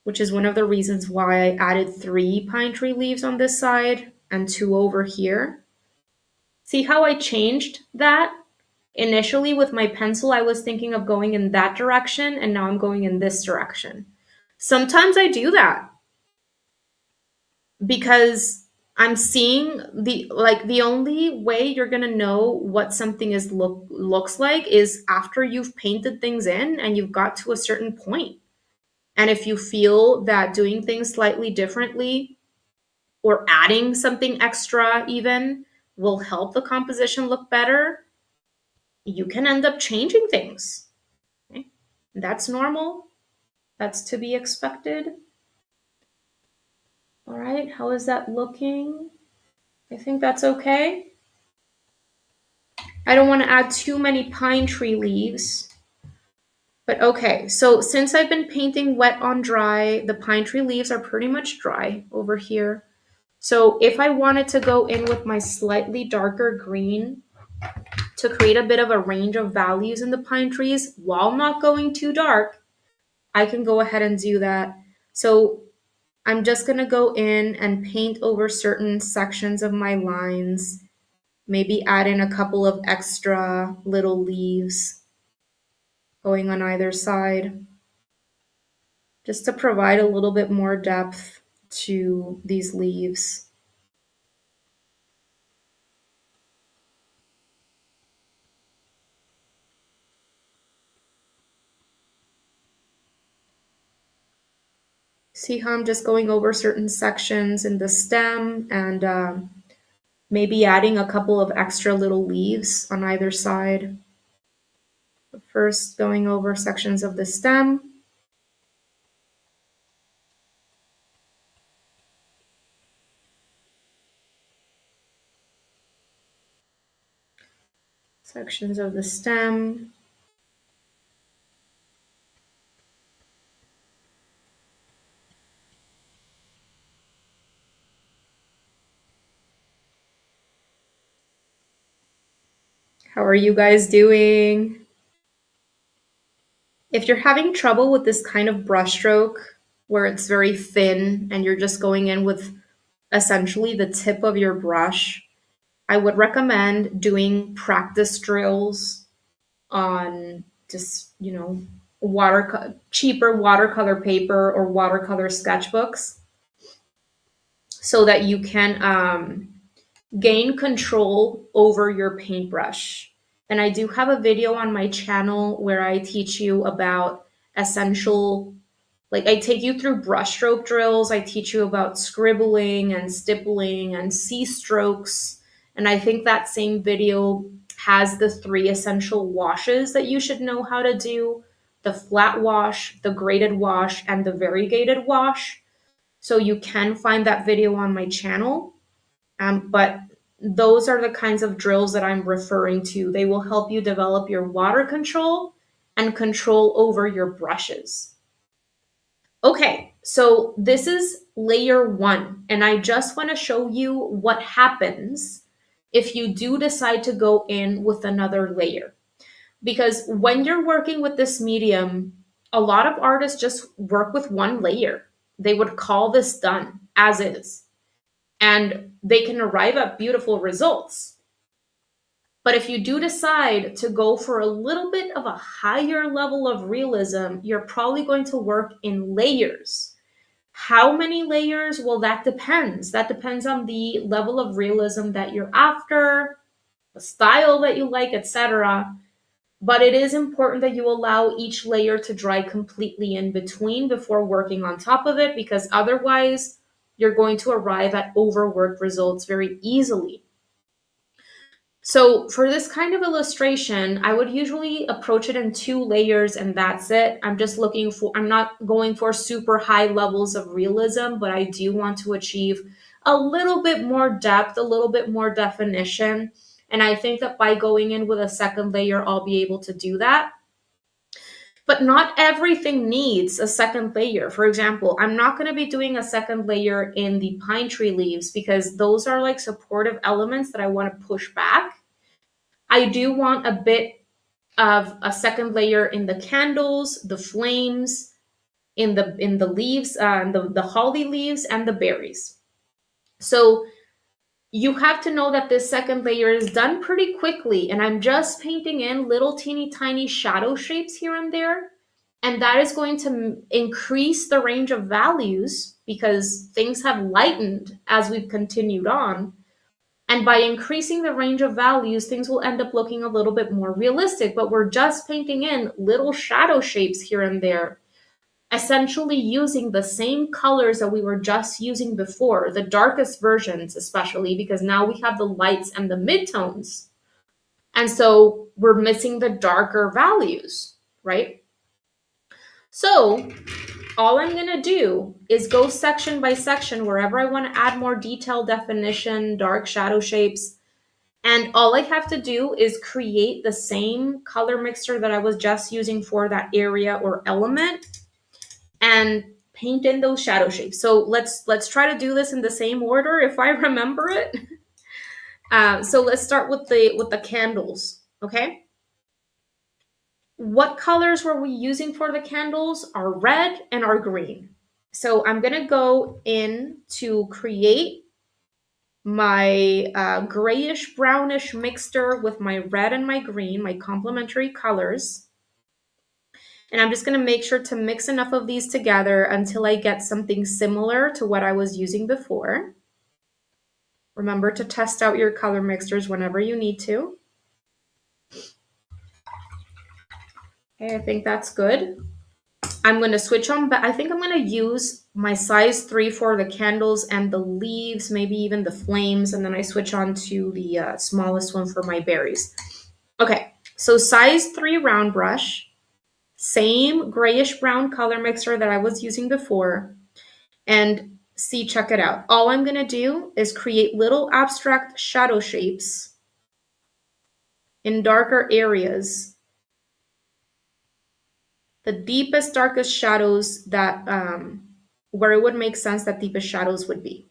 which is one of the reasons why I added 3 pine tree leaves on this side and 2 over here. See how I changed that? Initially with my pencil, I was thinking of going in that direction, and now I'm going in this direction. Sometimes I do that because I'm seeing the only way you're going to know what something looks like is after you've painted things in and you've got to a certain point. And if you feel that doing things slightly differently or adding something extra even will help the composition look better, you can end up changing things. Okay? That's normal. That's to be expected. All right, how is that looking? I think that's okay. I don't want to add too many pine tree leaves. But okay, so since I've been painting wet on dry, the pine tree leaves are pretty much dry over here. So if I wanted to go in with my slightly darker green to create a bit of a range of values in the pine trees while not going too dark, I can go ahead and do that. So I'm just gonna go in and paint over certain sections of my lines, maybe add in a couple of extra little leaves going on either side, just to provide a little bit more depth to these leaves. See how I'm just going over certain sections in the stem and maybe adding a couple of extra little leaves on either side. First, going over sections of the stem. Sections of the stem. How are you guys doing? If you're having trouble with this kind of brushstroke where it's very thin and you're just going in with essentially the tip of your brush, I would recommend doing practice drills on just, cheaper watercolor paper or watercolor sketchbooks so that you can gain control over your paintbrush. And I do have a video on my channel where I teach you about essential, like I take you through brushstroke drills, I teach you about scribbling and stippling and C strokes. And I think that same video has the 3 essential washes that you should know how to do: the flat wash, the graded wash, and the variegated wash. So you can find that video on my channel. But those are the kinds of drills that I'm referring to. They will help you develop your water control and control over your brushes. Okay, so this is layer 1, and I just want to show you what happens if you do decide to go in with another layer. Because when you're working with this medium, a lot of artists just work with one layer. They would call this done as is, and they can arrive at beautiful results. But if you do decide to go for a little bit of a higher level of realism, you're probably going to work in layers. How many layers? Well, that depends. That depends on the level of realism that you're after, the style that you like, etc. But it is important that you allow each layer to dry completely in between before working on top of it, because otherwise you're going to arrive at overworked results very easily. So for this kind of illustration, I would usually approach it in 2 layers and that's it. I'm not going for super high levels of realism, but I do want to achieve a little bit more depth, a little bit more definition. And I think that by going in with a second layer, I'll be able to do that. But not everything needs a second layer. For example, I'm not going to be doing a second layer in the pine tree leaves because those are like supportive elements that I want to push back. I do want a bit of a second layer in the candles, the flames, in the leaves, the holly leaves, and the berries. So you have to know that this second layer is done pretty quickly, and I'm just painting in little teeny tiny shadow shapes here and there. And that is going to increase the range of values because things have lightened as we've continued on. And by increasing the range of values, things will end up looking a little bit more realistic, but we're just painting in little shadow shapes here and there, essentially using the same colors that we were just using before, the darkest versions especially, because now we have the lights and the midtones. And so we're missing the darker values, right? So all I'm going to do is go section by section wherever I want to add more detail, definition, dark shadow shapes. And all I have to do is create the same color mixture that I was just using for that area or element and paint in those shadow shapes. So let's try to do this in the same order if I remember it. So let's start with the candles, okay? What colors were we using for the candles? Our red and our green. So I'm gonna go in to create my grayish brownish mixture with my red and my green, my complementary colors. And I'm just gonna make sure to mix enough of these together until I get something similar to what I was using before. Remember to test out your color mixtures whenever you need to. Okay, I think that's good. I'm going to switch on, but I think I'm going to use my size 3 for the candles and the leaves, maybe even the flames, and then I switch on to the smallest one for my berries. Okay, so size 3 round brush, same grayish brown color mixture that I was using before, and see, check it out. All I'm going to do is create little abstract shadow shapes in darker areas, the deepest, darkest shadows that where it would make sense that deepest shadows would be.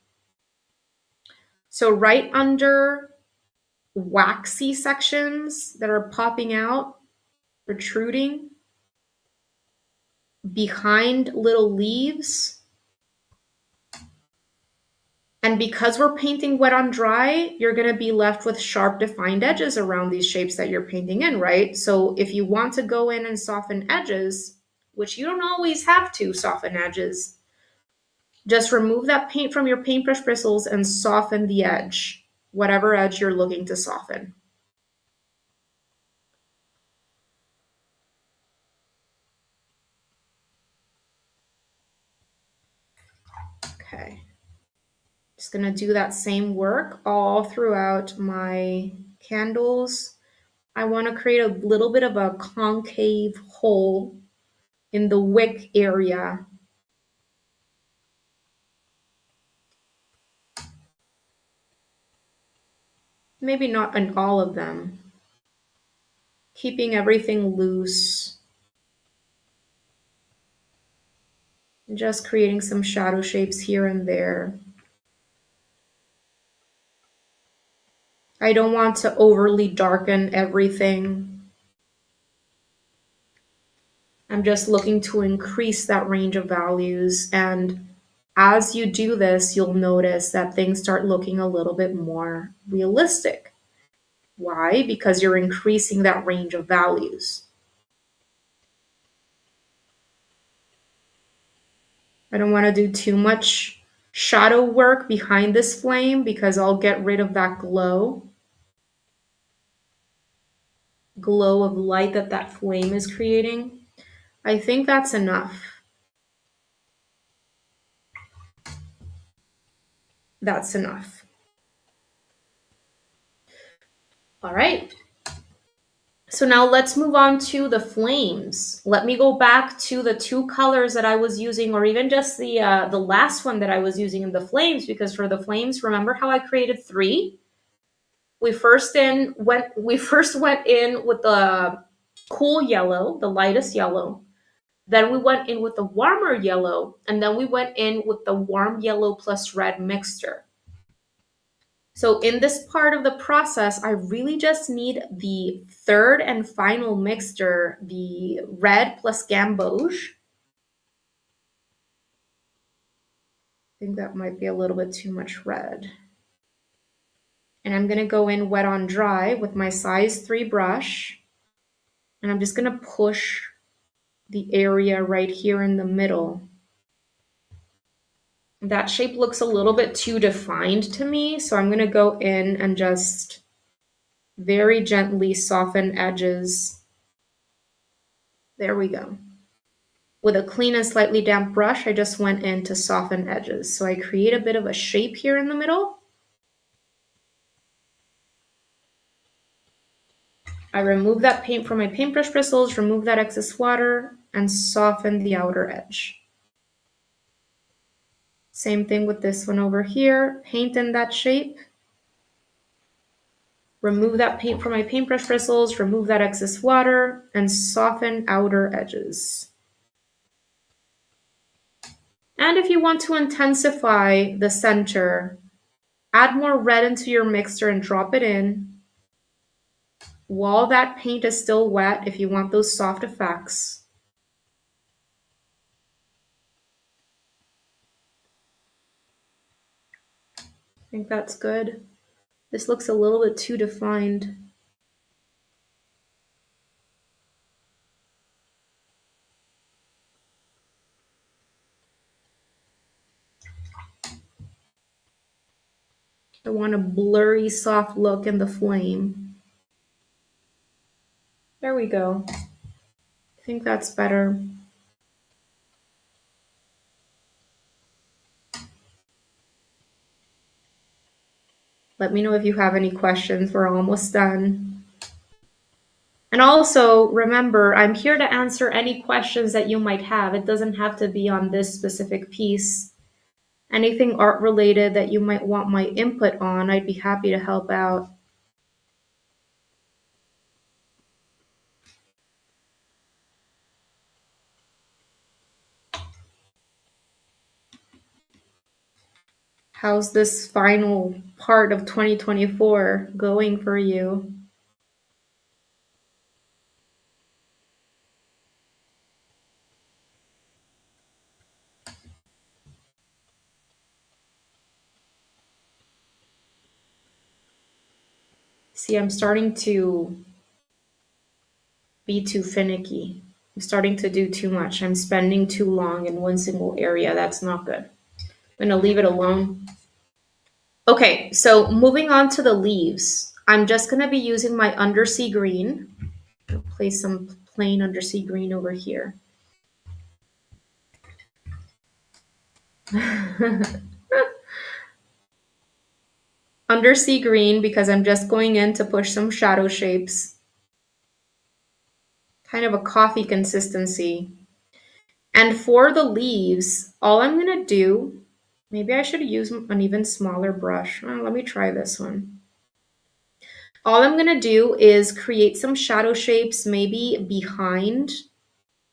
So right under waxy sections that are popping out, protruding, behind little leaves. And because we're painting wet on dry, you're going to be left with sharp defined edges around these shapes that you're painting in, right? So if you want to go in and soften edges, which you don't always have to soften edges, just remove that paint from your paintbrush bristles and soften the edge, whatever edge you're looking to soften. Okay. Just gonna do that same work all throughout my candles. I want to create a little bit of a concave hole in the wick area. Maybe not in all of them. Keeping everything loose. Just creating some shadow shapes here and there. I don't want to overly darken everything. I'm just looking to increase that range of values. And as you do this, you'll notice that things start looking a little bit more realistic. Why? Because you're increasing that range of values. I don't want to do too much shadow work behind this flame because I'll get rid of that glow of light that that flame is creating. I think that's enough. That's enough. All right. So now let's move on to the flames. Let me go back to the two colors that I was using, or even just the last one that I was using in the flames, because for the flames, remember how I created 3? We first went in with the cool yellow, the lightest yellow. Then we went in with the warmer yellow, and then we went in with the warm yellow plus red mixture. So in this part of the process, I really just need the third and final mixture, the red plus Gamboge. I think that might be a little bit too much red. And I'm gonna go in wet on dry with my size 3 brush. And I'm just gonna push the area right here in the middle. That shape looks a little bit too defined to me, so I'm gonna go in and just very gently soften edges. There we go. With a clean and slightly damp brush, I just went in to soften edges. So I create a bit of a shape here in the middle. I remove that paint from my paintbrush bristles, remove that excess water, and soften the outer edge. Same thing with this one over here. Paint in that shape. Remove that paint from my paintbrush bristles, remove that excess water, and soften outer edges. And if you want to intensify the center, add more red into your mixture and drop it in. While that paint is still wet, if you want those soft effects. I think that's good. This looks a little bit too defined. I want a blurry, soft look in the flame. There we go. I think that's better. Let me know if you have any questions. We're almost done. And also, remember, I'm here to answer any questions that you might have. It doesn't have to be on this specific piece. Anything art related that you might want my input on, I'd be happy to help out. How's this final part of 2024 going for you? See, I'm starting to be too finicky. I'm starting to do too much. I'm spending too long in one single area. That's not good. I'm gonna leave it alone. Okay, so moving on to the leaves. I'm just gonna be using my Undersea green. I'll place some plain Undersea green over here. Undersea green because I'm just going in to push some shadow shapes. Kind of a coffee consistency. And for the leaves, all I'm gonna do, maybe I should use an even smaller brush. Let me try this one. All I'm gonna do is create some shadow shapes, maybe behind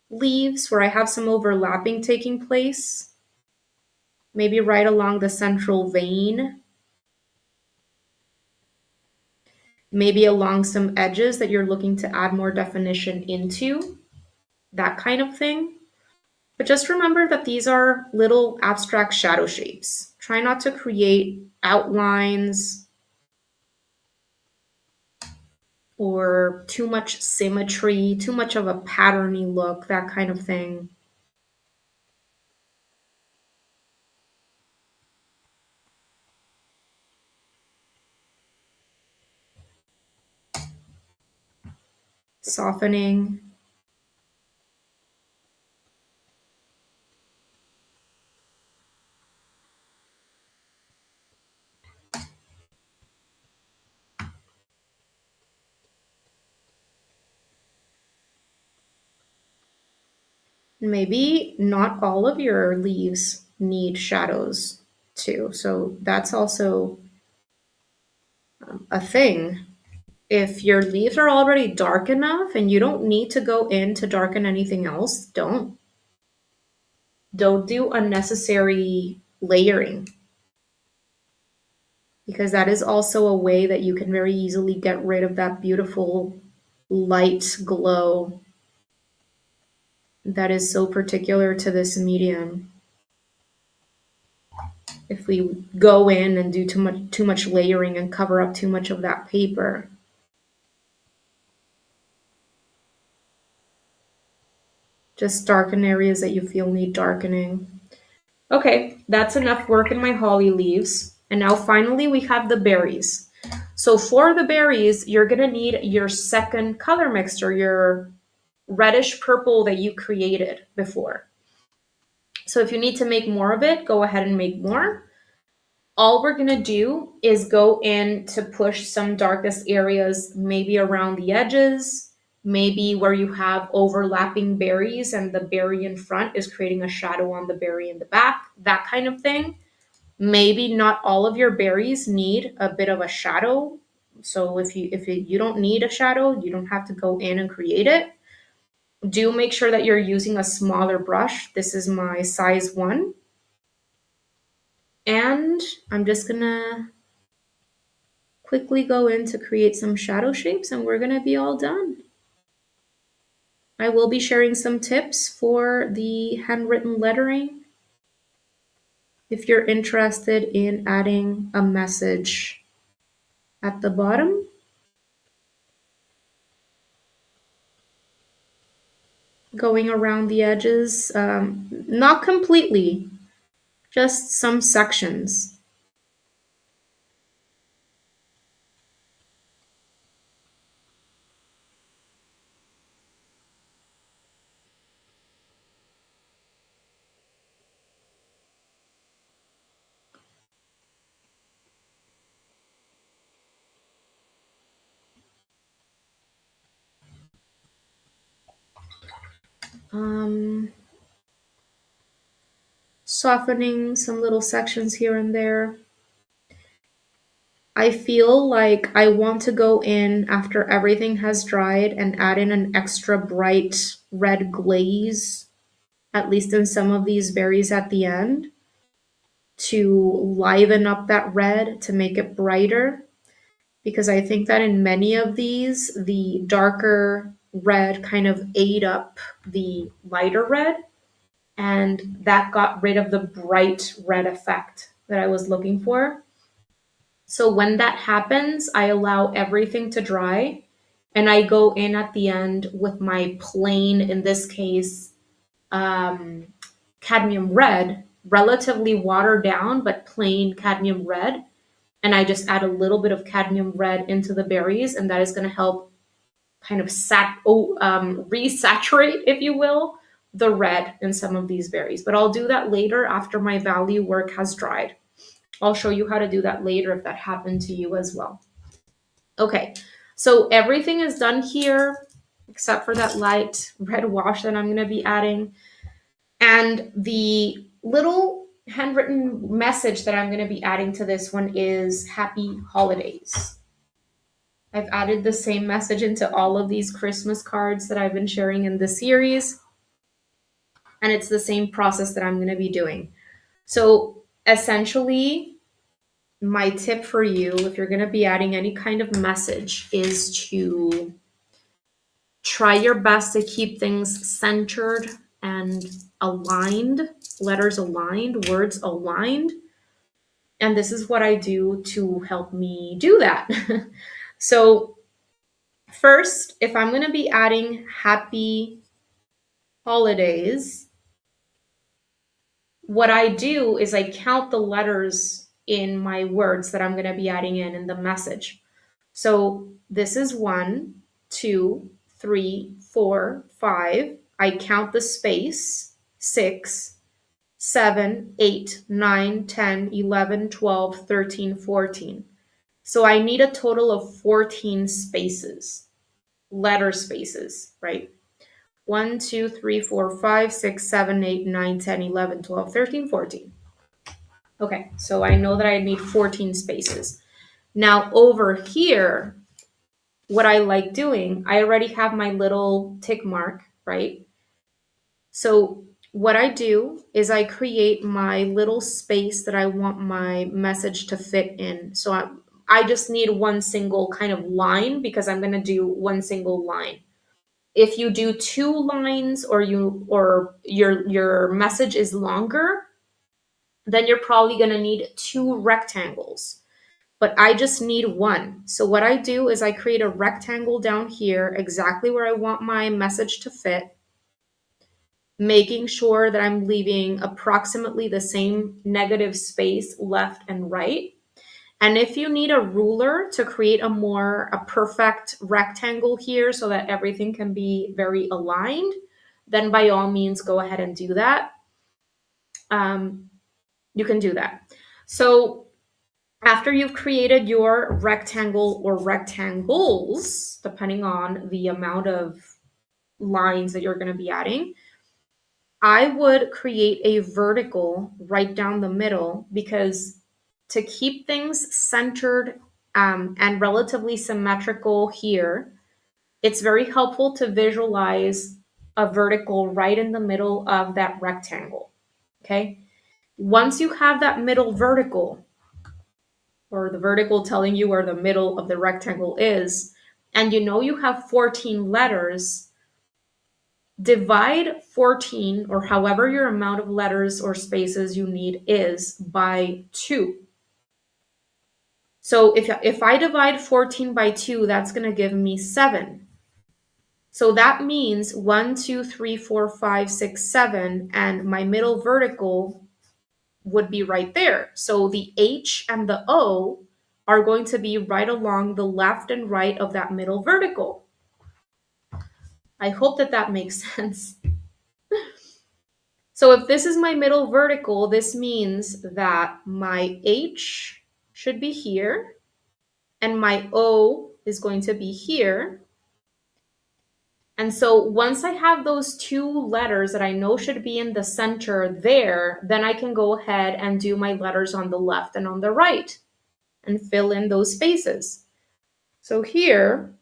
leaves where I have some overlapping taking place. Maybe right along the central vein. Maybe along some edges that you're looking to add more definition into. That kind of thing. But just remember that these are little abstract shadow shapes. Try not to create outlines or too much symmetry, too much of a patterny look, that kind of thing. Softening. Maybe not all of your leaves need shadows too. So that's also a thing. If your leaves are already dark enough and you don't need to go in to darken anything else, don't. Don't do unnecessary layering because that is also a way that you can very easily get rid of that beautiful light glow that is so particular to this medium. If we go in and do too much layering and cover up too much of that paper. Just darken areas that you feel need darkening. Okay, that's enough work in my holly leaves. And now finally we have the berries. So for the berries, you're gonna need your second color mixture, your reddish purple that you created before. So if you need to make more of it, go ahead and make more. All we're gonna do is go in to push some darkest areas, maybe around the edges, maybe where you have overlapping berries and the berry in front is creating a shadow on the berry in the back, that kind of thing. Maybe not all of your berries need a bit of a shadow. So if you don't need a shadow, you don't have to go in and create it. Do make sure that you're using a smaller brush. This is my size 1. And I'm just gonna quickly go in to create some shadow shapes and we're gonna be all done. I will be sharing some tips for the handwritten lettering if you're interested in adding a message at the bottom. Going around the edges, not completely, just some sections. Um, Softening some little sections here and there. I feel like I want to go in after everything has dried and add in an extra bright red glaze, at least in some of these berries at the end, to liven up that red to make it brighter. Because I think that in many of these, the darker red kind of ate up the lighter red, and that got rid of the bright red effect that I was looking for. So when that happens, I allow everything to dry and I go in at the end with my plain, in this case, um, cadmium red, relatively watered down, but plain cadmium red. And I just add a little bit of cadmium red into the berries, and that is going to help kind of resaturate, if you will, the red in some of these berries. But I'll do that later after my value work has dried. I'll show you how to do that later if that happened to you as well. Okay, so everything is done here except for that light red wash that I'm going to be adding. And the little handwritten message that I'm going to be adding to this one is Happy Holidays. I've added the same message into all of these Christmas cards that I've been sharing in the series. And it's the same process that I'm going to be doing. So essentially, my tip for you, if you're going to be adding any kind of message, is to try your best to keep things centered and aligned, letters aligned, words aligned. And this is what I do to help me do that. So first, if I'm going to be adding Happy Holidays, what I do is I count the letters in my words that I'm going to be adding in the message. So this is 1, 2, 3, 4, 5. I count the space, 6, 7, 8, 9, 10, 11, 12, 13, 14. So I need a total of 14 spaces, letter spaces, right? 1, 2, 3, 4, 5, 6, 7, 8, 9, 10, 11, 12, 13, 14. Okay, so I know that I need 14 spaces. Now over here, what I like doing, I already have my little tick mark, right? So what I do is I create my little space that I want my message to fit in. So I just need one single kind of line because I'm going to do one single line. If you do 2 lines or your message is longer, then you're probably going to need 2 rectangles. But I just need one. So what I do is I create a rectangle down here exactly where I want my message to fit, making sure that I'm leaving approximately the same negative space left and right. And if you need a ruler to create a perfect rectangle here so that everything can be very aligned, then by all means go ahead and do that. You can do that. So after you've created your rectangle or rectangles, depending on the amount of lines that you're going to be adding, I would create a vertical right down the middle because to keep things centered and relatively symmetrical here, it's very helpful to visualize a vertical right in the middle of that rectangle. Okay. Once you have that middle vertical, or the vertical telling you where the middle of the rectangle is, and you know you have 14 letters, divide 14, or however your amount of letters or spaces you need is, by 2. So if I divide 14 by 2, that's going to give me 7. So that means 1, 2, 3, 4, 5, 6, 7, and my middle vertical would be right there. So the H and the O are going to be right along the left and right of that middle vertical. I hope that that makes sense. So if this is my middle vertical, this means that my H should be here and my O is going to be here. And so once I have those 2 letters that I know should be in the center there, then I can go ahead and do my letters on the left and on the right and fill in those spaces. So here,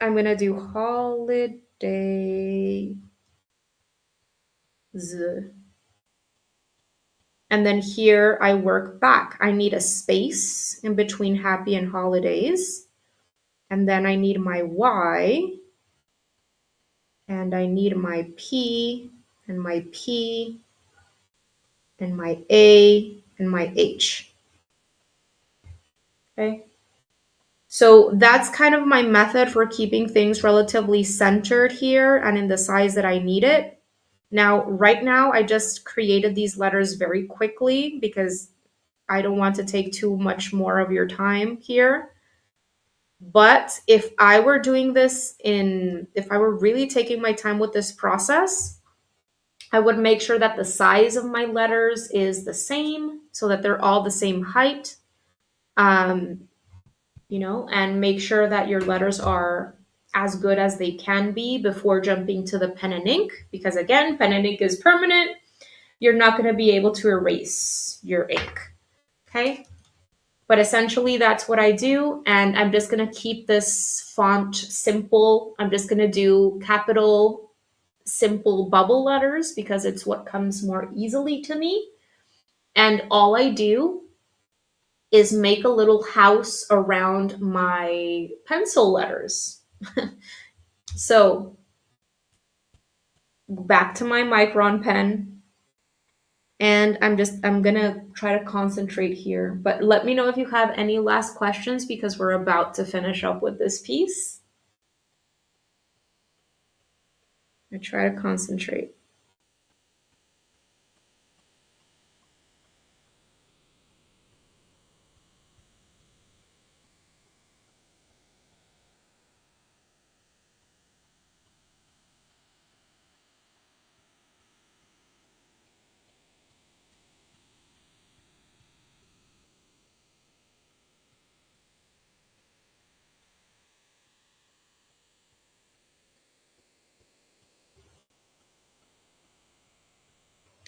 I'm going to do holidays. And then here I work back. I need a space in between happy and holidays. And then I need my Y. And I need my P and my P and my A and my H. Okay. So that's kind of my method for keeping things relatively centered here and in the size that I need it. Now, right now, I just created these letters very quickly because I don't want to take too much more of your time here. But if I were doing this if I were really taking my time with this process, I would make sure that the size of my letters is the same so that they're all the same height. And make sure that your letters are as good as they can be before jumping to the pen and ink. Because again, pen and ink is permanent. You're not going to be able to erase your ink. Okay? But essentially, that's what I do. And I'm just going to keep this font simple. I'm just going to do capital, simple bubble letters because it's what comes more easily to me. And all I do is make a little house around my pencil letters. So back to my Micron pen. And I'm gonna try to concentrate here. But let me know if you have any last questions because we're about to finish up with this piece. I try to concentrate.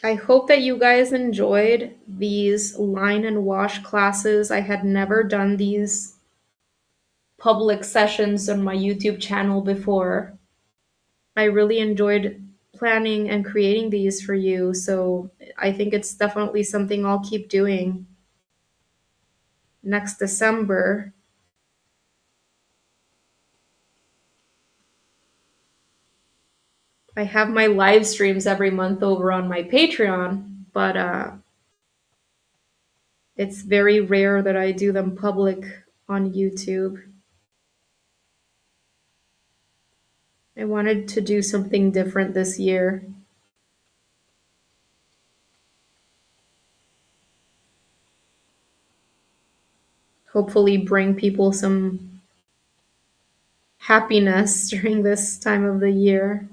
I hope that you guys enjoyed these line and wash classes. I had never done these public sessions on my YouTube channel before. I really enjoyed planning and creating these for you, so I think it's definitely something I'll keep doing next December. I have my live streams every month over on my Patreon, but it's very rare that I do them public on YouTube. I wanted to do something different this year. Hopefully bring people some happiness during this time of the year.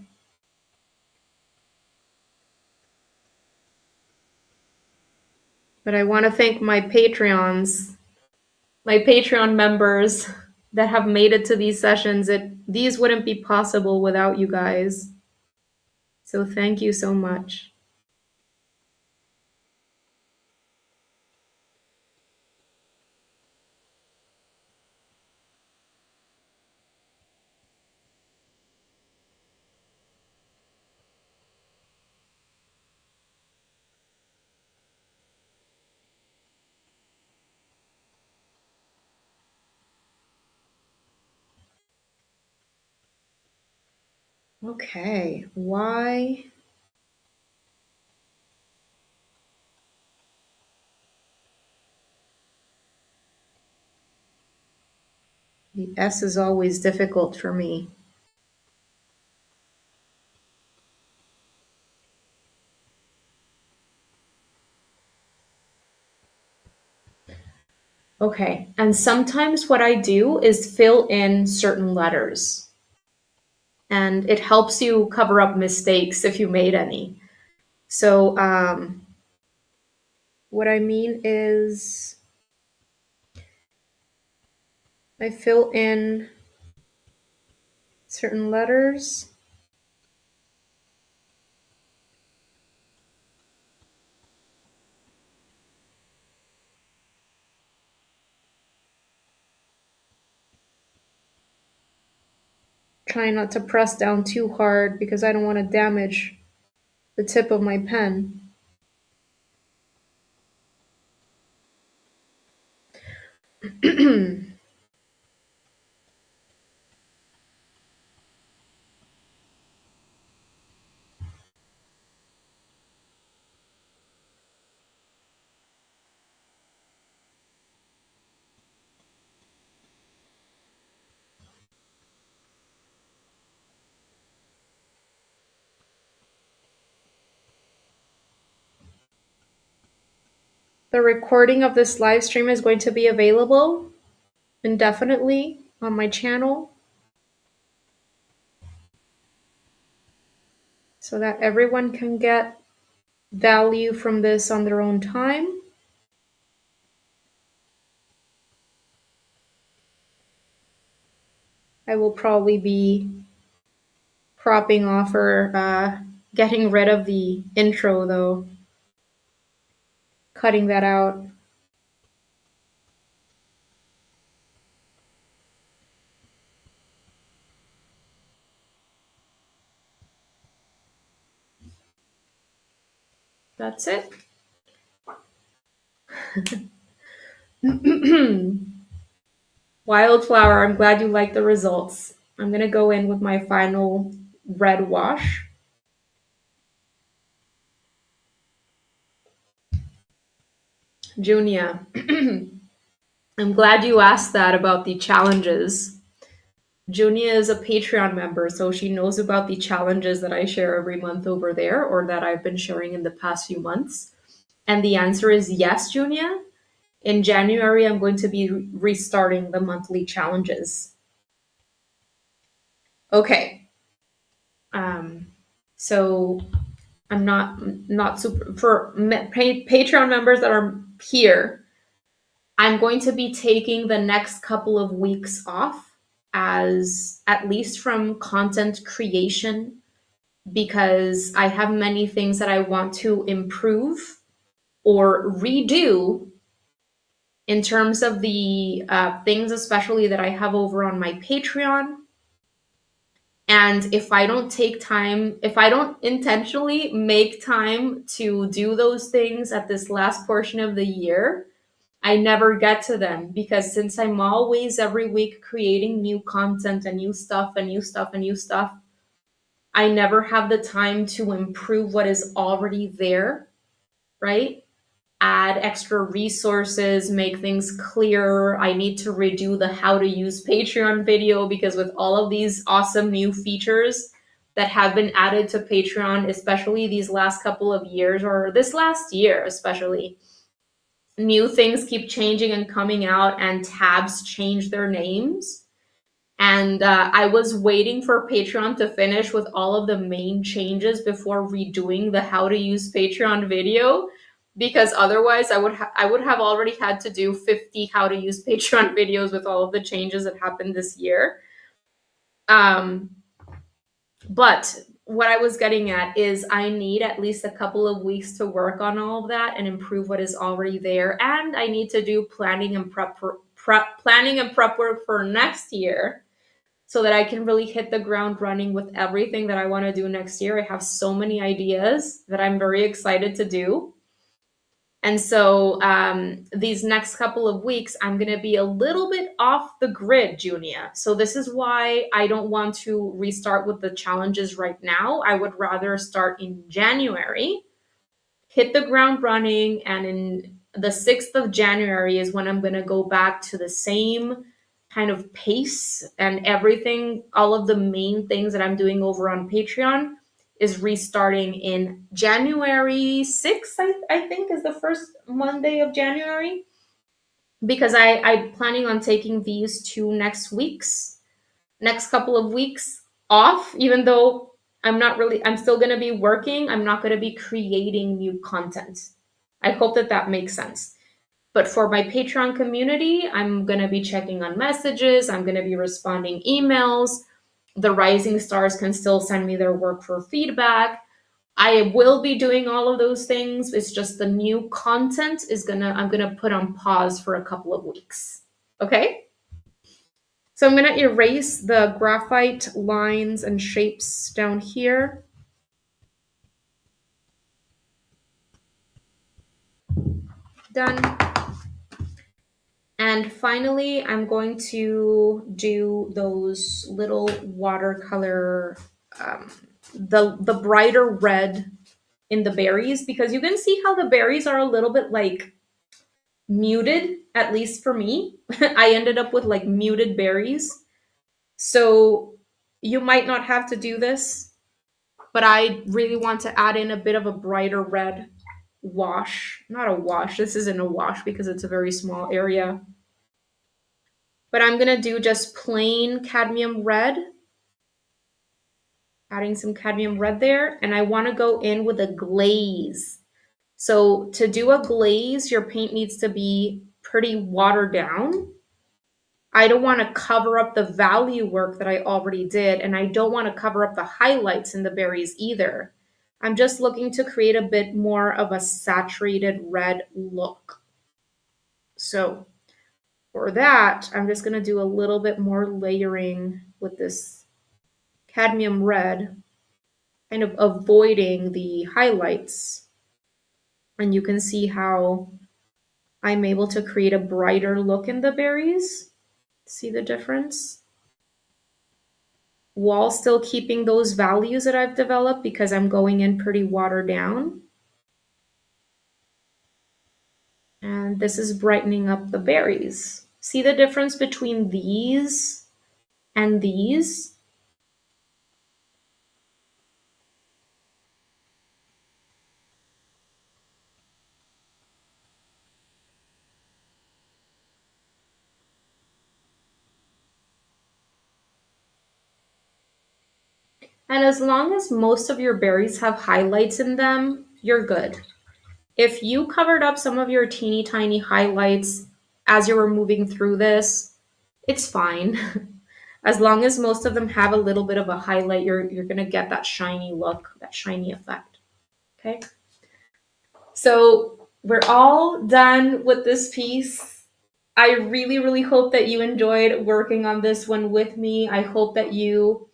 But I want to thank my Patreon members that have made it to these sessions. These wouldn't be possible without you guys. So thank you so much. Okay, why? The S is always difficult for me. Okay, and sometimes what I do is fill in certain letters, and it helps you cover up mistakes if you made any. So, what I mean is I fill in certain letters. Try not to press down too hard because I don't want to damage the tip of my pen. The recording of this live stream is going to be available indefinitely on my channel so that everyone can get value from this on their own time. I will probably be cropping off or getting rid of the intro though, cutting that out. That's it. Wildflower, I'm glad you like the results. I'm going to go in with my final red wash. Junia, I'm glad you asked that about the challenges. Junia is a Patreon member, so she knows about the challenges that I share every month over there or that I've been sharing in the past few months. And the answer is yes, Junia. In January, I'm going to be restarting the monthly challenges. Okay. So I'm not super for Patreon members that are here. I'm going to be taking the next couple of weeks off as at least from content creation because I have many things that I want to improve or redo in terms of the things, especially that I have over on my Patreon. And if I don't take time, if I don't intentionally make time to do those things at this last portion of the year, I never get to them because since I'm always every week creating new content and new stuff and new stuff and new stuff, I never have the time to improve what is already there, right? Add extra resources, make things clearer. I need to redo the how to use Patreon video because with all of these awesome new features that have been added to Patreon, especially these last couple of years or this last year, especially, new things keep changing and coming out and tabs change their names. And I was waiting for Patreon to finish with all of the main changes before redoing the how to use Patreon video, because otherwise I would have already had to do 50 how to use Patreon videos with all of the changes that happened this year. Um, but what I was getting at is I need at least a couple of weeks to work on all of that and improve what is already there, and I need to do planning and prep work for next year so that I can really hit the ground running with everything that I want to do next year. I have so many ideas that I'm very excited to do. And so these next couple of weeks, I'm going to be a little bit off the grid, Junia. So this is why I don't want to restart with the challenges right now. I would rather start in January, hit the ground running, and in the 6th of January is when I'm going to go back to the same kind of pace and everything. All of the main things that I'm doing over on Patreon is restarting in January 6th, I think is the first Monday of January, because I'm planning on taking these next couple of weeks off, even though I'm still going to be working. I'm not going to be creating new content. I hope that that makes sense. But for my Patreon community, I'm going to be checking on messages. I'm going to be responding emails. The rising stars can still send me their work for feedback. I will be doing all of those things. It's just the new content I'm going to put on pause for a couple of weeks. Okay? So I'm going to erase the graphite lines and shapes down here. Done. And finally, I'm going to do those little watercolor, the brighter red in the berries, because you can see how the berries are a little bit like muted, at least for me. I ended up with like muted berries. So you might not have to do this, but I really want to add in a bit of a brighter red wash. Not a wash, this isn't a wash because it's a very small area. But I'm going to do just plain cadmium red, adding some cadmium red there. And I want to go in with a glaze. So to do a glaze, your paint needs to be pretty watered down. I don't want to cover up the value work that I already did, and I don't want to cover up the highlights in the berries either. I'm just looking to create a bit more of a saturated red look. So for that, I'm just going to do a little bit more layering with this cadmium red, kind of avoiding the highlights. And you can see how I'm able to create a brighter look in the berries. See the difference? While still keeping those values that I've developed because I'm going in pretty watered down. And this is brightening up the berries. See the difference between these and these? And as long as most of your berries have highlights in them, you're good. If you covered up some of your teeny tiny highlights as you were moving through this, it's fine. As long as most of them have a little bit of a highlight, you're going to get that shiny look, that shiny effect. Okay? So we're all done with this piece. I really, really hope that you enjoyed working on this one with me. I hope that you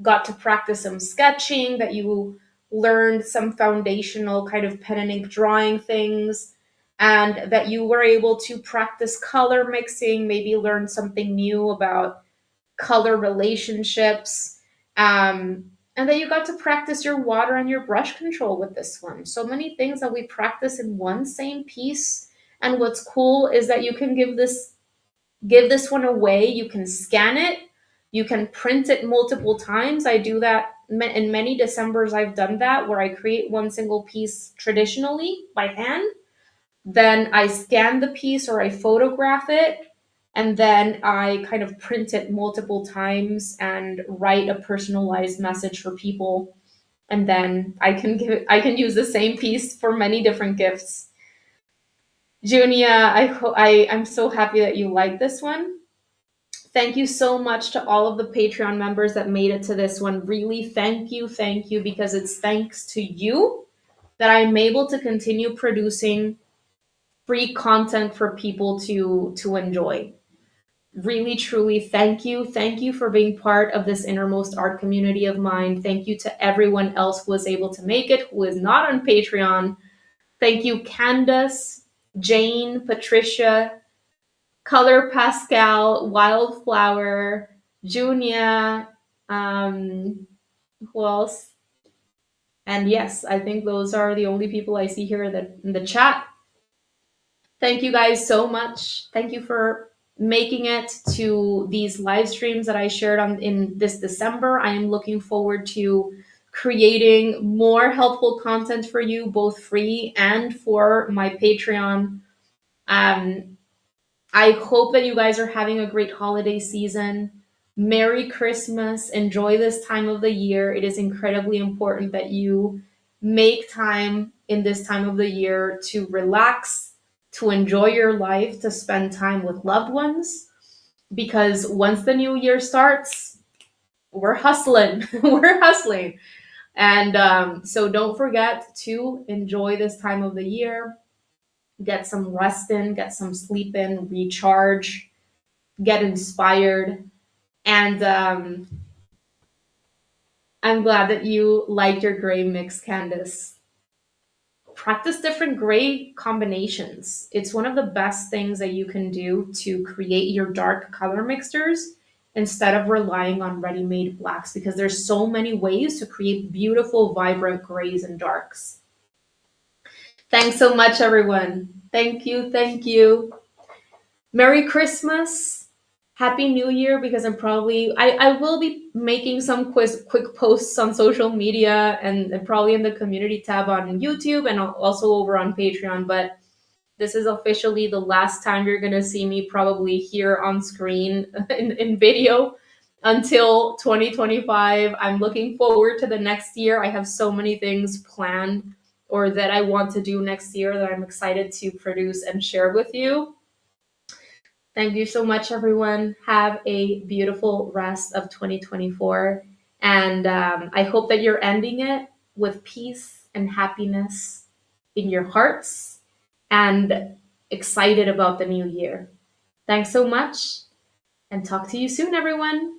got to practice some sketching, that you learned some foundational kind of pen and ink drawing things, and that you were able to practice color mixing, maybe learn something new about color relationships, and that you got to practice your water and your brush control with this one. So many things that we practice in one same piece. And what's cool is that you can give this one away. You can scan it. You can print it multiple times. I do that in many Decembers. I've done that where I create one single piece traditionally by hand. Then I scan the piece or I photograph it. And then I kind of print it multiple times and write a personalized message for people. And then I can use the same piece for many different gifts. Junia, I'm so happy that you like this one. Thank you so much to all of the Patreon members that made it to this one. Really, thank you, because it's thanks to you that I'm able to continue producing free content for people to enjoy. Really, truly, thank you. Thank you for being part of this innermost art community of mine. Thank you to everyone else who was able to make it, who is not on Patreon. Thank you, Candace, Jane, Patricia, Color Pascal, Wildflower, Junia, who else? And yes, I think those are the only people I see here in the chat. Thank you guys so much. Thank you for making it to these live streams that I shared on in this December. I am looking forward to creating more helpful content for you, both free and for my Patreon. Um, I hope that you guys are having a great holiday season. Merry Christmas. Enjoy this time of the year. It is incredibly important that you make time in this time of the year to relax, to enjoy your life, to spend time with loved ones. Because once the new year starts, we're hustling. We're hustling. And so don't forget to enjoy this time of the year. Get some rest in, get some sleep in, recharge, get inspired. And I'm glad that you like your gray mix, Candice. Practice different gray combinations. It's one of the best things that you can do to create your dark color mixtures instead of relying on ready-made blacks, because there's so many ways to create beautiful, vibrant grays and darks. Thanks so much, everyone. Thank you. Thank you. Merry Christmas. Happy New Year, because I will be making some quick posts on social media and probably in the community tab on YouTube and also over on Patreon. But this is officially the last time you're gonna see me probably here on screen in video until 2025. I'm looking forward to the next year. I have so many things planned or that I want to do next year that I'm excited to produce and share with you. Thank you so much, everyone. Have a beautiful rest of 2024. And I hope that you're ending it with peace and happiness in your hearts and excited about the new year. Thanks so much, and talk to you soon, everyone.